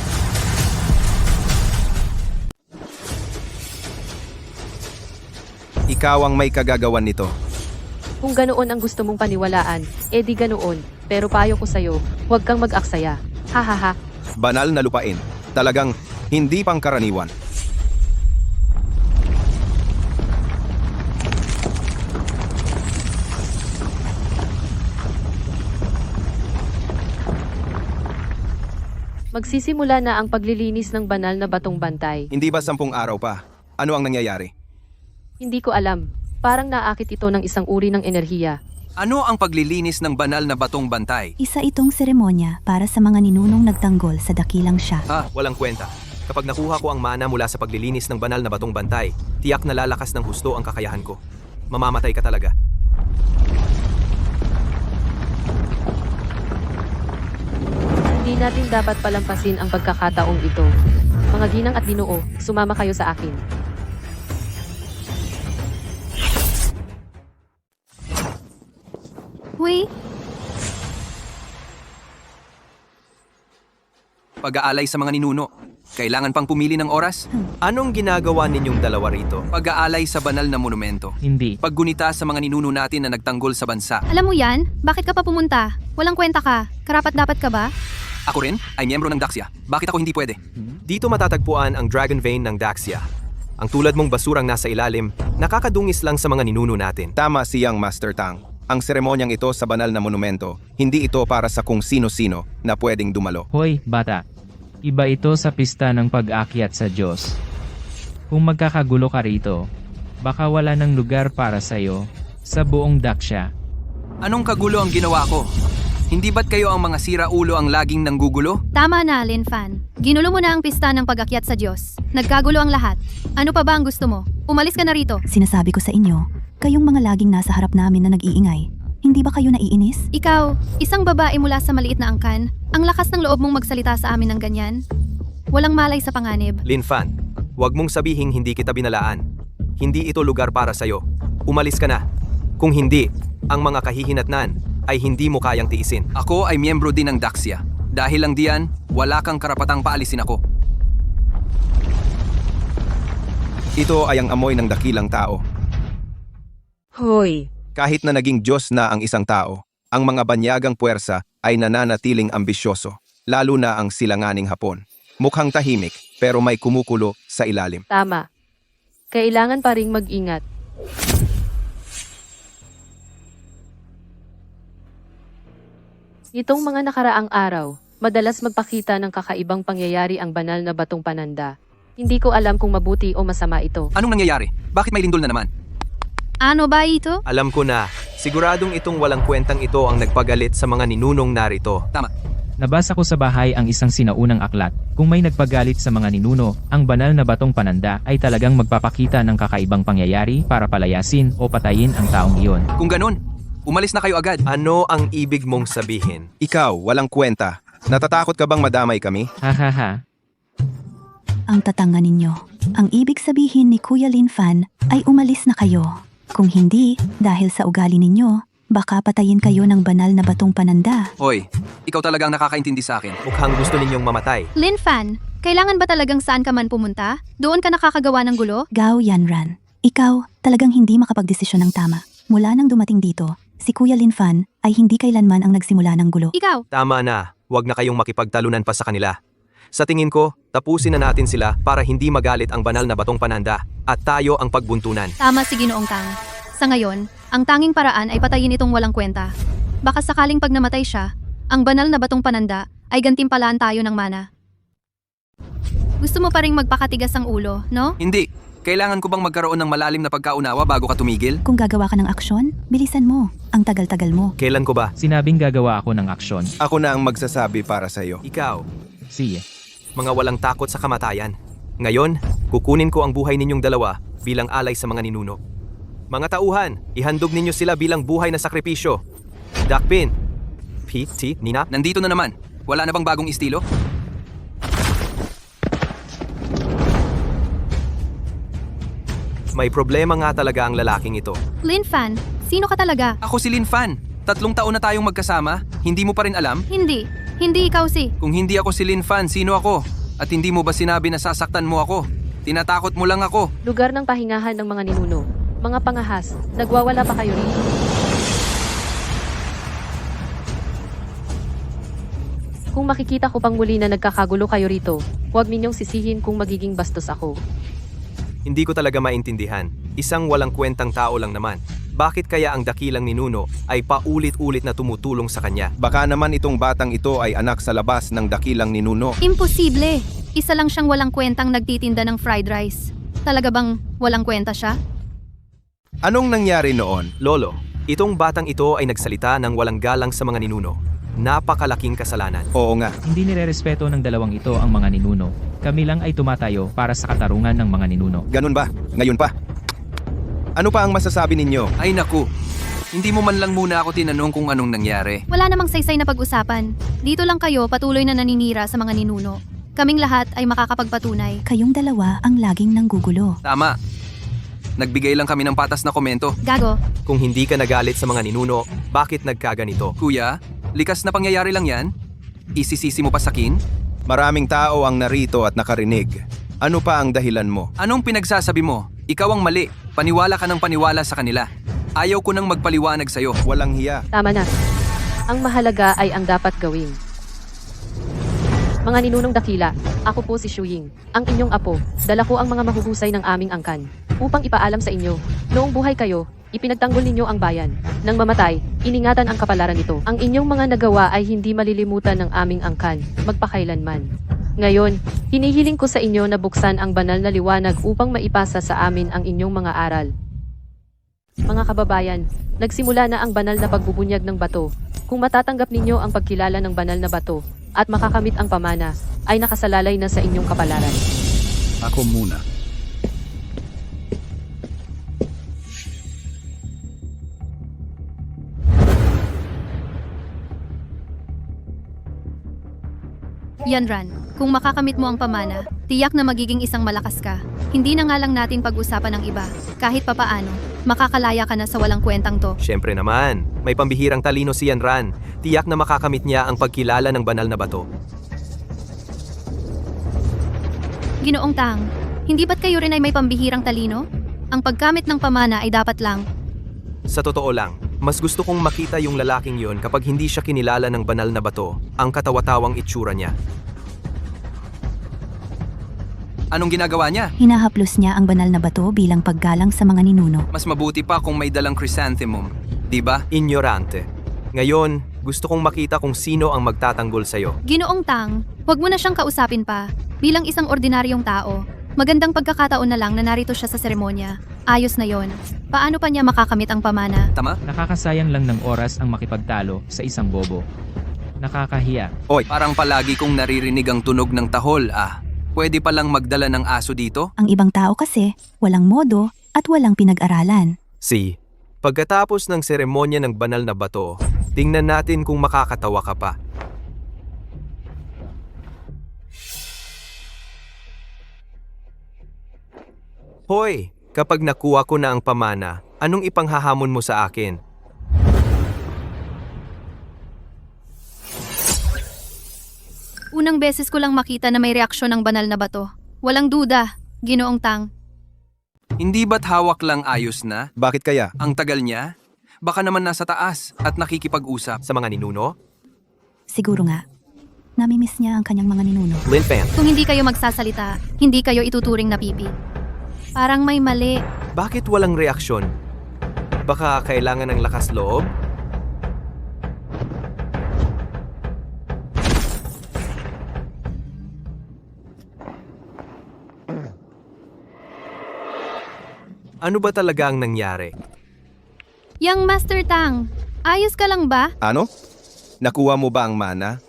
Ikaw ang may kagagawan nito. Kung ganoon ang gusto mong paniwalaan, di ganoon. Pero payo ko sa'yo, huwag kang mag-aksaya. Hahaha. Banal na lupain. Talagang hindi pangkaraniwan. Magsisimula na ang paglilinis ng banal na batong bantay. Hindi ba 10 araw pa? Ano ang nangyayari? Hindi ko alam. Parang naakit ito ng isang uri ng enerhiya. Ano ang paglilinis ng banal na batong bantay? Isa itong seremonya para sa mga ninunong nagtanggol sa dakilang siya. Walang kwenta. Kapag nakuha ko ang mana mula sa paglilinis ng banal na batong bantay, tiyak na lalakas ng husto ang kakayahan ko. Mamamatay ka talaga. Hindi natin dapat palampasin ang pagkakataong ito. Mga ginang at ginoo, sumama kayo sa akin. Huy, Pag-aalay sa mga ninuno. Kailangan pang pumili ng oras? Anong ginagawa ninyong dalawa rito? Pag-aalay sa banal na monumento. Hindi. Paggunita sa mga ninuno natin na nagtanggol sa bansa. alam mo yan? Bakit ka pa pumunta? Walang kwenta ka. Karapat-dapat ka ba? Ako rin ay miyembro ng Daxia. Bakit ako hindi pwede? Dito matatagpuan ang Dragon Vein ng Daxia. Ang tulad mong basurang nasa ilalim, nakakadungis lang sa mga ninuno natin. Tama si Young Master Tang. Ang seremonyang ito sa banal na monumento, hindi ito para sa kung sino-sino na pwedeng dumalo. Hoy, bata. Iba ito sa pista ng pag-akyat sa Diyos. Kung magkakagulo ka rito, baka wala ng lugar para sa'yo sa buong Daxia. Anong kagulo ang ginawa ko? Hindi ba't kayo ang mga sira-ulo ang laging nanggugulo? Tama na, Lin Fan. Ginulo mo na ang pista ng pag-akyat sa Diyos. Nagkagulo ang lahat. Ano pa ba ang gusto mo? Umalis ka na rito. Sinasabi ko sa inyo, kayong mga laging nasa harap namin na nag-iingay. Hindi ba kayo naiinis? Ikaw, isang babae mula sa maliit na angkan, ang lakas ng loob mong magsalita sa amin ng ganyan? Walang malay sa panganib. Lin Fan, huwag mong sabihing hindi kita binalaan. Hindi ito lugar para sa'yo. Umalis ka na. Kung hindi, ang mga kahihinatnan ay hindi mo kayang tiisin. Ako ay miyembro din ng Daxia. Dahil lang diyan, wala kang karapatang paalisin ako. Ito ay ang amoy ng dakilang tao. Hoy, Kahit na naging Diyos na ang isang tao, ang mga banyagang puwersa ay nananatiling ambisyoso, lalo na ang silanganing Hapon. Mukhang tahimik, pero may kumukulo sa ilalim. Tama. Kailangan pa ring mag-ingat. Itong mga nakaraang araw, madalas magpakita ng kakaibang pangyayari ang banal na batong pananda. Hindi ko alam kung mabuti o masama ito. Anong nangyayari? Bakit may lindol na naman? Ano ba ito? Alam ko na, siguradong itong walang kwentang ito ang nagpagalit sa mga ninunong narito. Tama. Nabasa ko sa bahay ang isang sinaunang aklat. Kung may nagpagalit sa mga ninuno, ang banal na batong pananda ay talagang magpapakita ng kakaibang pangyayari para palayasin o patayin ang taong iyon. Kung ganun, umalis na kayo agad. Ano ang ibig mong sabihin? Ikaw, walang kwenta. Natatakot ka bang madamay kami? Hahaha. Ang tatanga ninyo. Ang ibig sabihin ni Kuya Lin Fan ay umalis na kayo. Kung hindi, dahil sa ugali ninyo, baka patayin kayo ng banal na batong pananda. Hoy, ikaw talagang nakakaintindi sa akin. Mukhang gusto ninyong mamatay. Lin Fan, kailangan ba talagang saan ka man pumunta? Doon ka nakakagawa ng gulo? Gao Yanran, ikaw talagang hindi makapagdesisyon ng tama. Mula nang dumating dito, si Kuya Lin Fan ay hindi kailanman ang nagsimula ng gulo. Ikaw, Tama na, huwag na kayong makipagtalunan pa sa kanila. Sa tingin ko, tapusin na natin sila para hindi magalit ang banal na batong pananda at tayo ang pagbuntunan. tama si Ginoong Tang. Sa ngayon, ang tanging paraan ay patayin itong walang kwenta. Baka sakaling pag namatay siya, ang banal na batong pananda ay gantimpalaan tayo ng mana. Gusto mo pa ring magpakatigas ang ulo, no? Hindi. Kailangan ko bang magkaroon ng malalim na pagkaunawa bago ka tumigil? Kung gagawa ka ng aksyon, bilisan mo. Ang tagal-tagal mo. Kailan ko ba? Sinabing gagawa ako ng aksyon. Ako na ang magsasabi para sa iyo. Ikaw, Sige. mga walang takot sa kamatayan. Ngayon, kukunin ko ang buhay ninyong dalawa bilang alay sa mga ninuno. Mga tauhan, ihandog ninyo sila bilang buhay na sakripisyo. Dakpin, Pete, Nina, Nandito na naman. Wala na bang bagong estilo? may problema nga talaga ang lalaking ito. Lin Fan, sino ka talaga? Ako si Lin Fan. 3 taon na tayong magkasama. Hindi mo pa rin alam? Hindi. Hindi ikaw si. Kung hindi ako si Lin Fan, sino ako? At hindi mo ba sinabi na sasaktan mo ako? Tinatakot mo lang ako. Lugar ng pahingahan ng mga ninuno. Mga pangahas, nagwawala pa kayo rito. Kung makikita ko pang muli na nagkakagulo kayo rito, huwag ninyong sisihin kung magiging bastos ako. Hindi ko talaga maintindihan. Isang walang kwentang tao lang naman. Bakit kaya ang dakilang ninuno ay paulit-ulit na tumutulong sa kanya? Baka naman itong batang ito ay anak sa labas ng dakilang ninuno. Imposible. Isa lang siyang walang kwentang nagtitinda ng fried rice. Talaga bang walang kwenta siya? Anong nangyari noon, Lolo? Itong batang ito ay nagsalita ng walang galang sa mga ninuno. Napakalaking kasalanan. Oo nga. Hindi nirerespeto ng dalawang ito ang mga ninuno. Kami lang ay tumatayo para sa katarungan ng mga ninuno. Ganun ba? Ngayon pa? Ano pa ang masasabi ninyo? Ay naku, hindi mo man lang muna ako tinanong kung anong nangyari. Wala namang saysay na pag-usapan. Dito lang kayo patuloy na naninira sa mga ninuno. Kaming lahat ay makakapagpatunay. Kayong dalawa ang laging nanggugulo. Tama. Nagbigay lang kami ng patas na komento. Gago, Kung hindi ka nagalit sa mga ninuno, bakit nagkaganito? Kuya, likas na pangyayari lang yan? Isisisi mo pa sa akin? Maraming tao ang narito at nakarinig. Ano pa ang dahilan mo? Anong pinagsasabi mo? Ikaw ang mali. Paniwala ka ng paniwala sa kanila. Ayaw ko nang magpaliwanag sa'yo. Walang hiya. Tama na. Ang mahalaga ay ang dapat gawin. Mga ninunong dakila, ako po si Shuying, ang inyong apo. Dala ko ang mga mahuhusay ng aming angkan upang ipaalam sa inyo. Noong buhay kayo, ipinagtanggol ninyo ang bayan. Nang mamatay, iningatan ang kapalaran nito. Ang inyong mga nagawa ay hindi malilimutan ng aming angkan, magpakailanman. Ngayon, hinihiling ko sa inyo na buksan ang banal na liwanag upang maipasa sa amin ang inyong mga aral. Mga kababayan, nagsimula na ang banal na pagbubunyag ng bato. Kung matatanggap ninyo ang pagkilala ng banal na bato at makakamit ang pamana, ay nakasalalay na sa inyong kapalaran. Ako muna. Yanran, kung makakamit mo ang pamana, tiyak na magiging isang malakas ka. Hindi na nga lang natin pag-usapan ng iba. Kahit papaano, makakalaya ka na sa walang kwentang to. Siyempre naman, may pambihirang talino si Yanran. Tiyak na makakamit niya ang pagkilala ng banal na bato. Ginoong Tang, hindi ba't kayo rin ay may pambihirang talino? Ang paggamit ng pamana ay dapat lang. Sa totoo lang, mas gusto kong makita yung lalaking yon kapag hindi siya kinilala ng banal na bato, ang katawatawang itsura niya. Anong ginagawa niya? Hinahaplos niya ang banal na bato bilang paggalang sa mga ninuno. Mas mabuti pa kung may dalang chrysanthemum. Di ba? Ignorante. Ngayon, gusto kong makita kung sino ang magtatanggol sa'yo. Ginoong Tang, huwag mo na siyang kausapin pa. Bilang isang ordinaryong tao, magandang pagkakataon na lang na narito siya sa seremonya. Ayos na yon. Paano pa niya makakamit ang pamana? Tama? Nakakasayang lang ng oras ang makipagtalo sa isang bobo. Nakakahiya. Parang palagi kong naririnig ang tunog ng tahol, Pwede palang magdala ng aso dito? Ang ibang tao kasi, walang modo at walang pinag-aralan. Pagkatapos ng seremonya ng banal na bato, tingnan natin kung makakatawa ka pa. Hoy, kapag nakuha ko na ang pamana, anong ipanghahamon mo sa akin? Unang beses ko lang makita na may reaksyon ng banal na bato. Walang duda, Ginoong Tang. Hindi ba't hawak lang ayos na? Bakit kaya? Ang tagal niya? Baka naman nasa taas at nakikipag-usap sa mga ninuno? Siguro nga. Namimiss niya ang kanyang mga ninuno. Lin Fan, Kung hindi kayo magsasalita, hindi kayo ituturing na pipi. Parang may mali. bakit walang reaksyon? Baka kailangan ng lakas loob? Ano ba talaga ang nangyari? Yang Master Tang, ayos ka lang ba? Ano? Nakuha mo ba ang mana?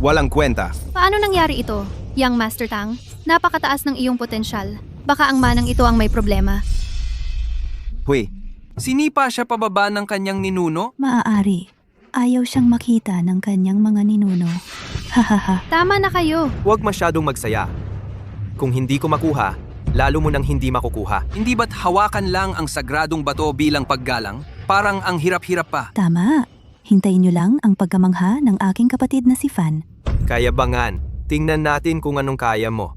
Walang kwenta. Paano nangyari ito, Yang Master Tang? Napakataas ng iyong potensyal. Baka ang manang ito ang may problema. Huy, Sinipa siya pababa ng kanyang ninuno? Maaari. Ayaw siyang makita ng kanyang mga ninuno. Hahaha. Tama na kayo. Huwag masyadong magsaya. Kung hindi ko makuha, lalo mo nang hindi makukuha. Hindi ba't hawakan lang ang sagradong bato bilang paggalang? Parang ang hirap-hirap pa. Tama. Hintayin niyo lang ang pagkamangha ng aking kapatid na si Fan. Kaya bangan, tingnan natin kung anong kaya mo.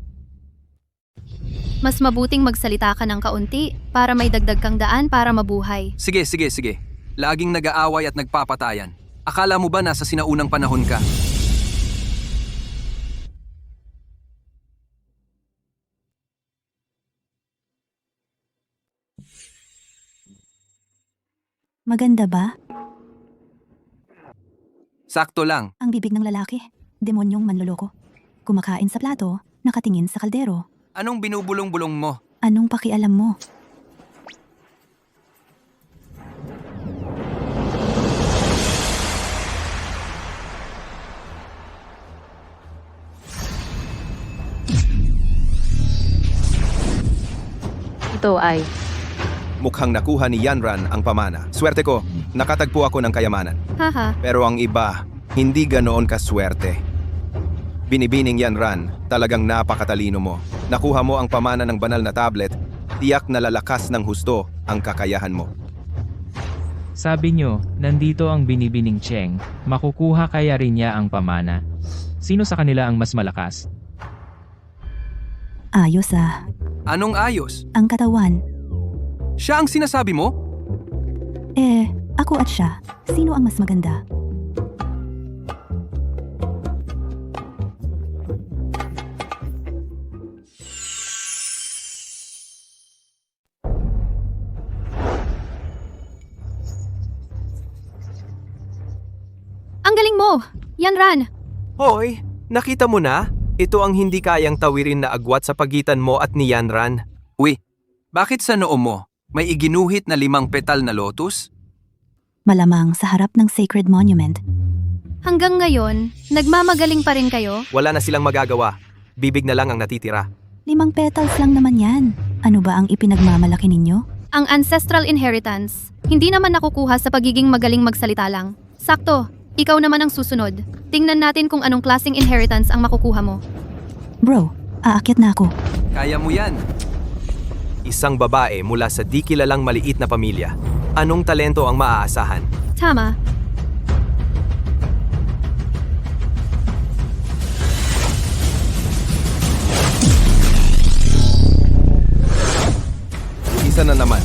Mas mabuting magsalita ka ng kaunti para may dagdag kang daan para mabuhay. Sige. Laging nag-aaway at nagpapatayan. Akala mo ba nasa sinaunang panahon ka? Maganda ba? Sakto lang. Ang bibig ng lalaki. Demonyong manloloko. Kumakain sa plato, nakatingin sa kaldero. Anong binubulong-bulong mo? Anong pakialam mo? ito ay Mukhang nakuha ni Yanran ang pamana. Swerte ko, nakatagpo ako ng kayamanan. Haha, Pero ang iba, hindi ganoon kaswerte. Binibining Yanran, talagang napakatalino mo. Nakuha mo ang pamana ng banal na tablet, tiyak na lalakas ng husto ang kakayahan mo. Sabi nyo, nandito ang binibining Cheng, makukuha kaya rin niya ang pamana. Sino sa kanila ang mas malakas? Ayos ah. Anong ayos? Ang katawan. Siya ang sinasabi mo? Ako at siya. Sino ang mas maganda? ang galing mo! Yanran! Hoy, nakita mo na? Ito ang hindi kayang tawirin na agwat sa pagitan mo at ni Yanran. Uy, bakit sa noo mo? May iginuhit na 5 petal na lotus? Malamang sa harap ng sacred monument. Hanggang ngayon, nagmamagaling pa rin kayo? Wala na silang magagawa. Bibig na lang ang natitira. 5 petals lang naman yan. Ano ba ang ipinagmamalaki ninyo? Ang ancestral inheritance, hindi naman nakukuha sa pagiging magaling magsalita lang. Sakto, ikaw naman ang susunod. Tingnan natin kung anong klaseng inheritance ang makukuha mo. Bro, aakyat na ako. Kaya mo yan. Isang babae mula sa di kilalang maliit na pamilya. Anong talento ang maaasahan? Tama, Isa na naman.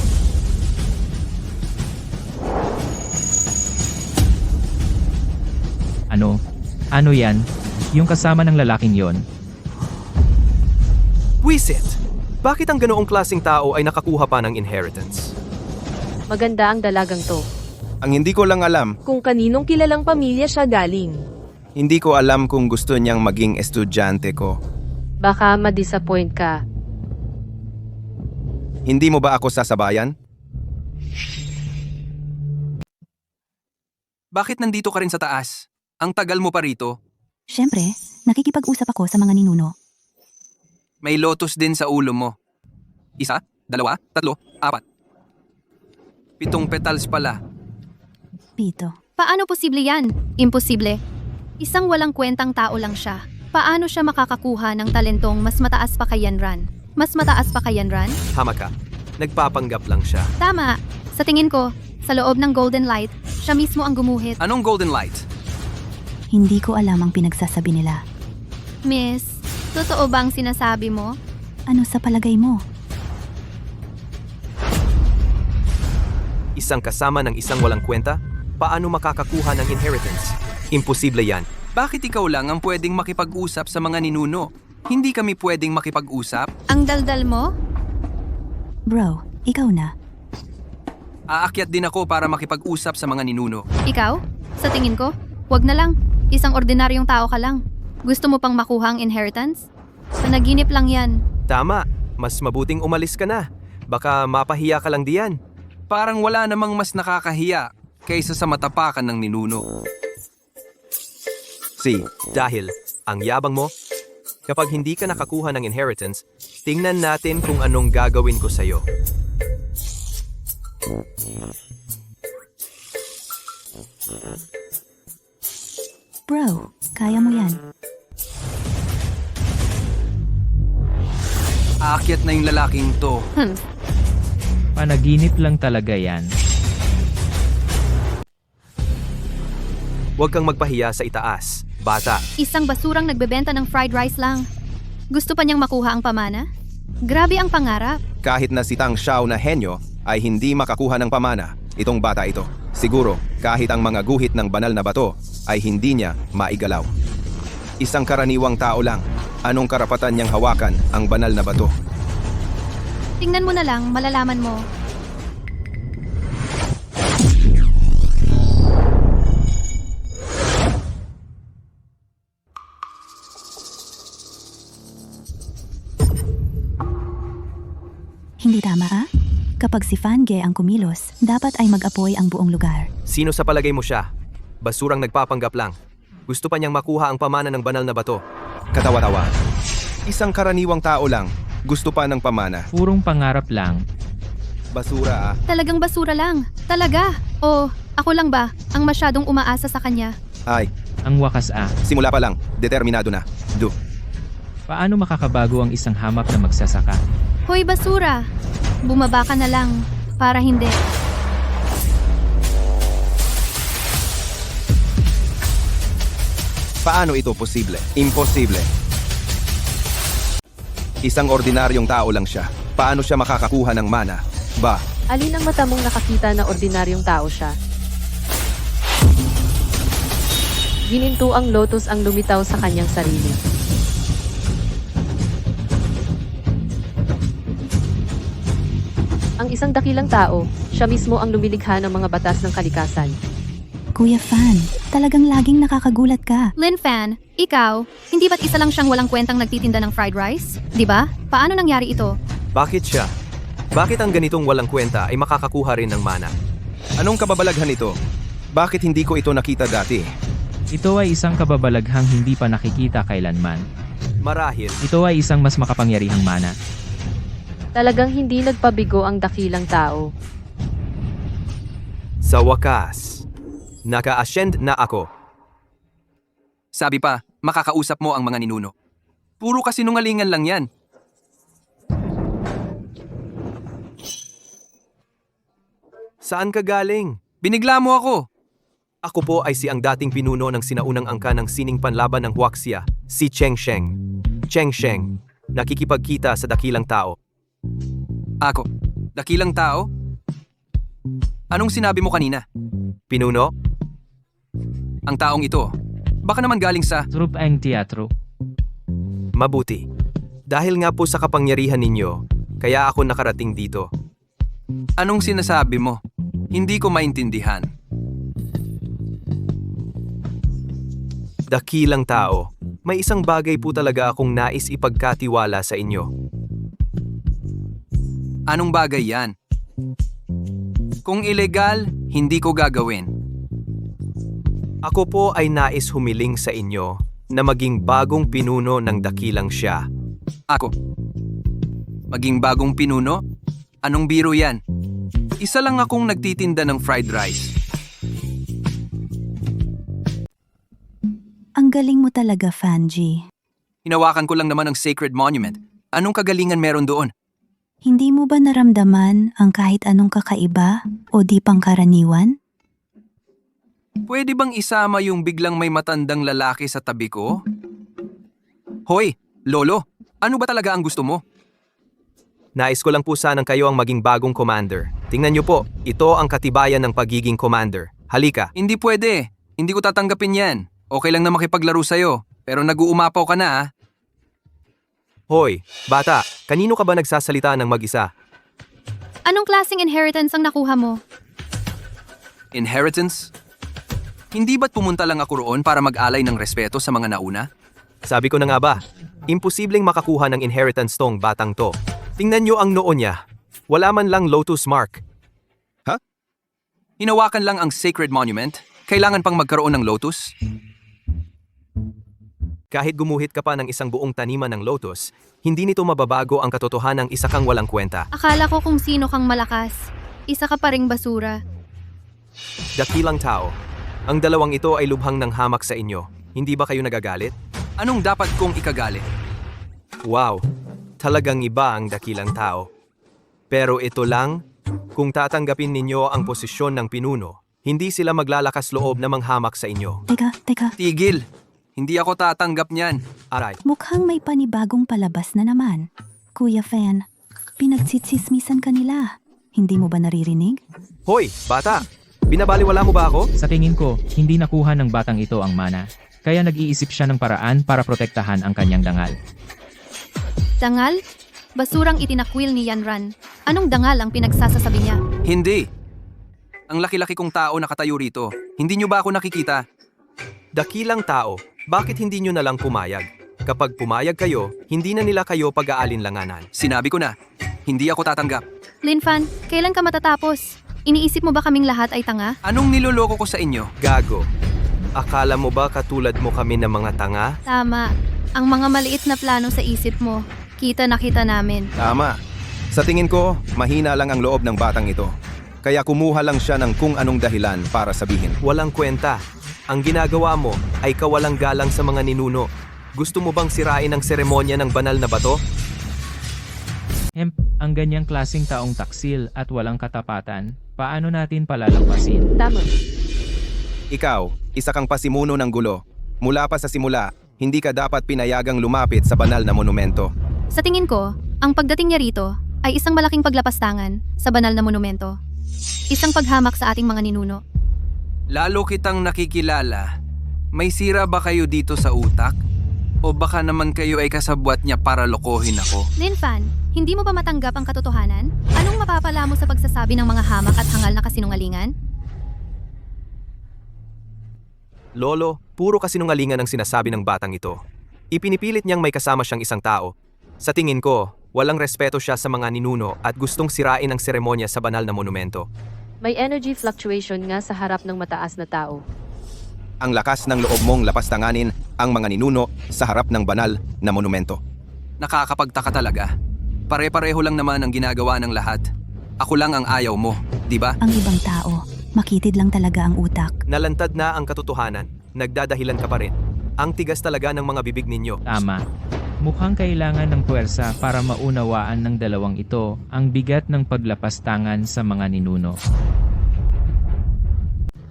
Ano? Ano yan? Yung kasama ng lalaking yon? Wisit! Bakit ang ganoong klaseng tao ay nakakuha pa ng inheritance? maganda ang dalagang to. Ang hindi ko lang alam, Kung kaninong kilalang pamilya siya galing. hindi ko alam kung gusto niyang maging estudyante ko. Baka ma-disappoint ka. Hindi mo ba ako sasabayan? Bakit nandito ka rin sa taas? Ang tagal mo pa rito. Siyempre, nakikipag-usap ako sa mga ninuno. May lotus din sa ulo mo. 1, 2, 3, 4. 7 petals pala. Pito. paano posible yan? Imposible. Isang walang kwentang tao lang siya. Paano siya makakakuha ng talentong mas mataas pa kay Yanran? Mas mataas pa kay Yanran? Tama ka. Nagpapanggap lang siya. Tama. Sa tingin ko, sa loob ng Golden Light, siya mismo ang gumuhit. Anong golden light? Hindi ko alam ang pinagsasabi nila. Miss, totoo ba ang sinasabi mo? Ano sa palagay mo? Isang kasama ng isang walang kwenta? Paano makakakuha ng inheritance? Imposible yan. Bakit ikaw lang ang pwedeng makipag-usap sa mga ninuno? Hindi kami pwedeng makipag-usap? Ang daldal mo? Bro, ikaw na. Aakyat din ako para makipag-usap sa mga ninuno. Ikaw? Sa tingin ko, wag na lang. Isang ordinaryong tao ka lang. Gusto mo pang makuha ang inheritance? Sa naginip lang yan. Tama, mas mabuting umalis ka na. Baka mapahiya ka lang diyan. Parang wala namang mas nakakahiya kaysa sa matapakan ng ninuno. Dahil ang yabang mo, kapag hindi ka nakakuha ng inheritance, tingnan natin kung anong gagawin ko sa'yo. Bro, kaya mo yan. Aakyat na yung lalaking to. Panaginip lang talaga yan. Huwag kang magpahiya sa itaas, bata. Isang basurang nagbebenta ng fried rice lang. Gusto pa niyang makuha ang pamana? Grabe ang pangarap. Kahit na si Tang Xiao na henyo ay hindi makakuha ng pamana, itong bata ito. Siguro, kahit ang mga guhit ng banal na bato ay hindi niya maigalaw. Isang karaniwang tao lang, anong karapatan niyang hawakan ang banal na bato? Tingnan mo na lang, malalaman mo. Hindi tama ah? Kapag si Fange ang kumilos, dapat ay mag-apoy ang buong lugar. Sino sa palagay mo siya? Basurang nagpapanggap lang. Gusto pa niyang makuha ang pamana ng banal na bato. Katawa-tawa. Isang karaniwang tao lang, Gusto pa ng pamana. Purong pangarap lang. Basura ah. Talagang basura lang. Talaga. O, ako lang ba ang masyadong umaasa sa kanya? Ay, Ang wakas simula pa lang. Determinado na. paano makakabago ang isang hamak na magsasaka? Hoy basura, bumaba ka na lang para hindi. Paano ito posible? Imposible. Isang ordinaryong tao lang siya. Paano siya makakakuha ng mana? Ba, Alin ang mata mong nakakita na ordinaryong tao siya? Gininto ang lotus ang lumitaw sa kanyang sarili. Ang isang dakilang tao, siya mismo ang lumilikha ng mga batas ng kalikasan. Kuya Fan, talagang laging nakakagulat ka. Lin Fan, ikaw, hindi ba't isa lang siyang walang kwentang nagtitinda ng fried rice? Di ba? Paano nangyari ito? Bakit siya? Bakit ang ganitong walang kwenta ay makakakuha rin ng mana? anong kababalaghan ito? Bakit hindi ko ito nakita dati? Ito ay isang kababalaghang hindi pa nakikita kailanman. Marahil, Ito ay isang mas makapangyarihang mana. Talagang hindi nagpabigo ang dakilang tao. sa wakas, naka-ascend na ako. Sabi pa, makakausap mo ang mga ninuno. Puro kasinungalingan lang yan. Saan ka galing? Binigla mo ako. Ako po ay si ang dating pinuno ng sinaunang angka ng sining panlaban ng Huaxia, si Cheng Sheng. Cheng Sheng, nakikipagkita sa dakilang tao. Ako, dakilang tao? Anong sinabi mo kanina? Pinuno? Ang taong ito, baka naman galing sa Trup ang teatro. mabuti. Dahil nga po sa kapangyarihan ninyo, kaya ako nakarating dito. Anong sinasabi mo? Hindi ko maintindihan. Dakilang tao, may isang bagay po talaga akong nais ipagkatiwala sa inyo. Anong bagay yan? Kung ilegal, hindi ko gagawin. Ako po ay nais humiling sa inyo na maging bagong pinuno ng dakilang siya. Ako? Maging bagong pinuno? Anong biro yan? Isa lang akong nagtitinda ng fried rice. Ang galing mo talaga, Fanji. Hinawakan ko lang naman ang sacred monument. Anong kagalingan meron doon? Hindi mo ba naramdaman ang kahit anong kakaiba o di pangkaraniwan? Pwede bang isama yung biglang may matandang lalaki sa tabi ko? Hoy, Lolo, ano ba talaga ang gusto mo? Nais ko lang po sanang kayo ang maging bagong commander. Tingnan niyo po, ito ang katibayan ng pagiging commander. Halika. Hindi pwede. Hindi ko tatanggapin yan. Okay lang na makipaglaro sa'yo, pero nag-uumapaw ka na ah. Hoy, bata, kanino ka ba nagsasalita ng mag-isa? Anong klaseng inheritance ang nakuha mo? Inheritance? Hindi ba't pumunta lang ako roon para mag-alay ng respeto sa mga nauna? Sabi ko na nga ba, imposibleng makakuha ng inheritance tong batang to. Tingnan niyo ang noo niya. Wala man lang lotus mark. Ha? Hinawakan lang ang sacred monument. Kailangan pang magkaroon ng lotus? Kahit gumuhit ka pa ng isang buong taniman ng lotus, hindi nito mababago ang katotohanang isa kang walang kwenta. Akala ko kung sino kang malakas. Isa ka pa ring basura. Dakilang tao. Ang dalawang ito ay lubhang ng hamak sa inyo. Hindi ba kayo nagagalit? Anong dapat kong ikagalit? Wow, talagang iba ang dakilang tao. Pero ito lang, kung tatanggapin ninyo ang posisyon ng pinuno, hindi sila maglalakas loob na manghamak sa inyo. Teka, Tigil! Hindi ako tatanggap niyan. Aray, mukhang may panibagong palabas na naman. Kuya Fan, pinagsitsismisan ka nila. Hindi mo ba naririnig? hoy, bata! Binabaliwala mo ba ako? Sa tingin ko, hindi nakuha ng batang ito ang mana. Kaya nag-iisip siya ng paraan para protektahan ang kanyang dangal. Dangal? Basurang itinakwil ni Yanran. Anong dangal ang pinagsasasabi niya? Hindi. Ang laki-laki kong tao nakatayo rito. Hindi nyo ba ako nakikita? Dakilang tao, bakit hindi nyo na lang pumayag? Kapag pumayag kayo, hindi na nila kayo pag-aalinlanganan. Sinabi ko na, hindi ako tatanggap. Linfan, kailan ka matatapos? Iniisip mo ba kaming lahat ay tanga? Anong niloloko ko sa inyo? Gago. Akala mo ba katulad mo kami ng mga tanga? Tama. Ang mga maliit na plano sa isip mo. Kita na kita namin. Tama. Sa tingin ko, mahina lang ang loob ng batang ito. Kaya kumuha lang siya ng kung anong dahilan para sabihin. Walang kwenta. Ang ginagawa mo ay kawalang galang sa mga ninuno. Gusto mo bang sirain ang seremonya ng banal na bato? Ang ganyang klasing taong taksil at walang katapatan, paano natin palalampasin? Tama. Ikaw, isa kang pasimuno ng gulo. Mula pa sa simula, hindi ka dapat pinayagang lumapit sa banal na monumento. Sa tingin ko, ang pagdating niya rito ay isang malaking paglapastangan sa banal na monumento. Isang paghamak sa ating mga ninuno. Lalo kitang nakikilala. May sira ba kayo dito sa utak? O baka naman kayo ay kasabwat niya para lokohin ako? Linfan, hindi mo ba matanggap ang katotohanan? Anong mapapala mo sa pagsasabi ng mga hamak at hangal na kasinungalingan? Lolo, puro kasinungalingan ang sinasabi ng batang ito. Ipinipilit niyang may kasama siyang isang tao. Sa tingin ko, walang respeto siya sa mga ninuno at gustong sirain ang seremonya sa banal na monumento. May energy fluctuation nga sa harap ng mataas na tao. Ang lakas ng loob mong lapastanganin ang mga ninuno sa harap ng banal na monumento. Nakakapagtaka talaga. Pare-pareho lang naman ang ginagawa ng lahat. Ako lang ang ayaw mo, di ba? Ang ibang tao, makitid lang talaga ang utak. Nalantad na ang katotohanan. Nagdadahilan ka pa rin. Ang tigas talaga ng mga bibig ninyo. Tama. Mukhang kailangan ng puwersa para maunawaan ng dalawang ito ang bigat ng paglapastangan sa mga ninuno.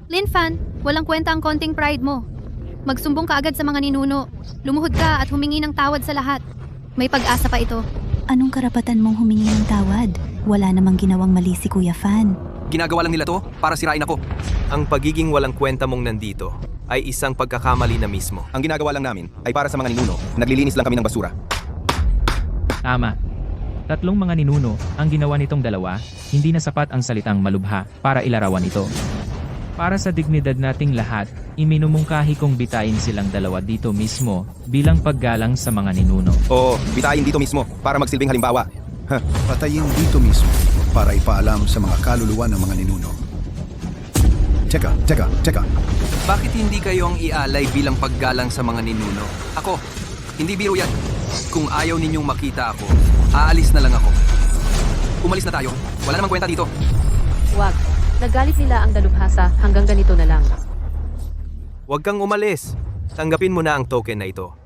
Linfan, walang kwenta ang konting pride mo. Magsumbong ka agad sa mga ninuno. Lumuhod ka at humingi ng tawad sa lahat. May pag-asa pa ito. Anong karapatan mong humingi ng tawad? Wala namang ginawang mali si Kuya Fan. Ginagawa lang nila to para sirain ako. Ang pagiging walang kwenta mong nandito ay isang pagkakamali na mismo. Ang ginagawa lang namin ay para sa mga ninuno. Naglilinis lang kami ng basura. Tama. Tatlong mga ninuno ang ginawa nitong dalawa, hindi na sapat ang salitang malubha para ilarawan ito. Para sa dignidad nating lahat, iminumungkahi kong bitain silang dalawa dito mismo bilang paggalang sa mga ninuno. Oo, bitayin dito mismo para magsilbing halimbawa. Patayin dito mismo para ipaalam sa mga kaluluwa ng mga ninuno. Teka. Bakit hindi kayo ang ialay bilang paggalang sa mga ninuno? Ako, hindi biro yan. Kung ayaw ninyong makita ako, aalis na lang ako. Umalis na tayo. Wala namang kwenta dito. Wag. Nagalit nila ang dalubhasa hanggang ganito na lang. Huwag kang umalis. Tanggapin mo na ang token na ito.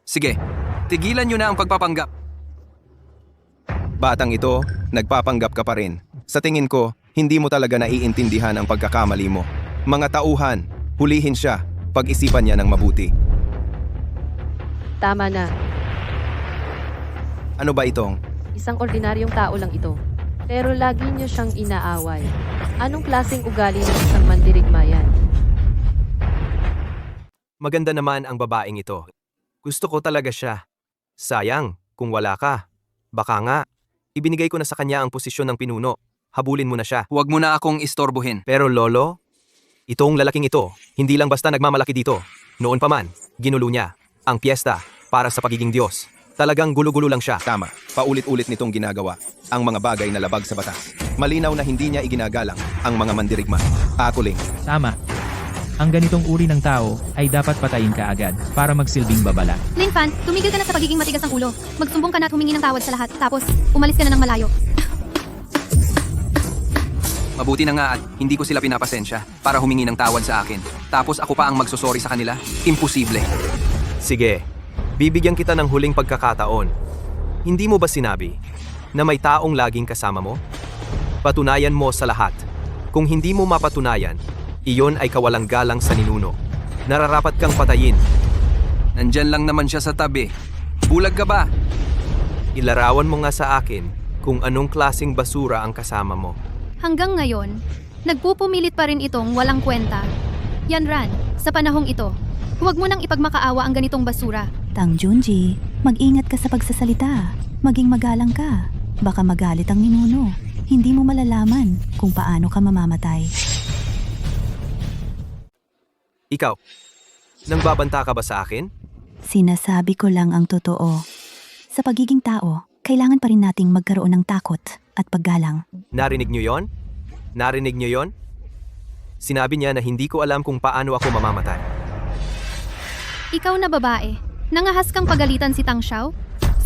Sige, tigilan nyo na ang pagpapanggap. Batang ito, nagpapanggap ka pa rin. Sa tingin ko, hindi mo talaga naiintindihan ang pagkakamali mo. Mga tauhan, hulihin siya. Pag-isipan niya ng mabuti. Tama na. Ano ba itong? Isang ordinaryong tao lang ito. Pero lagi niyo siyang inaaway. Anong klaseng ugali ng isang mandirigma yan? Maganda naman ang babaeng ito. Gusto ko talaga siya. Sayang, kung wala ka. Baka nga, ibinigay ko na sa kanya ang posisyon ng pinuno. Habulin mo na siya. Huwag mo na akong istorbohin. Pero lolo, itong lalaking ito, hindi lang basta nagmamalaki dito. Noon pa man, ginulo niya ang piyesta para sa pagiging Diyos. Talagang gulo-gulo lang siya. Tama, paulit-ulit nitong ginagawa ang mga bagay na labag sa batas. Malinaw na hindi niya iginagalang ang mga mandirigma. Akuling. Tama. Ang ganitong uri ng tao ay dapat patayin ka agad para magsilbing babala. Linfan, tumigil ka na sa pagiging matigas ng ulo. Magsumbong ka na at humingi ng tawad sa lahat. Tapos, umalis ka na ng malayo. Mabuti na nga at hindi ko sila pinapasensya para humingi ng tawad sa akin. Tapos ako pa ang magsosorry sa kanila? Imposible. Sige, bibigyan kita ng huling pagkakataon. Hindi mo ba sinabi na may taong laging kasama mo? Patunayan mo sa lahat. Kung hindi mo mapatunayan, iyon ay kawalang galang sa ninuno. Nararapat kang patayin. Nandyan lang naman siya sa tabi. Bulag ka ba? Ilarawan mo nga sa akin kung anong klaseng basura ang kasama mo. Hanggang ngayon, nagpupumilit pa rin itong walang kwenta. Yanran, sa panahong ito, huwag mo nang ipagmakaawa ang ganitong basura. Tang Junji, mag-ingat ka sa pagsasalita. Maging magalang ka. Baka magalit ang ninuno. Hindi mo malalaman kung paano ka mamamatay. Ikaw, nang babanta ka ba sa akin? Sinasabi ko lang ang totoo. Sa pagiging tao, kailangan pa rin nating magkaroon ng takot at paggalang. Narinig niyo yon? Narinig niyo yon? Sinabi niya na hindi ko alam kung paano ako mamamatay. Ikaw na babae, nangahas kang pagalitan si Tang Xiao?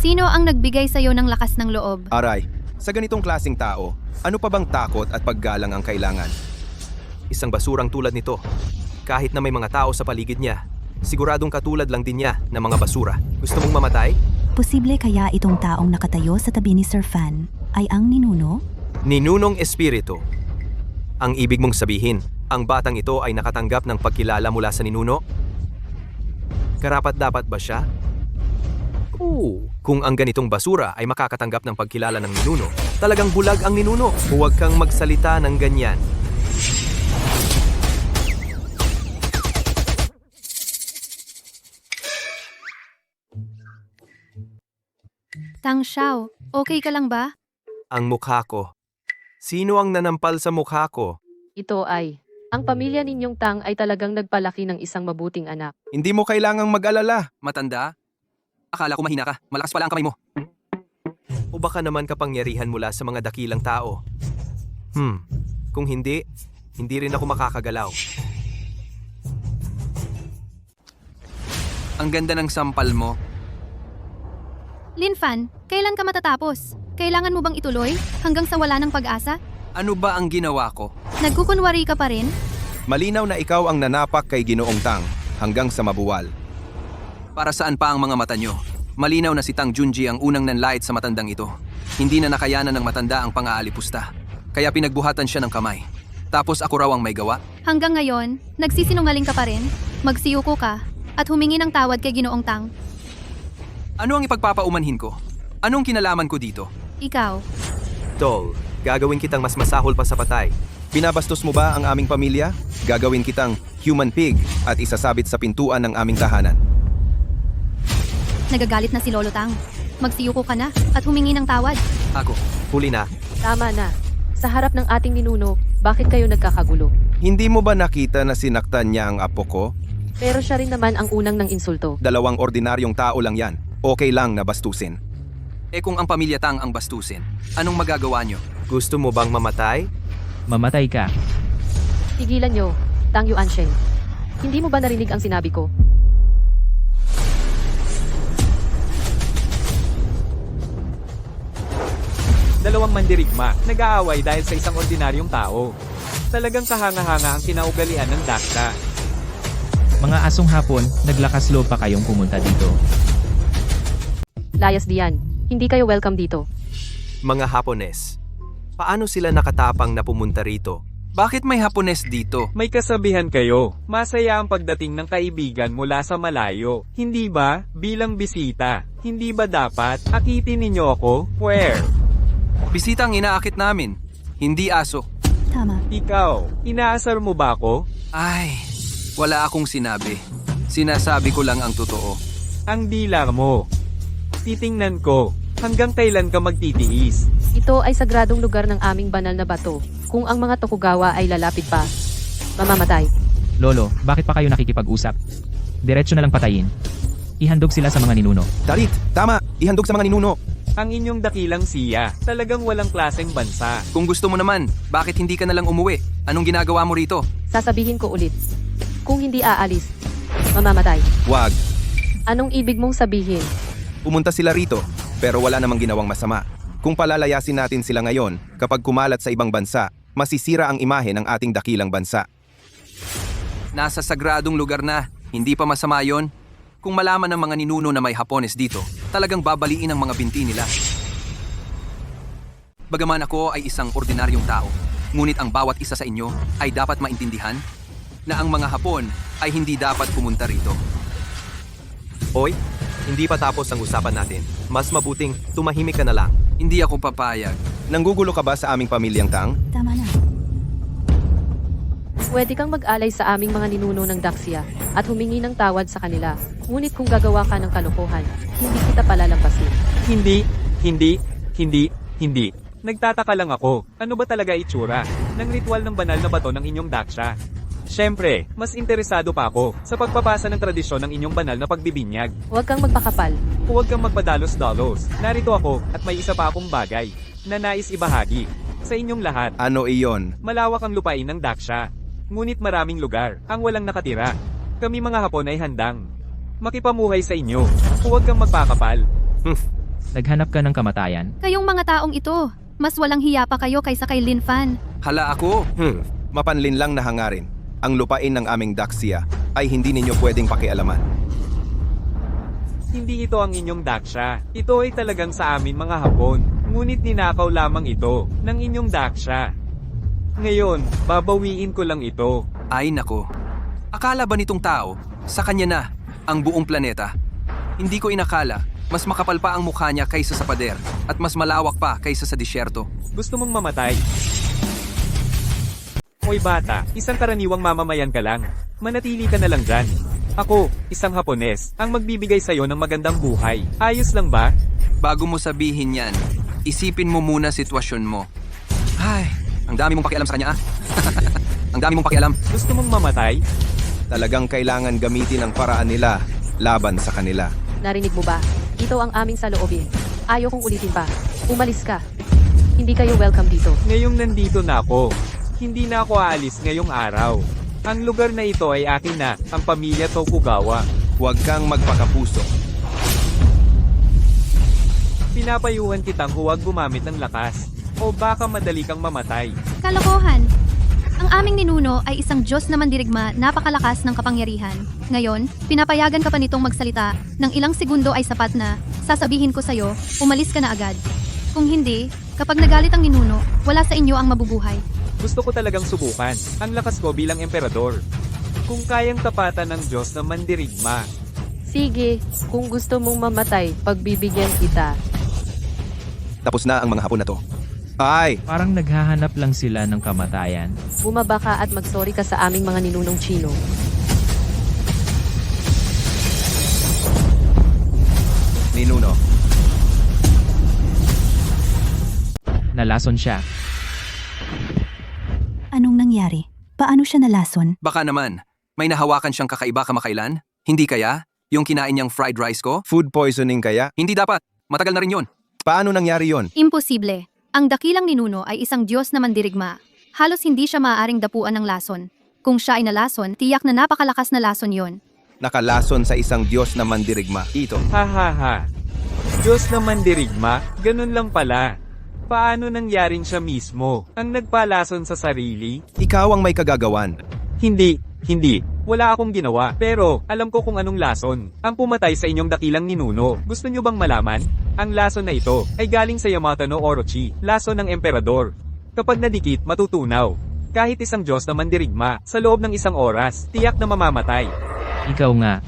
Sino ang nagbigay sa'yo ng lakas ng loob? Aray, sa ganitong klasing tao, ano pa bang takot at paggalang ang kailangan? Isang basurang tulad nito. Kahit na may mga tao sa paligid niya, siguradong katulad lang din niya ng mga basura. Gusto mong mamatay? Posible kaya itong taong nakatayo sa tabi ni Sir Fan ay ang ninuno? Ninunong espiritu. Ang ibig mong sabihin, ang batang ito ay nakatanggap ng pagkilala mula sa ninuno? Karapat-dapat ba siya? Oo. Kung ang ganitong basura ay makakatanggap ng pagkilala ng ninuno, talagang bulag ang ninuno. Huwag kang magsalita ng ganyan. Tang Xiao, okay ka lang ba? Ang mukha ko. Sino ang nanampal sa mukha ko? Ito ay, ang pamilya ninyong Tang ay talagang nagpalaki ng isang mabuting anak. Hindi mo kailangang mag-alala. Matanda? Akala ko mahina ka. Malakas pala ang kamay mo. O baka naman kapangyarihan mula sa mga dakilang tao. Kung hindi, hindi rin ako makakagalaw. Ang ganda ng sampal mo. Lin Fan, kailan ka matatapos? Kailangan mo bang ituloy hanggang sa wala ng pag-asa? Ano ba ang ginawa ko? Nagkukunwari ka pa rin? Malinaw na ikaw ang nanapak kay Ginoong Tang hanggang sa mabuwal. Para saan pa ang mga mata nyo? Malinaw na si Tang Junji ang unang nanlait sa matandang ito. Hindi na nakayanan ng matanda ang pang-aalipusta. Kaya pinagbuhatan siya ng kamay. Tapos ako raw ang may gawa? Hanggang ngayon, nagsisinungaling ka pa rin? Magsiyuko ka at humingi ng tawad kay Ginoong Tang. Ano ang ipagpapaumanhin ko? Anong kinalaman ko dito? Ikaw, Tol, gagawin kitang mas masahol pa sa patay. Binabastos mo ba ang aming pamilya? Gagawin kitang human pig at isasabit sa pintuan ng aming tahanan. nagagalit na si Lolo Tang. Magsiyuko ka na at humingi ng tawad. Ako, huli na. Tama na. Sa harap ng ating ninuno, bakit kayo nagkakagulo? Hindi mo ba nakita na sinaktan niya ang apo ko? Pero siya rin naman ang unang ng insulto. Dalawang ordinaryong tao lang yan. Okay lang na bastusin. Eh kung ang pamilya Tang ang bastusin, anong magagawa nyo? Gusto mo bang mamatay? Mamatay ka. Tigilan nyo, Tang Yuansheng. Hindi mo ba narinig ang sinabi ko? Dalawang mandirigma, nag-aaway dahil sa isang ordinaryong tao. Talagang kahanga-hanga ang kinaugalian ng Daksha. Mga asong hapon, naglakas loob pa kayong pumunta dito. Layas diyan. Hindi kayo welcome dito. Mga Hapones, paano sila nakatapang na pumunta rito? Bakit may Hapones dito? May kasabihan kayo, masaya ang pagdating ng kaibigan mula sa malayo. Hindi ba? Bilang bisita. Hindi ba dapat akitin ninyo ako? Where? Bisita ang inaakit namin, hindi aso. Tama. Ikaw, inaasar mo ba ako? Ay, wala akong sinabi. Sinasabi ko lang ang totoo. Ang dila mo. Titingnan ko, hanggang kailan ka magtitiis? Ito ay sagradong lugar ng aming banal na bato. Kung ang mga Tokugawa ay lalapit pa, mamamatay. Lolo, bakit pa kayo nakikipag-usap? Diretso na lang patayin. Ihandog sila sa mga ninuno. Dalit, tama, ihandog sa mga ninuno. Ang inyong dakilang siya, talagang walang klaseng bansa. Kung gusto mo naman, bakit hindi ka nalang umuwi? Anong ginagawa mo rito? Sasabihin ko ulit. Kung hindi aalis, mamamatay. Wag, Anong ibig mong sabihin? pumunta sila rito, pero wala namang ginawang masama. Kung palalayasin natin sila ngayon, kapag kumalat sa ibang bansa, masisira ang imahe ng ating dakilang bansa. Nasa sagradong lugar na, hindi pa masama yon. Kung malaman ng mga ninuno na may Hapones dito, talagang babaliin ang mga binti nila. Bagaman ako ay isang ordinaryong tao, ngunit ang bawat isa sa inyo ay dapat maintindihan na ang mga Hapon ay hindi dapat pumunta rito. Hoy, hindi pa tapos ang usapan natin. Mas mabuting tumahimik ka na lang. Hindi ako papayag. Nanggugulo ka ba sa aming pamilyang Tang? Tama na. Pwede kang mag-alay sa aming mga ninuno ng Daxia at humingi ng tawad sa kanila. Ngunit kung gagawa ka ng kalokohan, hindi kita palalampasin. Hindi. Nagtataka lang ako, ano ba talaga itsura ng ritual ng banal na bato ng inyong Daksha? Siyempre, mas interesado pa ako sa pagpapasa ng tradisyon ng inyong banal na pagbibinyag. Huwag kang magpakapal. Huwag kang magpadalos-dalos. Narito ako at may isa pa akong bagay na nais ibahagi sa inyong lahat. Ano iyon? Malawak ang lupain ng Daksha. Ngunit maraming lugar ang walang nakatira. Kami mga Hapon ay handang makipamuhay sa inyo. Huwag kang magpakapal. Naghanap ka ng kamatayan? Kayong mga taong ito, mas walang hiya pa kayo kaysa kay Lin Fan. Hala ako. Mapanlin lang na hangarin. Ang lupain ng aming Daxia ay hindi ninyo pwedeng pakialaman. Hindi ito ang inyong Daksha. Ito ay talagang sa amin mga Hapon. Ngunit ninakaw lamang ito ng inyong Daksha. Ngayon, babawiin ko lang ito. Ay nako. Akala ba nitong tao, sa kanya na, ang buong planeta? Hindi ko inakala, mas makapal pa ang mukha niya kaysa sa pader, at mas malawak pa kaysa sa disyerto. Gusto mong mamatay? Hoy bata, isang karaniwang mamamayan ka lang. Manatili ka na lang dyan. Ako, isang Hapones, ang magbibigay sa'yo ng magandang buhay. Ayos lang ba? Bago mo sabihin yan, isipin mo muna sitwasyon mo. Ay, ang dami mong pakialam sa kanya ah. Ang dami mong pakialam. Gusto mong mamatay? Talagang kailangan gamitin ang paraan nila laban sa kanila. Narinig mo ba? Ito ang aming saloobin. Ayaw kong ulitin pa. Umalis ka. Hindi kayo welcome dito. Ngayong nandito na ako. Hindi na ako aalis ngayong araw. Ang lugar na ito ay akin na, ang pamilya Tokugawa. Huwag kang magpakapuso. Pinapayuhan kitang huwag gumamit ng lakas. O baka madali kang mamatay. Kalokohan. Ang aming ninuno ay isang Diyos na mandirigma, napakalakas ng kapangyarihan. Ngayon, pinapayagan ka pa nitong magsalita, ng ilang segundo ay sapat na, sasabihin ko sa'yo, umalis ka na agad. Kung hindi, kapag nagalit ang ninuno, wala sa inyo ang mabubuhay. Gusto ko talagang subukan ang lakas ko bilang emperador. Kung kayang tapatan ng Diyos na mandirigma. Sige, kung gusto mong mamatay, pagbibigyan kita. Tapos na ang mga Hapon na to. Ay! Parang naghahanap lang sila ng kamatayan. Bumaba ka at magsorry ka sa aming mga ninunong Chino. Ninuno. Nalason siya. Anong nangyari? Paano siya nalason? Baka naman, may nahawakan siyang kakaiba kamakailan? Hindi kaya? Yung kinain niyang fried rice ko? Food poisoning kaya? Hindi dapat. Matagal na rin yun. Paano nangyari yon? Imposible. Ang dakilang ninuno ay isang Diyos na mandirigma. Halos hindi siya maaaring dapuan ng lason. Kung siya ay nalason, tiyak na napakalakas na lason yon. Nakalason sa isang Diyos na mandirigma. Ito. Ha ha ha. Diyos na mandirigma? Ganun lang pala. Paano nangyaring siya mismo? Ang nagpalason sa sarili? Ikaw ang may kagagawan. Hindi. Wala akong ginawa. Pero, alam ko kung anong lason. Ang pumatay sa inyong dakilang ninuno. Gusto nyo bang malaman? Ang lason na ito ay galing sa Yamato no Orochi, lason ng emperador. Kapag nadikit, matutunaw. Kahit isang Diyos na mandirigma, sa loob ng isang oras, tiyak na mamamatay. Ikaw nga.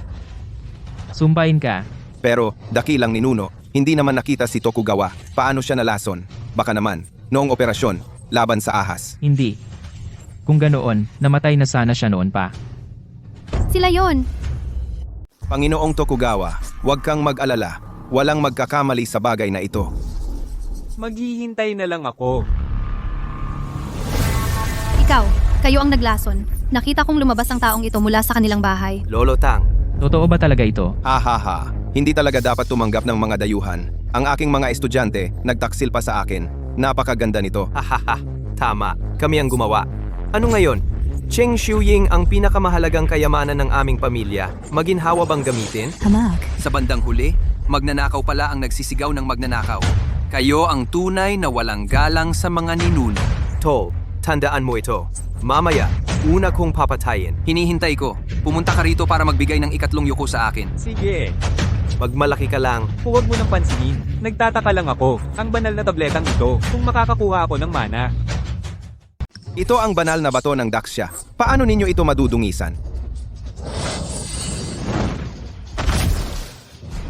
Sumpain ka. Pero, dakilang ninuno, hindi naman nakita si Tokugawa. Paano siya nalason? Baka naman, noong operasyon, laban sa ahas. Hindi. Kung ganoon, namatay na sana siya noon pa. Sila yon. Panginoong Tokugawa, huwag kang mag-alala. Walang magkakamali sa bagay na ito. Maghihintay na lang ako. Ikaw, kayo ang naglason. Nakita kong lumabas ang taong ito mula sa kanilang bahay. Lolo Tang, Totoo ba talaga ito? Ha. Hindi talaga dapat tumanggap ng mga dayuhan. Ang aking mga estudyante, nagtaksil pa sa akin. Napakaganda nito. hahaha, tama, kami ang gumawa. Ano ngayon? Cheng Shuying ang pinakamahalagang kayamanan ng aming pamilya. Maginhawa bang gamitin? Hamag. Sa bandang huli, magnanakaw pala ang nagsisigaw ng magnanakaw. Kayo ang tunay na walang galang sa mga ninuno. Tol, tandaan mo ito. Mamaya, una kong papatayin. Hinihintay ko. Pumunta ka rito para magbigay ng ikatlong yuko sa akin. Sige. Magmalaki ka lang. Huwag mo nang pansinin. Nagtataka lang ako. Ang banal na tabletang ito, kung makakakuha ako ng mana. Ito ang banal na bato ng Daxia. Paano ninyo ito madudungisan?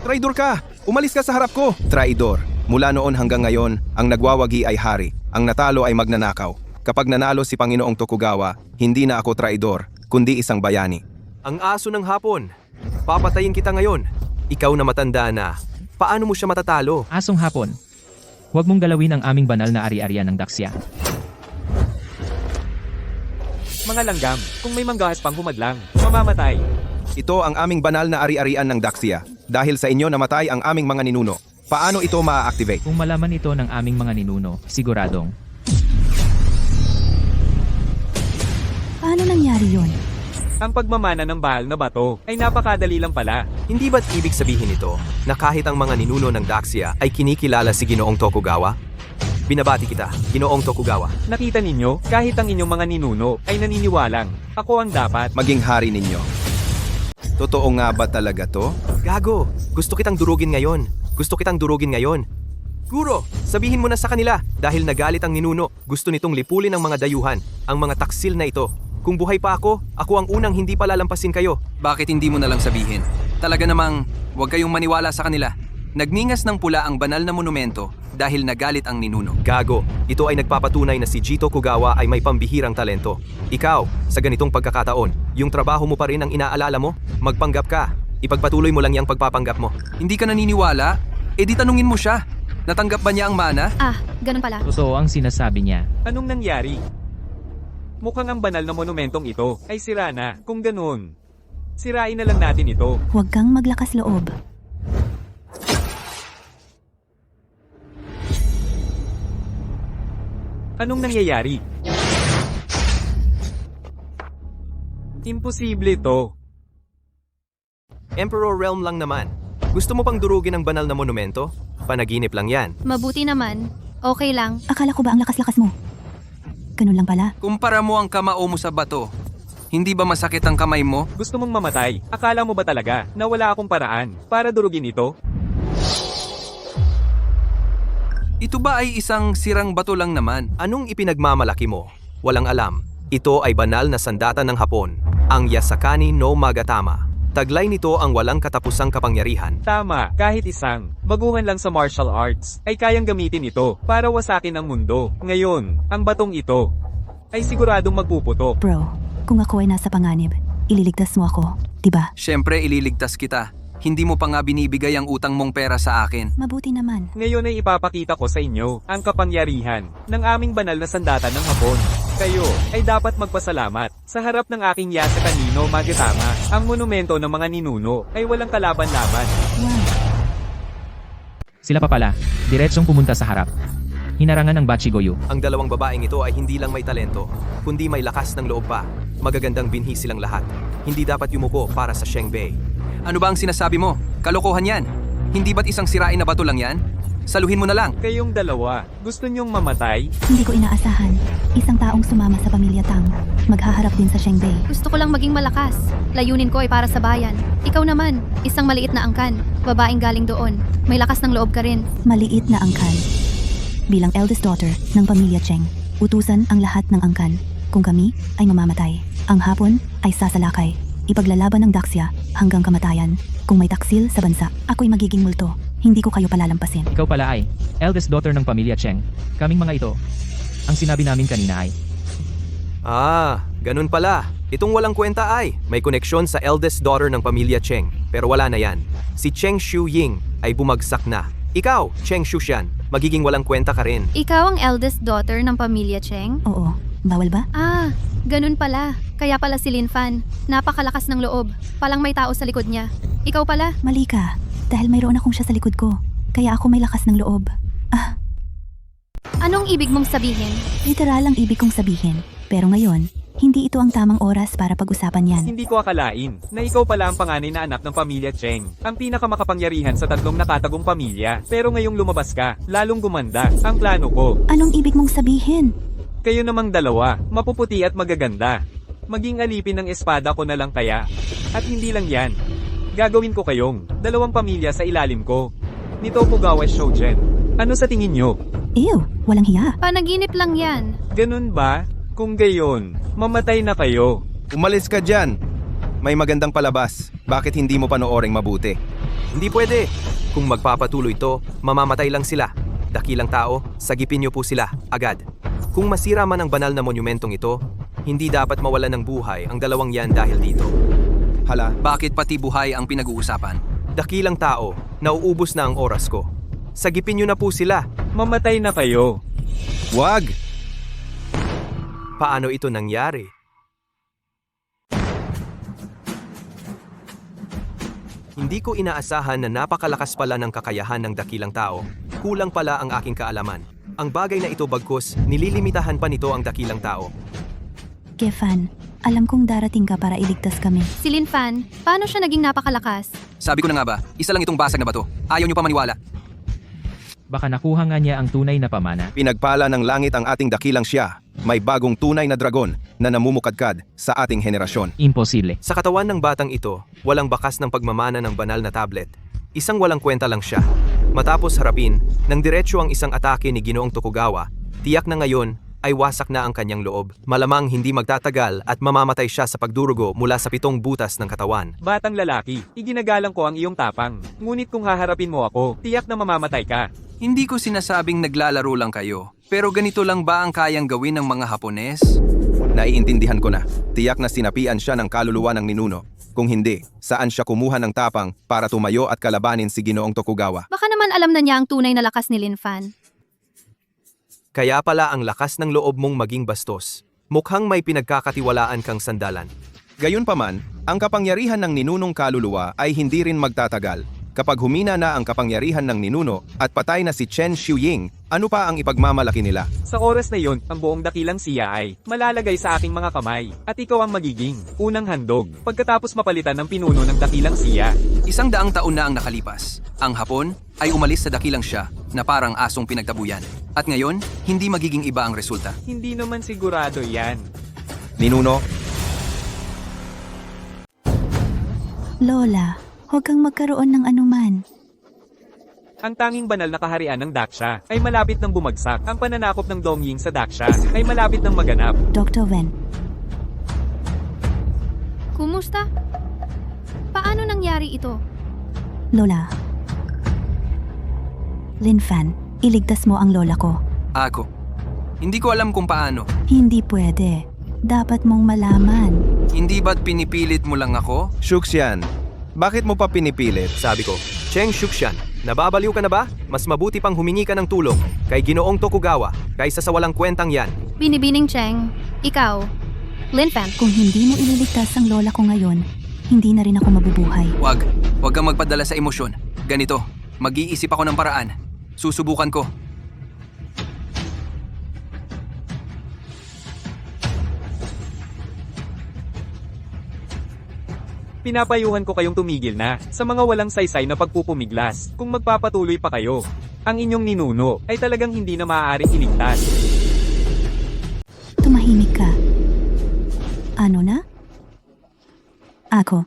Traidor ka! Umalis ka sa harap ko! Traidor. Mula noon hanggang ngayon, ang nagwawagi ay hari. Ang natalo ay magnanakaw. Kapag nanalo si Panginoong Tokugawa, hindi na ako traidor, kundi isang bayani. Ang aso ng hapon. Papatayin kita ngayon. Ikaw na matanda na. Paano mo siya matatalo? Asong hapon. Huwag mong galawin ang aming banal na ari-arian ng Daxia. Mga langgam, kung may manggahas pang humadlang, mamamatay. Ito ang aming banal na ari-arian ng Daxia. Dahil sa inyo namatay ang aming mga ninuno. Paano ito ma-activate? Kung malaman ito ng aming mga ninuno, siguradong. Paano nangyari yon? Ang pagmamana ng bahal na bato ay napakadali lang pala. Hindi ba't ibig sabihin ito na kahit ang mga ninuno ng Daxia ay kinikilala si Ginoong Tokugawa? Binabati kita, Ginoong Tokugawa. Nakita ninyo, kahit ang inyong mga ninuno ay naniniwalang ako ang dapat. Maging hari ninyo. Totoo nga ba talaga to? Gago, gusto kitang durugin ngayon. Gusto kitang durugin ngayon. Guro, sabihin mo na sa kanila dahil nagalit ang ninuno. Gusto nitong lipulin ang mga dayuhan, ang mga taksil na ito. Kung buhay pa ako ang unang hindi palalampasin kayo. Bakit hindi mo na lang sabihin? Talaga namang, huwag kayong maniwala sa kanila. Nagningas ng pula ang banal na monumento dahil nagalit ang ninuno. Gago, ito ay nagpapatunay na si Jito Kugawa ay may pambihirang talento. Ikaw, sa ganitong pagkakataon, yung trabaho mo pa rin ang inaalala mo? Magpanggap ka. Ipagpatuloy mo lang yung pagpapanggap mo. Hindi ka naniniwala? E di tanungin mo siya. Natanggap ba niya ang mana? Ah, ganun pala. Totoo ang sinasabi niya. Anong nangyari? Mukhang ang banal na monumentong ito ay sira na. Kung ganun, sirain na lang natin ito. Huwag kang maglakas loob. Anong nangyayari? Imposible to. Emperor Realm lang naman. Gusto mo pang durugin ang banal na monumento? Panaginip lang yan. Mabuti naman. Okay lang. Akala ko ba ang lakas-lakas mo? Ganun lang pala. Kumpara mo ang kamao mo sa bato. Hindi ba masakit ang kamay mo? Gusto mong mamatay? Akala mo ba talaga na wala akong paraan para durugin ito? Ito ba ay isang sirang bato lang naman? Anong ipinagmamalaki mo? Walang alam. Ito ay banal na sandata ng Hapon, ang Yasakani no Magatama. Taglay nito ang walang katapusang kapangyarihan. Tama, kahit isang baguhan lang sa martial arts ay kayang gamitin ito para wasakin ang mundo. Ngayon, ang batong ito ay siguradong magpuputok. Bro, kung ako ay nasa panganib, ililigtas mo ako, diba? Siyempre ililigtas kita. Hindi mo pa nga binibigay ang utang mong pera sa akin. Mabuti naman. Ngayon ay ipapakita ko sa inyo ang kapangyarihan ng aming banal na sandata ng Hapon. Kayo ay dapat magpasalamat. Sa harap ng aking Yasakani no Magatama, ang monumento ng mga ninuno ay walang kalaban-laban. Wow. Sila pa pala, diretsong pumunta sa harap. Hinarangan ng Bachigoyu. Ang dalawang babaeng ito ay hindi lang may talento, kundi may lakas ng loob pa. Magagandang binhi silang lahat. Hindi dapat yumuko para sa Shengbei. Ano ba ang sinasabi mo? Kalokohan yan. Hindi ba't isang sirain na bato lang yan? Saluhin mo na lang. Kayong dalawa, gusto niyong mamatay? Hindi ko inaasahan. Isang taong sumama sa pamilya Tang. Maghaharap din sa Shengbei. Gusto ko lang maging malakas. Layunin ko ay para sa bayan. Ikaw naman, isang maliit na angkan. Babaeng galing doon. May lakas ng loob ka rin. Maliit na angkan. Bilang eldest daughter ng pamilya Cheng, utusan ang lahat ng angkan. Kung kami ay mamamatay, ang Hapon ay sasalakay. Ipaglalaban ng Daxia hanggang kamatayan. Kung may taksil sa bansa, ako'y magiging multo. Hindi ko kayo palalampasin. Ikaw pala ay eldest daughter ng pamilya Cheng. Kaming mga ito. Ang sinabi namin kanina ay Ganun pala. Itong walang kwenta ay may koneksyon sa eldest daughter ng pamilya Cheng. Pero wala na yan. Si Cheng Shu Ying ay bumagsak na. Ikaw, Cheng Shushan, magiging walang kwenta ka rin. Ikaw ang eldest daughter ng pamilya Cheng? Oo, bawal ba? Ganun pala. Kaya pala si Lin Fan. Napakalakas ng loob. Palang may tao sa likod niya. Ikaw pala? Mali ka. Dahil mayroon akong siya sa likod ko. Kaya ako may lakas ng loob. Anong ibig mong sabihin? Literal ang ibig kong sabihin. Pero ngayon, hindi ito ang tamang oras para pag-usapan yan. Hindi ko akalain na ikaw pala ang panganay na anak ng pamilya Cheng. Ang pinakamakapangyarihan sa tatlong nakatagong pamilya. Pero ngayong lumabas ka, lalong gumanda ang plano ko. Anong ibig mong sabihin? Kayo namang dalawa, mapuputi at magaganda. Maging alipin ng espada ko na lang kaya. At hindi lang yan. Gagawin ko kayong dalawang pamilya sa ilalim ko. Ni Tokugawa Shoujen. Ano sa tingin nyo? Ew, walang hiya. Panaginip lang yan. Ganun ba? Kung gayon, mamatay na kayo. Umalis ka dyan. May magandang palabas. Bakit hindi mo panooring mabuti? Hindi pwede. Kung magpapatuloy to, mamamatay lang sila. Dakilang tao, sagipin niyo po sila, agad. Kung masira man ang banal na monumentong ito, hindi dapat mawalan ng buhay ang dalawang yan dahil dito. Hala, Bakit pati buhay ang pinag-uusapan? Dakilang tao, nauubos na ang oras ko. Sagipin niyo na po sila. Mamatay na kayo. wag! Paano ito nangyari? Hindi ko inaasahan na napakalakas pala ng kakayahan ng dakilang tao. Kulang pala ang aking kaalaman. Ang bagay na ito bagkus, nililimitahan pa nito ang dakilang tao. Gefan, Alam kong darating ka para iligtas kami. Si Lin Fan, paano siya naging napakalakas? Sabi ko na nga ba, isa lang itong basag na bato. Ayaw niyo pa maniwala. Baka nakuha nga niya ang tunay na pamana. Pinagpala ng langit ang ating dakilang siya. May bagong tunay na dragon na namumukadkad sa ating henerasyon. Imposible. Sa katawan ng batang ito, walang bakas ng pagmamana ng banal na tablet. Isang walang kwenta lang siya. Matapos harapin, nang diretsyo ang isang atake ni Ginoong Tokugawa, tiyak na ngayon ay wasak na ang kanyang loob. Malamang hindi magtatagal at mamamatay siya sa pagdurugo mula sa 7 butas ng katawan. Batang lalaki, iginagalang ko ang iyong tapang. Ngunit kung haharapin mo ako, tiyak na mamamatay ka. Hindi ko sinasabing naglalaro lang kayo, pero ganito lang ba ang kayang gawin ng mga Hapones? Naiintindihan ko na. Tiyak na sinapian siya ng kaluluwa ng ninuno. Kung hindi, saan siya kumuha ng tapang para tumayo at kalabanin si Ginoong Tokugawa? Baka naman alam na niya ang tunay na lakas ni Lin Fan. Kaya pala ang lakas ng loob mong maging bastos. Mukhang may pinagkakatiwalaan kang sandalan. Gayunpaman, ang kapangyarihan ng ninunong kaluluwa ay hindi rin magtatagal. Kapag humina na ang kapangyarihan ng ninuno at patay na si Chen Xiuying, ano pa ang ipagmamalaki nila? Sa oras na yon, ang buong dakilang siya ay malalagay sa aking mga kamay. At ikaw ang magiging unang handog pagkatapos mapalitan ng pinuno ng dakilang siya. 100 taon na ang nakalipas. Ang Hapon ay umalis sa dakilang siya na parang asong pinagtabuyan. At ngayon, hindi magiging iba ang resulta. Hindi naman sigurado yan. Ninuno, Lola, huwag kang magkaroon ng anuman. Ang tanging banal na kaharian ng Daksha ay malapit ng bumagsak. Ang pananakop ng Dongying sa Daksha ay malapit ng maganap. Dr. Wen, Kumusta? Paano nangyari ito? Lola. Lin Fan, iligtas mo ang lola ko. Ako. Hindi ko alam kung paano. Hindi pwede. Dapat mong malaman. Hindi ba't pinipilit mo lang ako? Shuxian, bakit mo pa pinipilit? Sabi ko, Cheng Shuxian, nababaliw ka na ba? Mas mabuti pang humingi ka ng tulong kay Ginoong Tokugawa kaysa sa walang kwentang yan. Binibining Cheng, ikaw, Lin Fan. Kung hindi mo ililigtas ang lola ko ngayon, hindi na rin ako mabubuhay. Huwag kang magpadala sa emosyon. Ganito, mag-iisip ako ng paraan. Susubukan ko. Pinapayuhan ko kayong tumigil na sa mga walang saysay na pagpupumiglas. Kung magpapatuloy pa kayo, ang inyong ninuno ay talagang hindi na maaaring iligtas. Tumahimik ka. Ano na? Ako.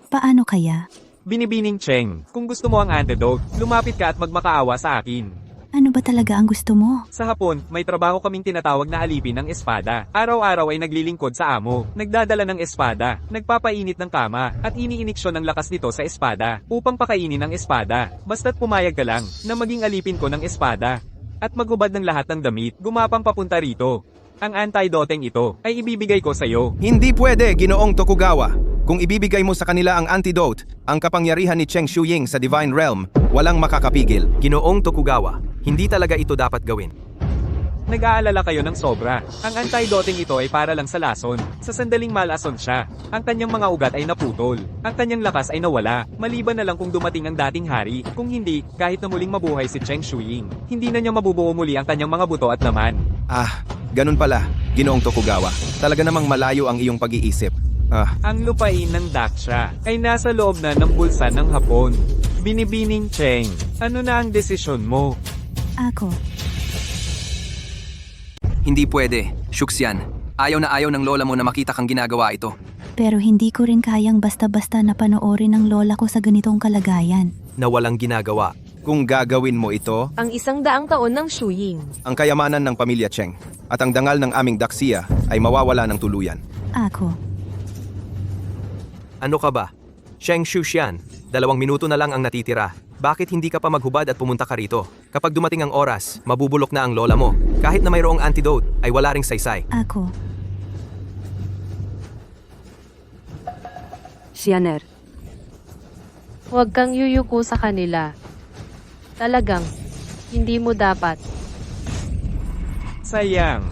Paano kaya? Binibining Cheng, kung gusto mo ang antidote, lumapit ka at magmakaawa sa akin. Ano ba talaga ang gusto mo? Sa Hapon, may trabaho kaming tinatawag na alipin ng espada. Araw-araw ay naglilingkod sa amo, nagdadala ng espada, nagpapainit ng kama, at iniiniksyon ng lakas nito sa espada, upang pakainin ang espada. Basta't pumayag ka lang, na maging alipin ko ng espada. At maghubad ng lahat ng damit, gumapang papunta rito. Ang antidoteng ito, ay ibibigay ko sa iyo. Hindi pwede, Ginoong Tokugawa. Kung ibibigay mo sa kanila ang antidote, ang kapangyarihan ni Cheng Xiuying sa Divine Realm, walang makakapigil. Ginoong Tokugawa, hindi talaga ito dapat gawin. Nag-aalala kayo ng sobra. Ang antidoteng ito ay para lang sa lason. Sa sandaling malason siya, ang kanyang mga ugat ay naputol. Ang kanyang lakas ay nawala, maliban na lang kung dumating ang dating hari. Kung hindi, kahit na muling mabuhay si Cheng Xiuying, hindi na niya mabubuo muli ang kanyang mga buto at laman. Ah, ganun pala, Ginoong Tokugawa. Talaga namang malayo ang iyong pag-iisip. Ang lupain ng Daksha ay nasa loob na ng bulsa ng Hapon. Binibining Cheng, ano na ang desisyon mo? Ako. Hindi pwede, Shuxian. Ayaw na ayaw ng lola mo na makita kang ginagawa ito. Pero hindi ko rin kayang basta-basta na panoorin ang lola ko sa ganitong kalagayan. Na walang ginagawa. Kung gagawin mo ito, Ang 100 taon ng Xiuying. ang kayamanan ng pamilya Cheng at ang dangal ng aming daksiya ay mawawala ng tuluyan. Ako. Ano ka ba? Cheng Shuxian, 2 minuto na lang ang natitira. Bakit hindi ka pa maghubad at pumunta ka rito? Kapag dumating ang oras, mabubulok na ang lola mo. Kahit na mayroong antidote, ay wala ring saysay. Ako. Xianer. Huwag kang yuyuko sa kanila. Talagang, hindi mo dapat. Sayang.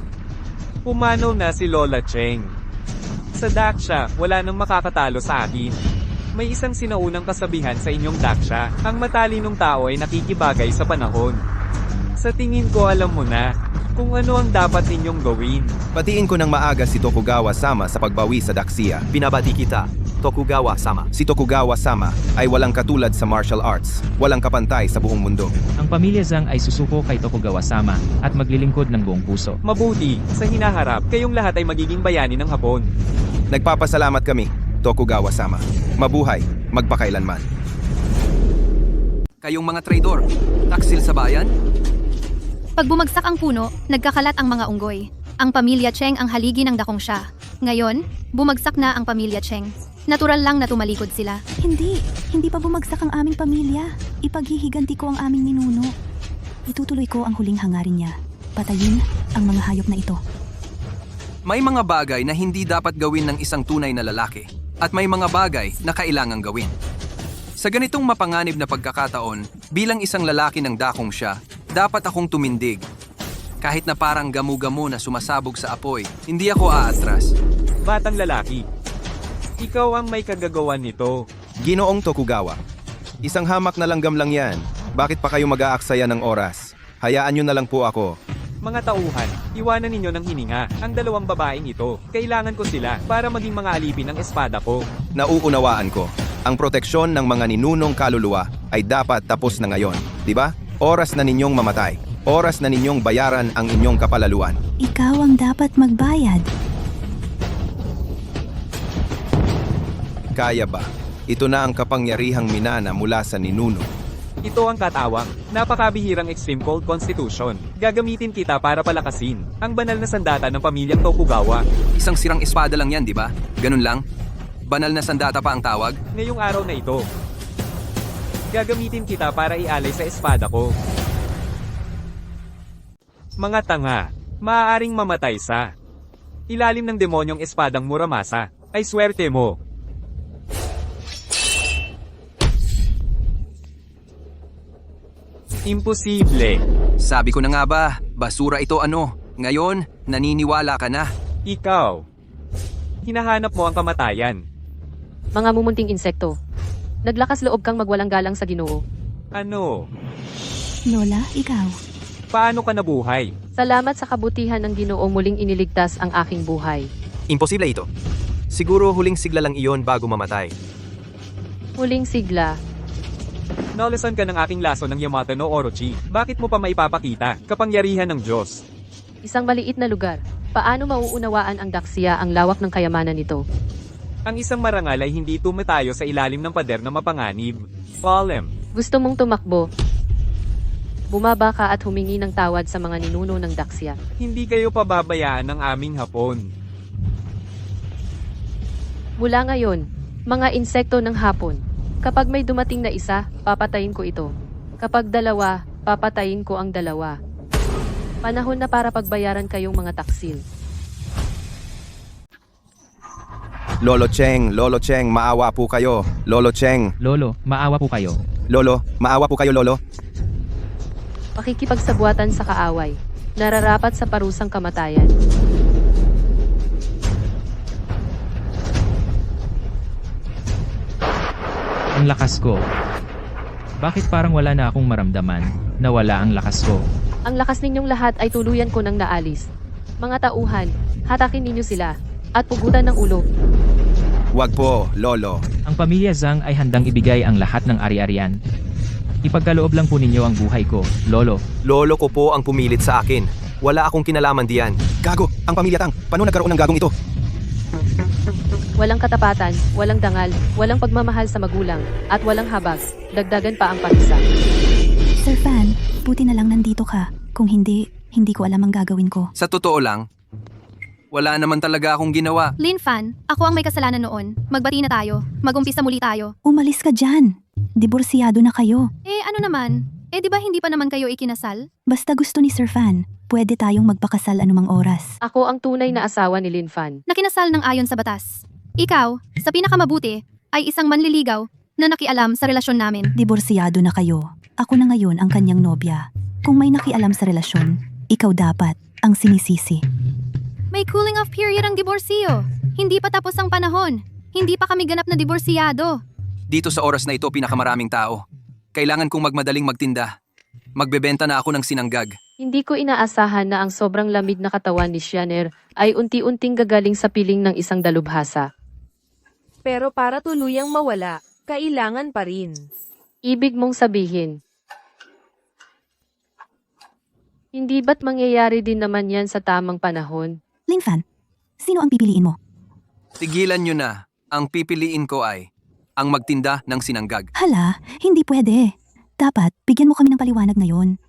Pumanaw na si Lola Cheng. Sa Daksha, wala nang makakatalo sa akin. May isang sinaunang kasabihan sa inyong Daksha, ang matalinong tao ay nakikibagay sa panahon. Sa tingin ko alam mo na kung ano ang dapat ninyong gawin. Patiin ko ng maaga si Tokugawa-sama sa pagbawi sa Daxia. Binabati kita, Tokugawa-sama. Si Tokugawa-sama ay walang katulad sa martial arts, walang kapantay sa buong mundo. Ang pamilya Zhang ay susuko kay Tokugawa-sama at maglilingkod ng buong puso. Mabuti, sa hinaharap, kayong lahat ay magiging bayani ng Hapon. Nagpapasalamat kami, Tokugawa-sama. Mabuhay, magpakailanman. Kayong mga traidor, taksil sa bayan? Pag bumagsak ang puno, nagkakalat ang mga unggoy. Ang pamilya Cheng ang haligi ng dakong siya. Ngayon, bumagsak na ang pamilya Cheng. Natural lang na tumalikod sila. Hindi pa bumagsak ang aming pamilya. Ipaghihiganti ko ang aming ninuno. Itutuloy ko ang huling hangarin niya. Patayin ang mga hayop na ito. May mga bagay na hindi dapat gawin ng isang tunay na lalaki. At may mga bagay na kailangang gawin. Sa ganitong mapanganib na pagkakataon, bilang isang lalaki ng dakong siya, dapat akong tumindig. Kahit na parang gamu-gamu na sumasabog sa apoy, hindi ako aatras. Batang lalaki, ikaw ang may kagagawan nito. Ginoong Tokugawa, isang hamak na langgam lang yan. Bakit pa kayo mag-aaksaya ng oras? Hayaan nyo na lang po ako. Mga tauhan, iwanan ninyo ng hininga ang dalawang babaeng ito. Kailangan ko sila para maging mga alipin ng espada ko. Nauunawaan ko. Ang proteksyon ng mga ninunong kaluluwa ay dapat tapos na ngayon, di ba? Oras na ninyong mamatay. Oras na ninyong bayaran ang inyong kapalaluan. Ikaw ang dapat magbayad. Kaya ba? Ito na ang kapangyarihang minana mula sa ninuno. Ito ang katawang, napakabihirang extreme cold constitution. Gagamitin kita para palakasin ang banal na sandata ng pamilyang Tokugawa. Isang sirang espada lang yan, di ba? Ganun lang? Banal na sandata pa ang tawag? Ngayong araw na ito, gagamitin kita para ialay sa espada ko. Mga tanga, maaaring mamatay sa ilalim ng demonyong espadang Muramasa. Ay swerte mo. Imposible. Sabi ko na nga ba, basura ito ano? Ngayon, naniniwala ka na. Ikaw. Hinahanap mo ang kamatayan. Mga mumunting insekto. Naglakas loob kang magwalang galang sa Ginoo. Ano? Lola, ikaw. Paano ka nabuhay? Salamat sa kabutihan ng Ginoo muling iniligtas ang aking buhay. Imposible ito. Siguro huling sigla lang iyon bago mamatay. Huling sigla. Naulasan ka ng aking laso ng Yamato no Orochi. Bakit mo pa maipapakita? Kapangyarihan ng Diyos. Isang maliit na lugar. Paano mauunawaan ang Daxia ang lawak ng kayamanan nito? Ang isang marangal ay hindi tumatayo sa ilalim ng pader na mapanganib. Palem. Gusto mong tumakbo? Bumaba ka at humingi ng tawad sa mga ninuno ng Daxia. Hindi kayo pababayaan ng aming Hapon. Mula ngayon, mga insekto ng hapon. Kapag may dumating na isa, papatayin ko ito. Kapag dalawa, papatayin ko ang dalawa. Panahon na para pagbayaran kayong mga taksil. Lolo Cheng, maawa po kayo. Lolo Cheng, Lolo, maawa po kayo. Lolo, maawa po kayo, Lolo. Pakikipagsabwatan sa kaaway. Nararapat sa parusang kamatayan. Ang lakas ko. Bakit parang wala na akong maramdaman? Nawala ang lakas ko. Ang lakas ninyong lahat ay tuluyan ko nang naalis. Mga tauhan, hatakin ninyo sila. At pugutan ng ulo. Wag po, Lolo. Ang pamilya Zhang ay handang ibigay ang lahat ng ari-arian. Ipagkaloob lang po ninyo ang buhay ko, Lolo. Lolo ko po ang pumilit sa akin. Wala akong kinalaman diyan. Gago, ang pamilya Tang. Paano nagkaroon ng gagong ito? Walang katapatan, walang dangal, walang pagmamahal sa magulang, at walang habag. Dagdagan pa ang pag-isa. Sir Fan, buti na lang nandito ka. Kung hindi ko alam ang gagawin ko. Sa totoo lang, wala naman talaga akong ginawa. Lin Fan, ako ang may kasalanan noon. Magbati na tayo. Magumpisa muli tayo. Umalis ka dyan. Diborsiyado na kayo. Ano naman? Di ba hindi pa naman kayo ikinasal? Basta gusto ni Sir Fan, pwede tayong magpakasal anumang oras. Ako ang tunay na asawa ni Lin Fan. Nakinasal ng ayon sa batas. Ikaw, sa pinakamabuti, ay isang manliligaw na nakialam sa relasyon namin. Diborsiyado na kayo. Ako na ngayon ang kanyang nobya. Kung may nakialam sa relasyon, ikaw dapat ang sinisisi. May cooling off period ang diborsyo. Hindi pa tapos ang panahon. Hindi pa kami ganap na diborsiyado. Dito sa oras na ito pinakamaraming tao. Kailangan kong magmadaling magtinda. Magbebenta na ako ng sinanggag. Hindi ko inaasahan na ang sobrang lamig na katawan ni Shanner ay unti-unting gagaling sa piling ng isang dalubhasa. Pero para tuluyang mawala, kailangan pa rin. Ibig mong sabihin, hindi ba't mangyayari din naman yan sa tamang panahon? Linfan, sino ang pipiliin mo? Tigilan nyo na. Ang pipiliin ko ay ang magtinda ng sinanggag. Hala, hindi pwede. Dapat, bigyan mo kami ng paliwanag ngayon.